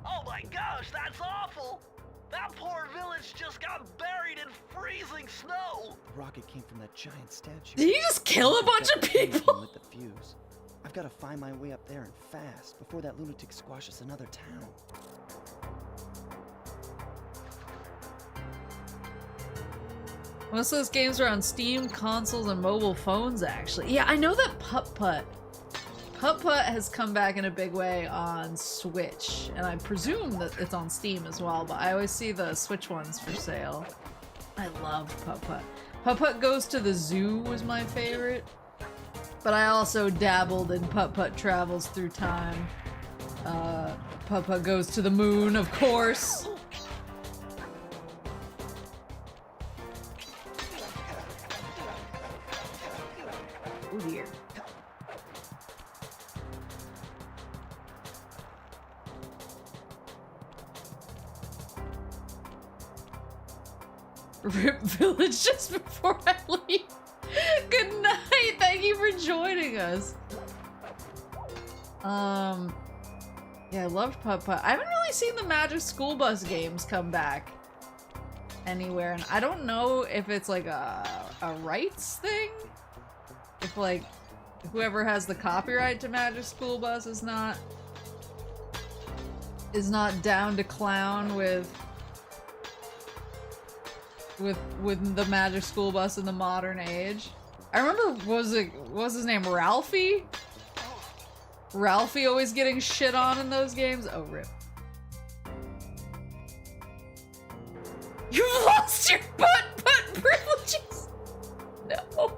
Oh my gosh, that's awful. That poor village just got buried in freezing snow. The rocket came from that giant statue. Did he just kill a bunch of people? Lit the fuse. I've got to find my way up there and fast before that lunatic squashes another town. Most of those games are on Steam, consoles, and mobile phones, actually. Yeah, I know that Putt Putt has come back in a big way on Switch, and I presume that it's on Steam as well, but I always see the Switch ones for sale. I love Putt Putt. Putt Putt Goes to the Zoo was my favorite, but I also dabbled in Putt Putt Travels Through Time. Papa goes to the moon, of course. Oh dear. Rip Village just before I leave. Good night. Thank you for joining us. Yeah, I loved Putt-Putt. I haven't really seen the Magic School Bus games come back anywhere, and I don't know if it's like a rights thing. If like whoever has the copyright to Magic School Bus is not down to clown with the Magic School Bus in the modern age. I remember, what was his name, Ralphie? Ralphie always getting shit on in those games? Oh, rip. You've lost your butt privileges! No.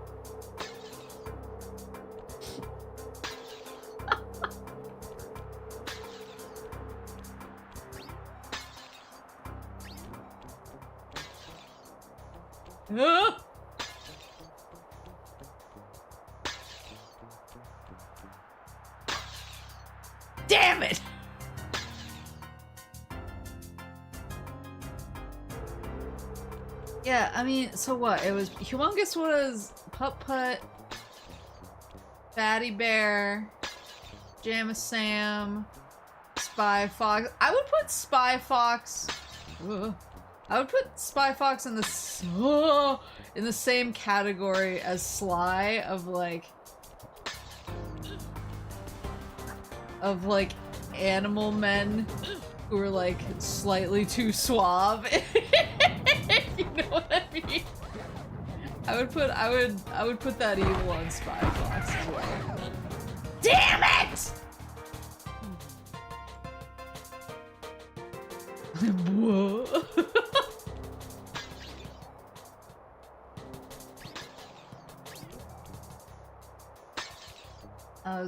Damn it! Yeah, I mean, so what? It was Humongous was Putt-Putt, Fatty Bear, Jamma Sam, Spy Fox. I would put Spy Fox. I would put Spy Fox in the same category as Sly of like animal men who are like slightly too suave. If you know what I mean. I would put that evil on Spy Fox as well. Damn it! Whoa.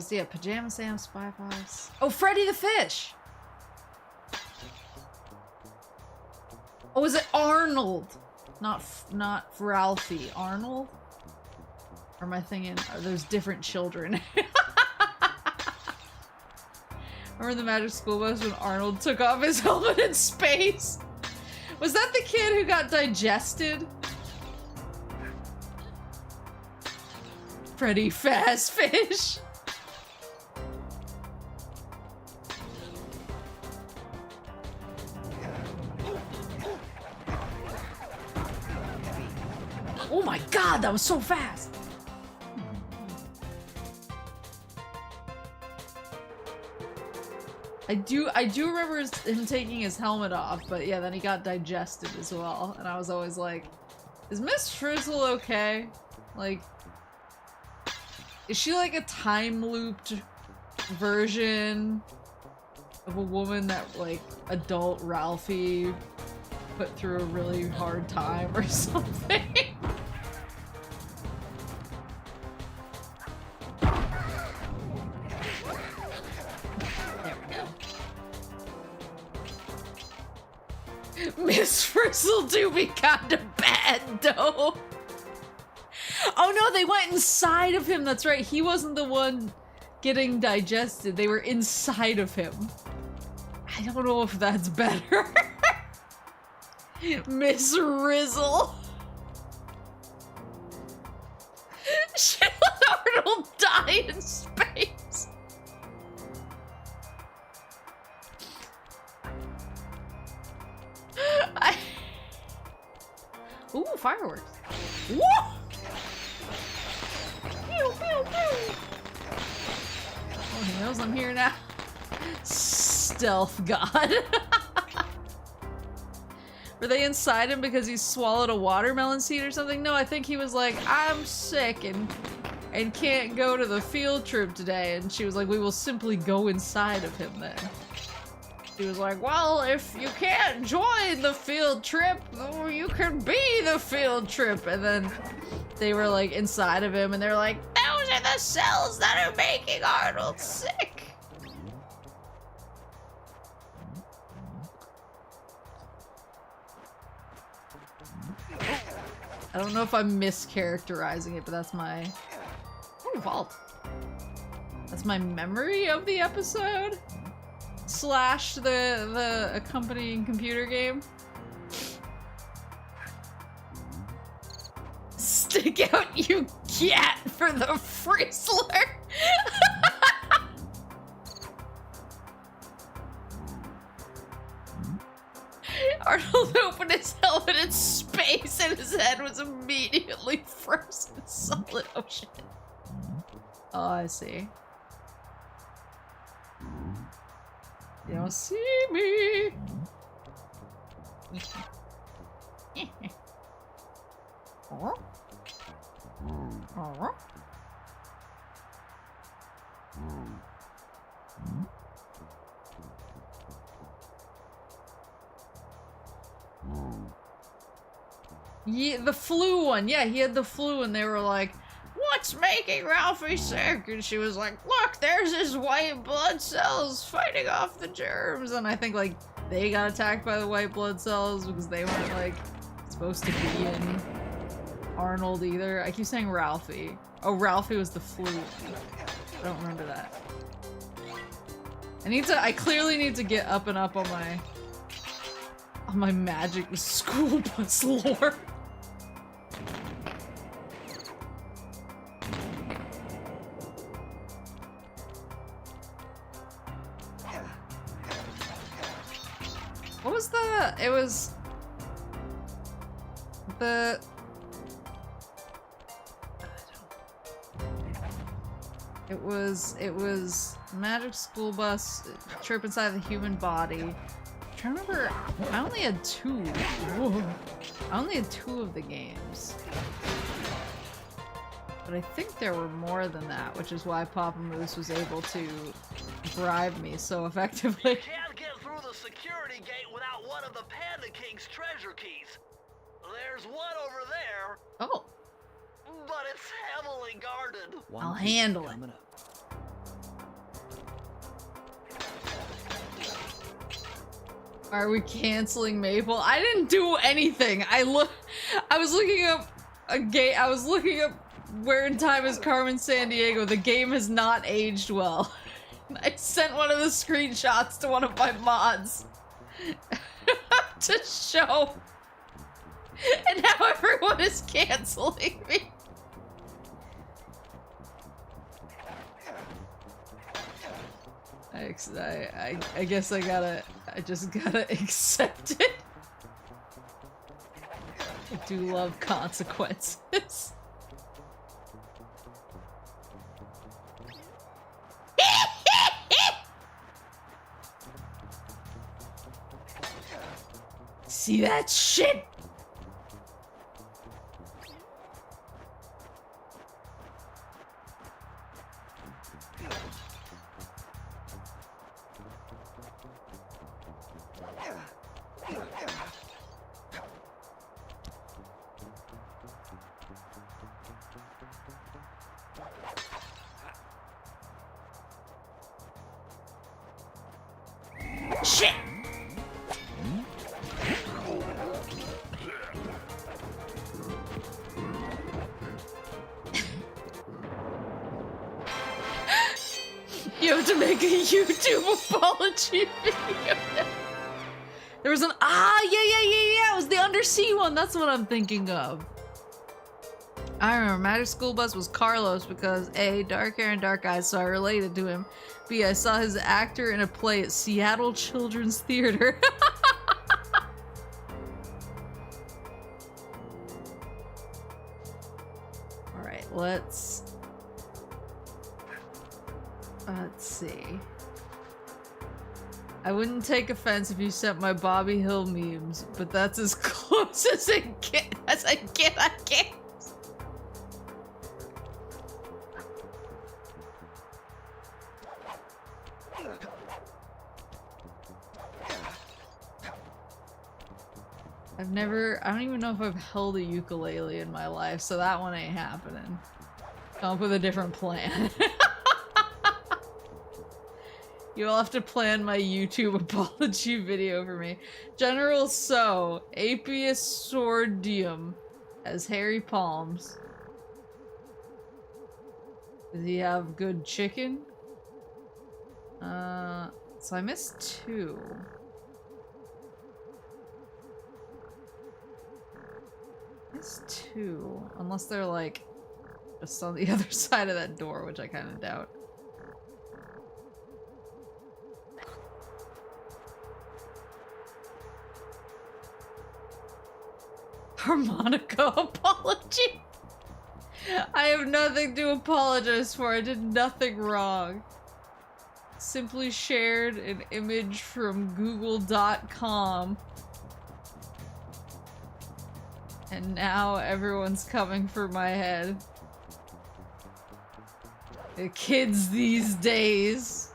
Yeah, Pajama Sam, Spy Fox. Oh, Freddy the Fish! Oh, is it Arnold? Not Ralphie. Arnold? Or am I thinking, there's different children? Remember the Magic School Bus when Arnold took off his helmet in space? Was that the kid who got digested? Freddy Fast Fish. Oh my god, that was so fast! I do remember him taking his helmet off, but yeah, then he got digested as well, and I was always like, is Miss Frizzle okay? Like, is she like a time-looped version of a woman that, like, adult Ralphie put through a really hard time or something? Miss Frizzle do be kinda bad, though. Oh no, they went inside of him, that's right. He wasn't the one getting digested. They were inside of him. I don't know if that's better. Miss Rizzle. She let Arnold die in space. Ooh, fireworks. Woo! Pew, pew, pew. Oh, he knows I'm here now. Stealth god. Were they inside him because he swallowed a watermelon seed or something? No, I think he was like, I'm sick and can't go to the field trip today. And she was like, we will simply go inside of him then. He was like, well, if you can't join the field trip, you can be the field trip. And then they were like inside of him and they're like, those are the cells that are making Arnold sick. I don't know if I'm mischaracterizing it, but that's my... Oh, vault. That's my memory of the episode? Slash the accompanying computer game. Stick out, you cat, for the Frizzler! Arnold opened his helmet in space and his head was immediately frozen in solid ocean. Oh, I see. You don't see me. Oh. Oh. Yeah, the flu one. Yeah, he had the flu and they were like, "What's making Ralphie sick?" And she was like, "Look, there's his white blood cells fighting off the germs." And I think like they got attacked by the white blood cells because they weren't like supposed to be in Arnold either. I keep saying Ralphie. Oh, Ralphie was the flu one. I don't remember that. I clearly need to get up and up on my magic school bus lore. What was the... It was... The... It was magic school bus, trip inside the human body. I'm trying to remember, I only had 2. Whoa. I only had 2 of the games. But I think there were more than that, which is why Papa Moose was able to bribe me so effectively. You can't get through the security gate without one of the Panda King's treasure keys. There's one over there. Oh. But it's heavily guarded. I'll handle it. Are we canceling Maple? I didn't do anything. I was looking up a game. I was looking up Where in Time is Carmen Sandiego. The game has not aged well. I sent one of the screenshots to one of my mods to show. And now everyone is canceling me. I guess I just gotta accept it. I do love consequences. See that shit? Shit! You have to make a YouTube apology video. There was an yeah. It was the undersea one. That's what I'm thinking of. I remember Magic School Bus was Carlos because A, dark hair and dark eyes, so I related to him. B, I saw his actor in a play at Seattle Children's Theater. Alright, let's see. I wouldn't take offense if you sent my Bobby Hill memes, but that's as close as I get, I guess. I don't even know if I've held a ukulele in my life, so that one ain't happening. Come up with a different plan. You'll have to plan my YouTube apology video for me. General So, Apius Sordium, Has hairy palms. Does he have good chicken? So I missed 2. Missed 2. Unless they're like just on the other side of that door, which I kind of doubt. Harmonica apology. I have nothing to apologize for. I did nothing wrong. Simply shared an image from google.com. And now everyone's coming for my head. The kids these days.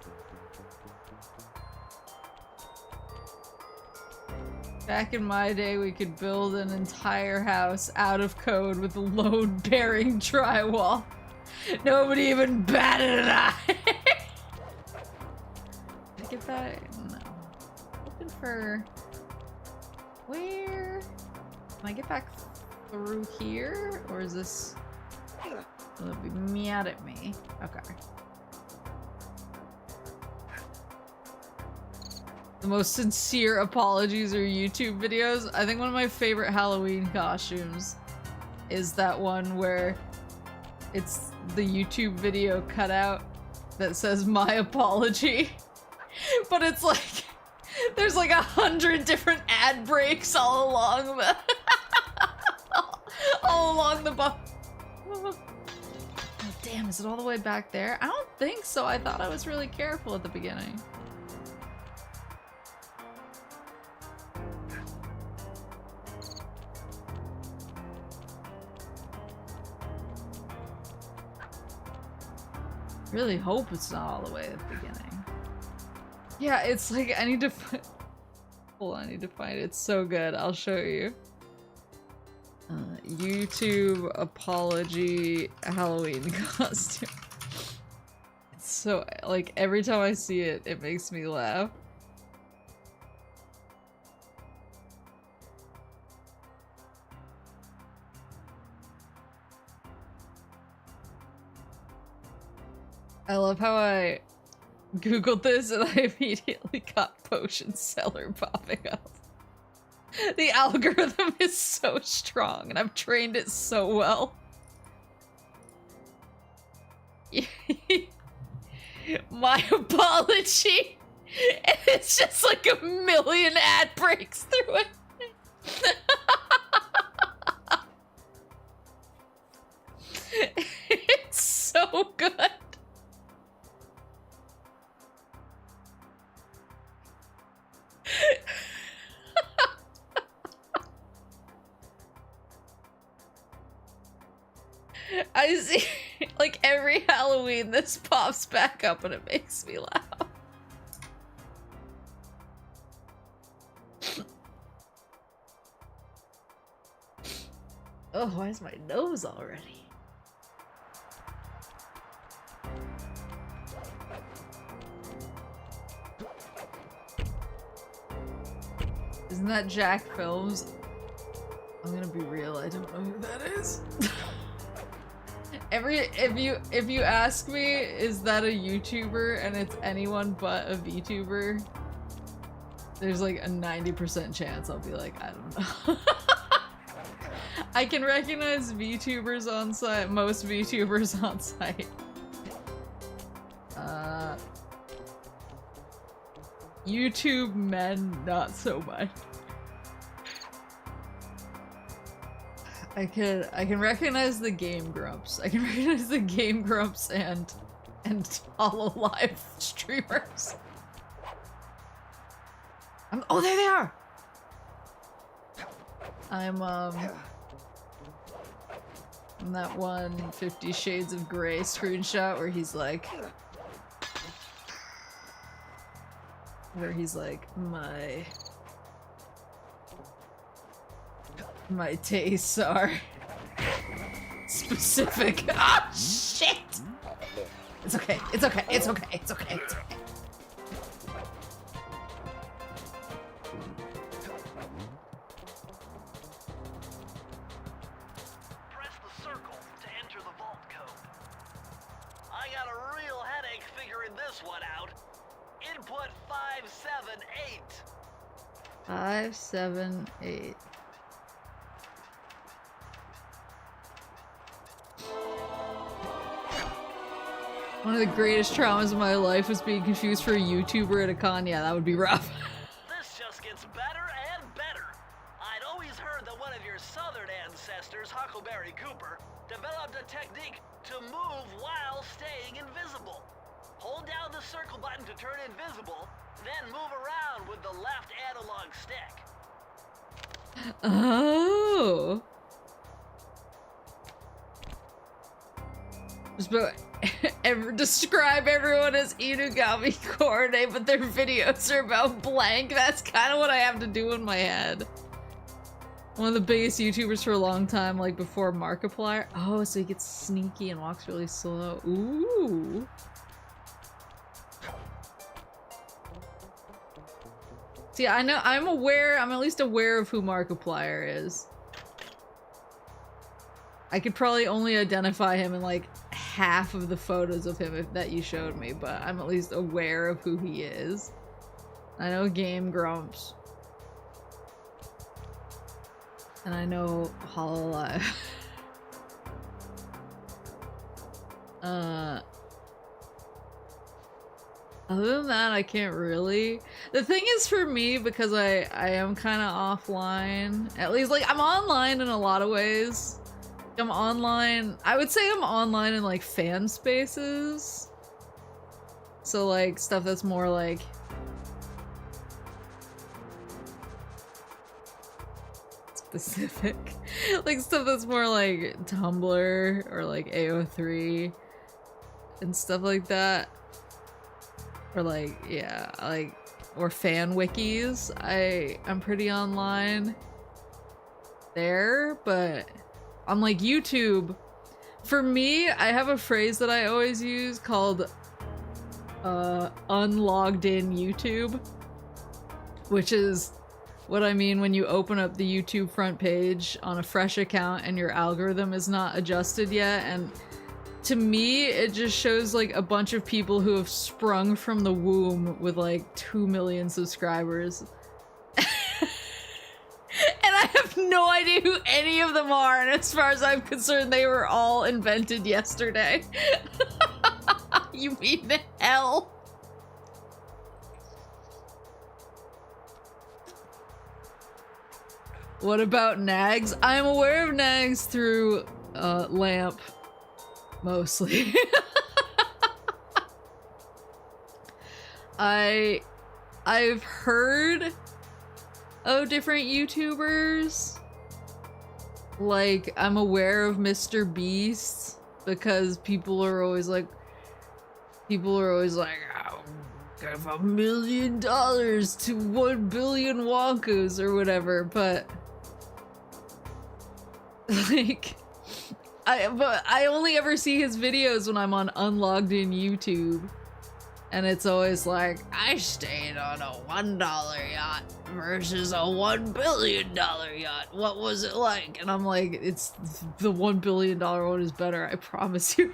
Back in my day, we could build an entire house out of code with load-bearing drywall. Nobody even batted an eye. Did I get that? No. Looking for... Where? Can I get back through here? Or is this... Will it be mad at me? Okay. The most sincere apologies are YouTube videos. I think one of my favorite Halloween costumes is that one where it's the YouTube video cutout that says my apology. But it's like, there's like 100 different ad breaks all along the all along the bottom. Oh damn, is it all the way back there? I don't think so. I thought I was really careful at the beginning. Really hope it's not all the way at the beginning. Yeah, it's like I need to hold on, I need to find it. It's so good. I'll show you. YouTube apology Halloween costume. It's so like every time I see it, it makes me laugh. I love how I googled this and I immediately got potion seller popping up. The algorithm is so strong and I've trained it so well. My apology. And it's just like a million ad breaks through it. It's so good. I see, like every Halloween this pops back up and it makes me laugh. Oh, why is my nose already? Isn't that Jack Films? I'm gonna be real, I don't know who that is. If you ask me, is that a YouTuber and it's anyone but a VTuber, there's like a 90% chance I'll be like, I don't know. I can recognize VTubers on site, most VTubers on site. YouTube men, not so much. I can recognize the Game Grumps. I can recognize the Game Grumps and HoloLive streamers. Oh, there they are! I'm that one 50 Shades of Grey screenshot where he's like, my tastes are specific. Ah, shit! It's okay, it's okay, it's okay, it's okay, it's okay. got a real headache figuring this one out. Input 578. 578. One of the greatest traumas of my life was being confused for a YouTuber at a con. Yeah, that would be rough. This just gets better and better. I'd always heard that one of your southern ancestors, Huckleberry Cooper, developed a technique to move while staying invisible. Hold down the circle button to turn invisible, then move around with the left analog stick. Oh. Just describe everyone as Inugami Korone, but their videos are about blank. That's kind of what I have to do in my head. One of the biggest YouTubers for a long time, like before Markiplier. Oh, so he gets sneaky and walks really slow. Ooh. See, I know, I'm at least aware of who Markiplier is. I could probably only identify him in like half of the photos of him that you showed me, but I'm at least aware of who he is. I know Game Grumps. And I know Hololive. Other than that, I can't really. The thing is for me, because I am kind of offline, at least like I'm online in a lot of ways. I'm online, I would say I'm online in like fan spaces. So like stuff that's more like specific. Like stuff that's more like Tumblr or like AO3 and stuff like that. Or like, yeah, like, or fan wikis. I'm pretty online there, but on like YouTube, for me, I have a phrase that I always use called unlogged in YouTube, which is what I mean when you open up the YouTube front page on a fresh account and your algorithm is not adjusted yet. And to me, it just shows like a bunch of people who have sprung from the womb with like 2 million subscribers. And I have no idea who any of them are, and as far as I'm concerned, they were all invented yesterday. You mean hell? What about Nags? I'm aware of Nags through Lamp, mostly. I've heard of different YouTubers. Like, I'm aware of Mr. Beast because people are always like, I'll give $1 million to 1 billion Wonkas or whatever, but like, I only ever see his videos when I'm on unlogged in YouTube. And it's always like, I stayed on a $1 yacht versus a $1 billion yacht. What was it like? And I'm like, it's the $1 billion one is better, I promise you.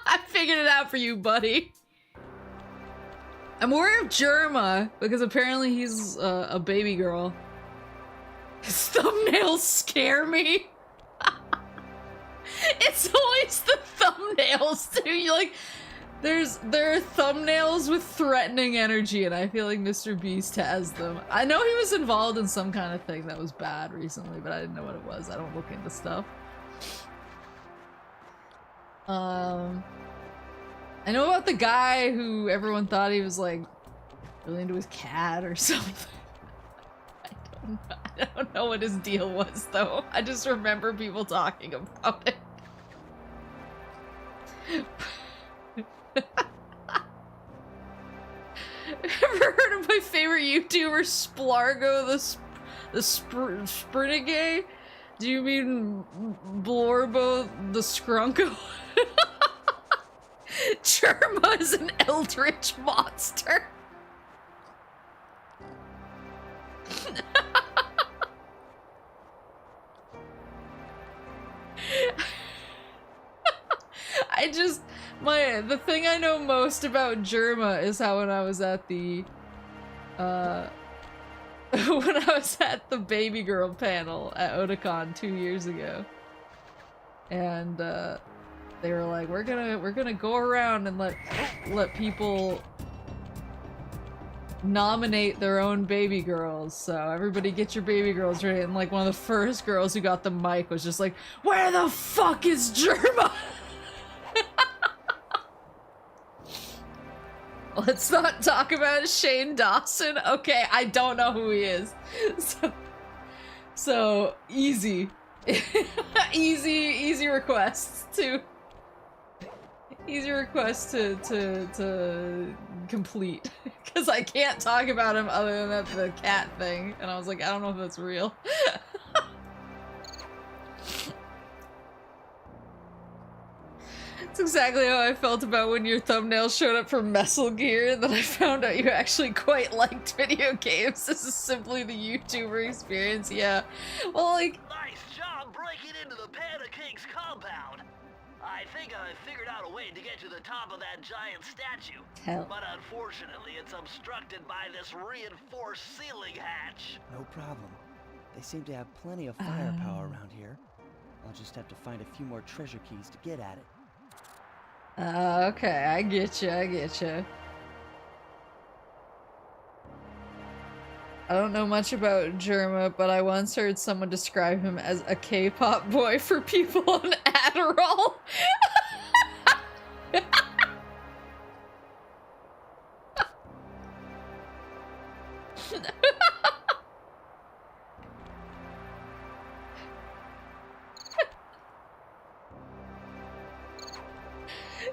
I figured it out for you, buddy. I'm aware of Jerma because apparently he's a baby girl. His thumbnails scare me. It's always the thumbnails too. You're like, there are thumbnails with threatening energy, and I feel like Mr. Beast has them. I know he was involved in some kind of thing that was bad recently, but I didn't know what it was. I don't look into stuff. I know about the guy who everyone thought he was like really into his cat or something. I don't know what his deal was though. I just remember people talking about it. Ever heard of my favorite YouTuber, Splargo the Sprinigay? Do you mean Blorbo the Scrunko? Jerma is an eldritch monster. The thing I know most about Germa is how when I was at the when I was at the baby girl panel at Otakon 2 years ago, and they were like, we're gonna go around and let people nominate their own baby girls, so everybody get your baby girls ready. And like one of the first girls who got the mic was just like, where the fuck is Germa? Let's not talk about Shane Dawson. Okay, I don't know who he is. So easy. easy requests to complete. Because I can't talk about him other than the cat thing. And I was like, I don't know if that's real. It's exactly how I felt about when your thumbnail showed up for Metal Gear, and then I found out you actually quite liked video games. This is simply the YouTuber experience, yeah. Well, like... Nice job breaking into the Panda King's compound. I think I figured out a way to get to the top of that giant statue. Hell. But unfortunately, it's obstructed by this reinforced ceiling hatch. No problem. They seem to have plenty of firepower around here. I'll just have to find a few more treasure keys to get at it. Okay, I get you. I don't know much about Germa, but I once heard someone describe him as a K-pop boy for people on Adderall.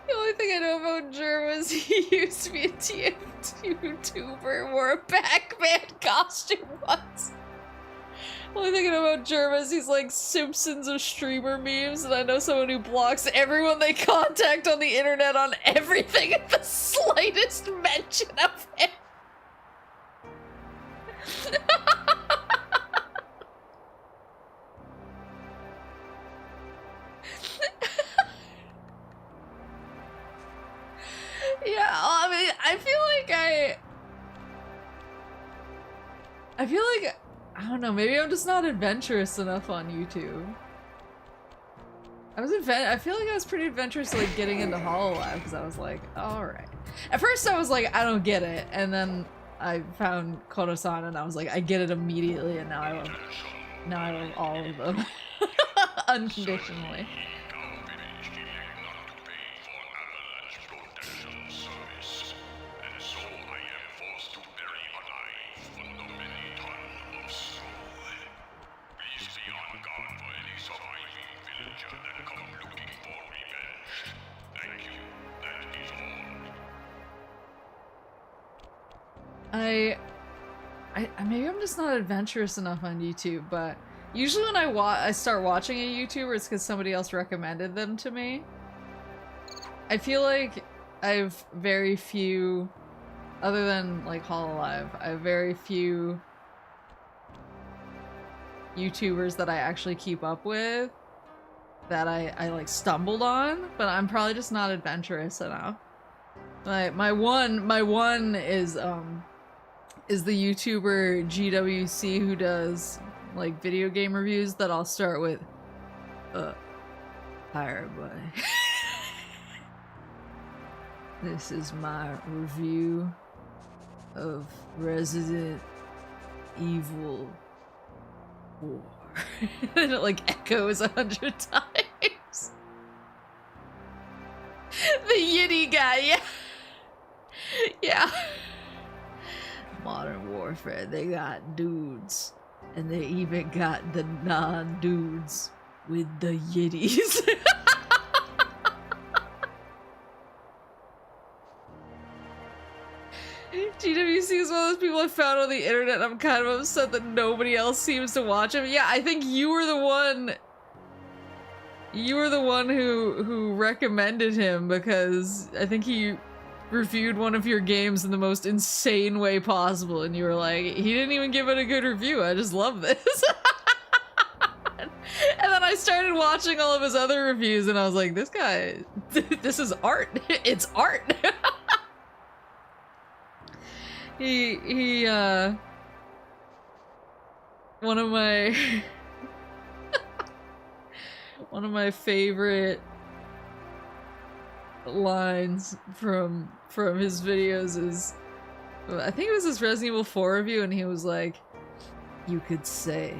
The only thing I know about Germa is he used to be a VTuber, wore a Pac-Man costume once. The only thing I know about Germa is he's like Simpsons of streamer memes, and I know someone who blocks everyone they contact on the internet on everything at the slightest mention of him. Yeah, I mean, I feel like, I don't know, maybe I'm just not adventurous enough on YouTube. I feel like I was pretty adventurous, like, getting into HoloLive, because I was like, alright. At first I was like, I don't get it, and then I found Kono-san, and I was like, I get it immediately, and now I love all of them. Unconditionally. Maybe I'm just not adventurous enough on YouTube, but usually when I start watching a YouTuber, it's because somebody else recommended them to me. I feel like I have very few, other than like HoloLive, I have very few YouTubers that I actually keep up with that I like stumbled on, but I'm probably just not adventurous enough. My one is the YouTuber GWC who does like video game reviews that I'll start with hi everybody. This is my review of Resident Evil 4. And it like echoes 100 times. The Yiddy guy, yeah. Yeah. Modern Warfare, they got dudes. And they even got the non-dudes with the Yiddies. GWC is one of those people I found on the internet. I'm kind of upset that nobody else seems to watch him. Yeah, I think you were the one. You were the one who recommended him because I think he reviewed one of your games in the most insane way possible, and you were like, he didn't even give it a good review. I just love this. And then I started watching all of his other reviews and I was like, this guy, this is art. It's art. He one of my one of my favorite lines from his videos is, I think it was his Resident Evil 4 review, and he was like, you could say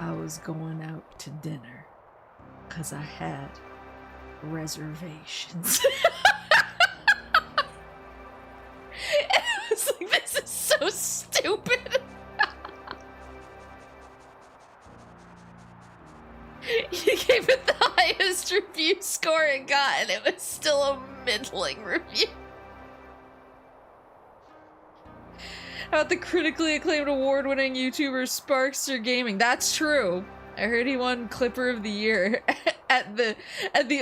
I was going out to dinner because I had reservations. And I was like, this is so stupid. He gave it the highest review score it got, and it was still a middling review. How about the critically acclaimed award-winning YouTuber Sparkster Gaming? That's true. I heard he won Clipper of the Year at the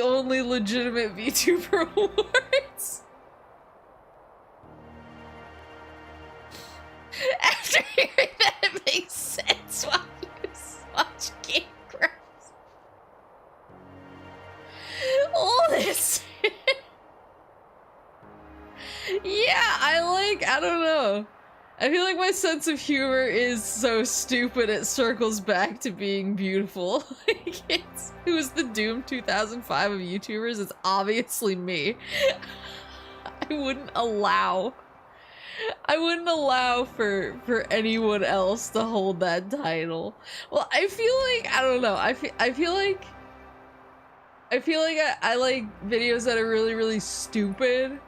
only legitimate VTuber awards. After hearing that, it makes sense why you watch Game Grumps. All this. Yeah, I don't know. I feel like my sense of humor is so stupid it circles back to being beautiful. Like, who's the Doom 2005 of YouTubers? It's obviously me. I wouldn't allow for anyone else to hold that title. Well, I feel like, I don't know, I feel like I like videos that are really, really stupid,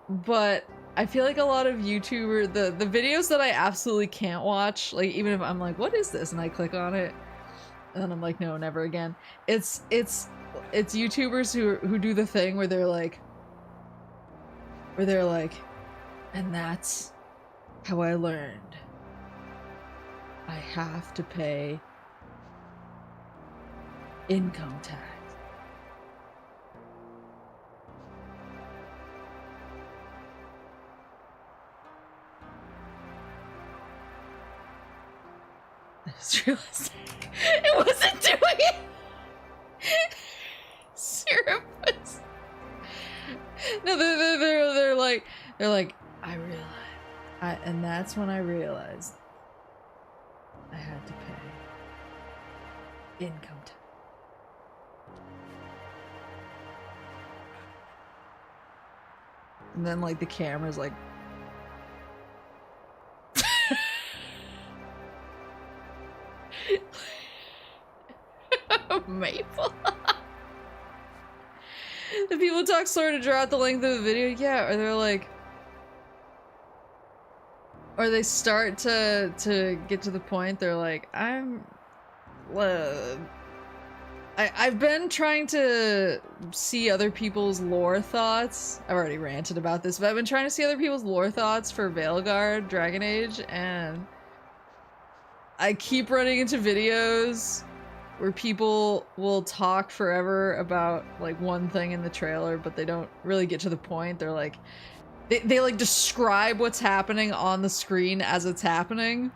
but I feel like a lot of YouTuber, the videos that I absolutely can't watch, like even if I'm like, what is this? And I click on it, and then I'm like, no, never again. It's YouTubers who do the thing where they're like, and that's how I learned I have to pay income tax. It's realistic. It wasn't doing it. Syrup was. No, they're like, I realized, and that's when I realized I had to pay income tax. And then like the camera's like. Maple. The people talk sort of draw out the length of the video, yeah, or they're like, or they start to get to the point. They're like, I've been trying to see other people's lore thoughts. I've already ranted about this, but I've been trying to see other people's lore thoughts for Veilguard Dragon Age, and I keep running into videos where people will talk forever about like one thing in the trailer, but they don't really get to the point. They're like, they like describe what's happening on the screen as it's happening,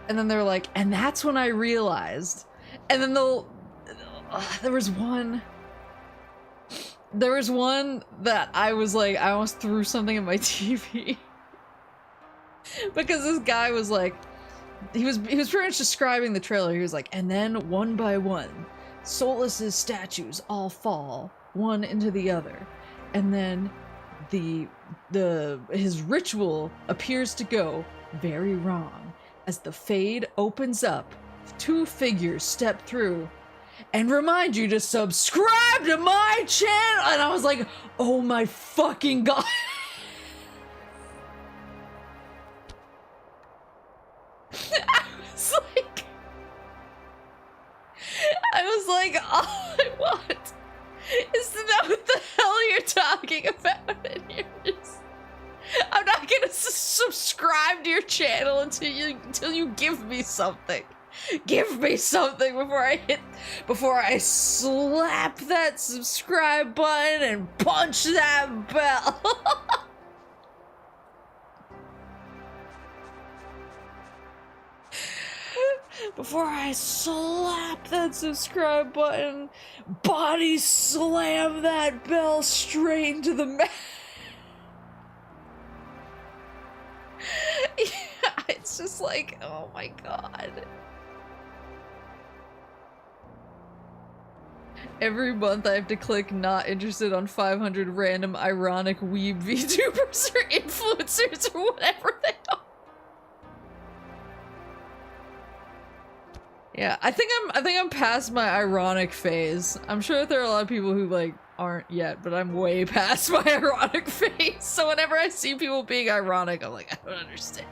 and then they're like, and that's when I realized. And then there was one that I was like, I almost threw something at my TV because this guy was like, he was pretty much describing the trailer. He was like, and then one by one, Solus's statues all fall one into the other, and then his ritual appears to go very wrong as the fade opens up. Two figures step through and remind you to subscribe to my channel. And I was like, oh my fucking god. I was like, all I want is to know what the hell you're talking about, and I'm not gonna subscribe to your channel until you give me something. Give me something before I slap that subscribe button and punch that bell. Before I slap that subscribe button, body slam that bell straight into the mat. Yeah, it's just like, oh my god. Every month I have to click not interested on 500 random ironic weeb VTubers or influencers or whatever they are. Yeah, I think I'm past my ironic phase. I'm sure that there are a lot of people who like aren't yet, but I'm way past my ironic phase. So whenever I see people being ironic, I'm like, I don't understand.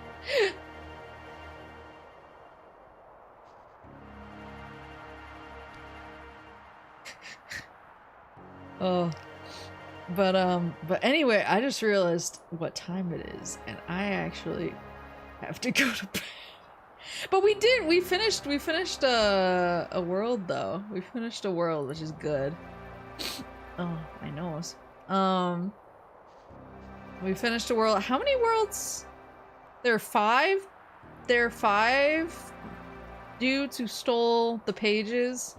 Oh, but anyway, I just realized what time it is, and I actually have to go to bed. But we finished a world though. We finished a world, which is good. Oh, my nose. We finished a world. How many worlds? There are 5. There are 5 dudes who stole the pages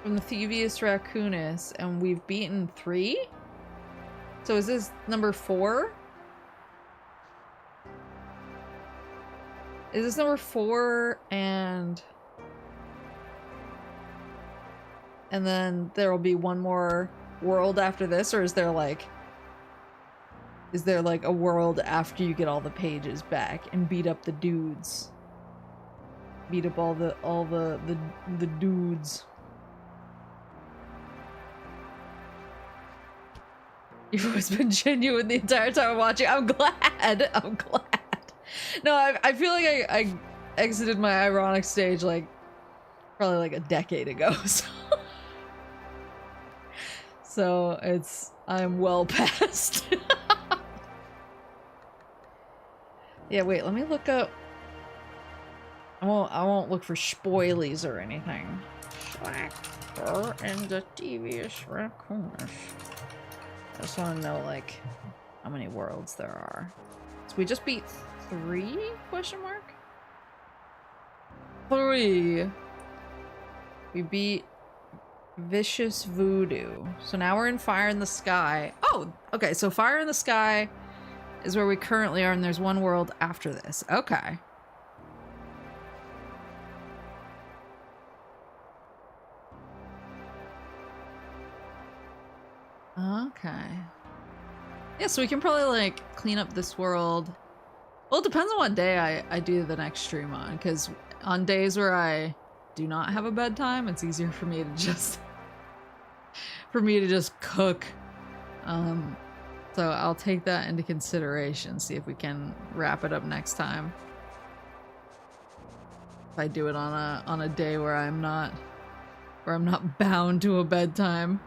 from the THIEVIUS RACOONUS, and we've beaten 3? So is this number 4? Is this number 4 and then there will be one more world after this, or is there like a world after you get all the pages back and beat up the dudes? Beat up all the dudes. You've always been genuine the entire time I'm watching. I'm glad. I'm glad. No, I feel like I exited my ironic stage like probably like a decade ago. So I'm well past. Yeah, wait, let me look up. I won't look for spoilies or anything. Slacker and the THIEVIUS RACOONUS. I just want to know like how many worlds there are. So we just beat 3? Question mark? 3. We beat Vicious Voodoo. So now we're in Fire in the Sky. Oh, okay, so Fire in the Sky is where we currently are, and there's one world after this. Okay. Okay. Yeah, so we can probably like clean up this world. Well, it depends on what day I do the next stream on, because on days where I do not have a bedtime, it's easier for me to just cook. So I'll take that into consideration, see if we can wrap it up next time. If I do it on a day where I'm not bound to a bedtime.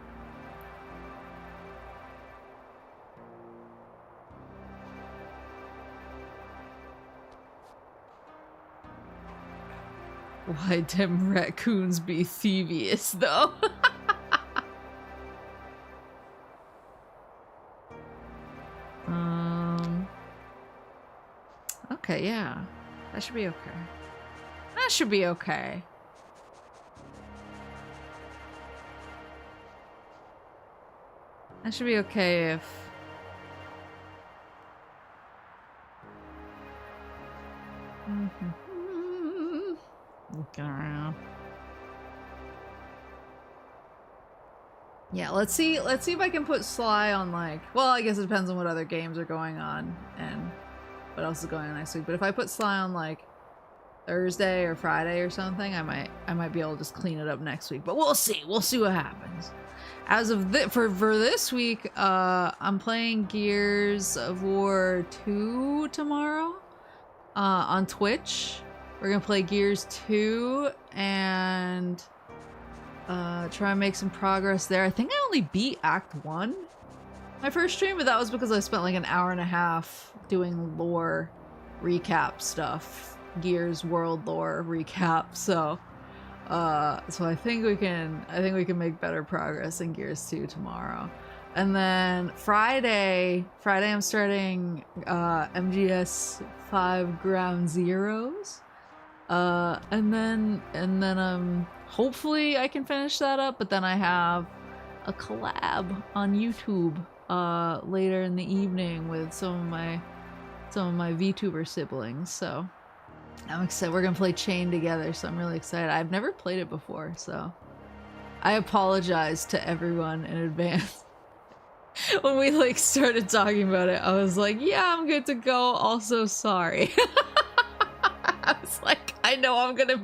Why them raccoons be thievious though? Okay, yeah. That should be okay. That should be okay. That should be okay if... Looking around. Yeah, let's see if I can put Sly on like, well, I guess it depends on what other games are going on and what else is going on next week. But if I put Sly on like Thursday or Friday or something, I might be able to just clean it up next week. But we'll see. We'll see what happens. As of for this week, I'm playing Gears of War 2 tomorrow on Twitch. We're gonna play Gears 2 and try and make some progress there. I think I only beat Act 1 my first stream, but that was because I spent like an hour and a half doing lore recap stuff. Gears world lore recap, so I think we can make better progress in Gears 2 tomorrow. And then Friday I'm starting MGS 5 Ground Zeroes. And then hopefully I can finish that up, but then I have a collab on YouTube later in the evening with some of my VTuber siblings, so I'm excited. We're gonna play Chain together, so I'm really excited. I've never played it before, so I apologize to everyone in advance. When we like started talking about it, I was like, yeah, I'm good to go, also sorry. I was like, I know I am going to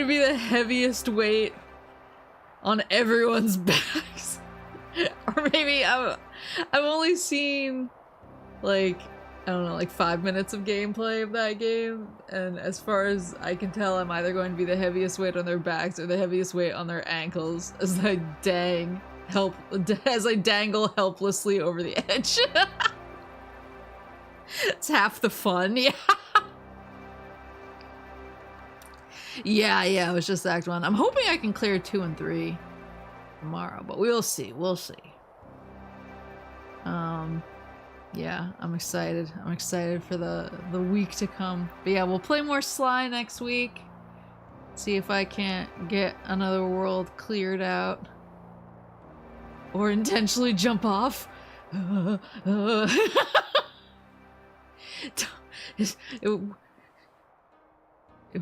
be the heaviest weight on everyone's backs. Or maybe I've only seen like, I don't know, like 5 minutes of gameplay of that game, and as far as I can tell, I'm either going to be the heaviest weight on their backs or the heaviest weight on their ankles as I dangle helplessly over the edge. It's half the fun, yeah. Yeah, it was just Act 1. I'm hoping I can clear 2 and 3 tomorrow, but we'll see, yeah, I'm excited. I'm excited for the week to come. But yeah, we'll play more SLY next week. See if I can't get another world cleared out. Or intentionally jump off. It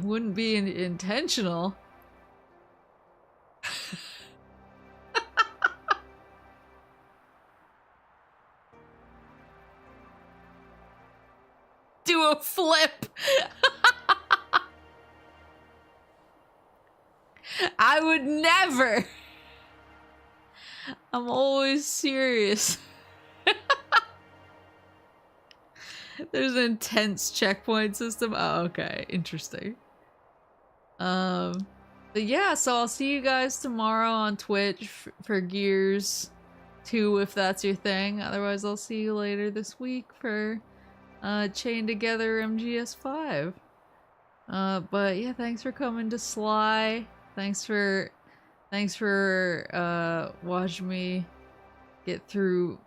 wouldn't be intentional. Do a flip. I would never. I'm always serious. There's an intense checkpoint system. Oh, okay. Interesting. But yeah, so I'll see you guys tomorrow on Twitch for Gears 2 if that's your thing. Otherwise, I'll see you later this week for Chained Together MGS5. But yeah, thanks for coming to SLY. Thanks for watching me get through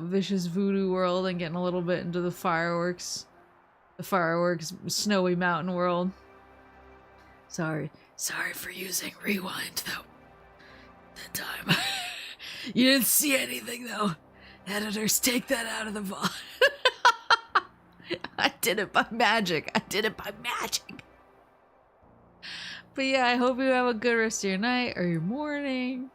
Vicious Voodoo World and getting a little bit into the fireworks snowy mountain world. Sorry for using rewind though. That time. You didn't see anything though. Editors, take that out of the VOD. I did it by magic. But yeah, I hope you have a good rest of your night, or your morning,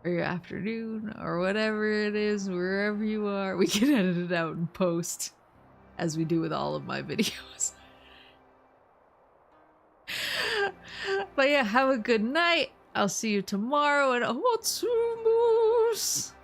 or your afternoon, or whatever it is, wherever you are. We can edit it out and post, as we do with all of my videos. But yeah, have a good night. I'll see you tomorrow, and Otsumus!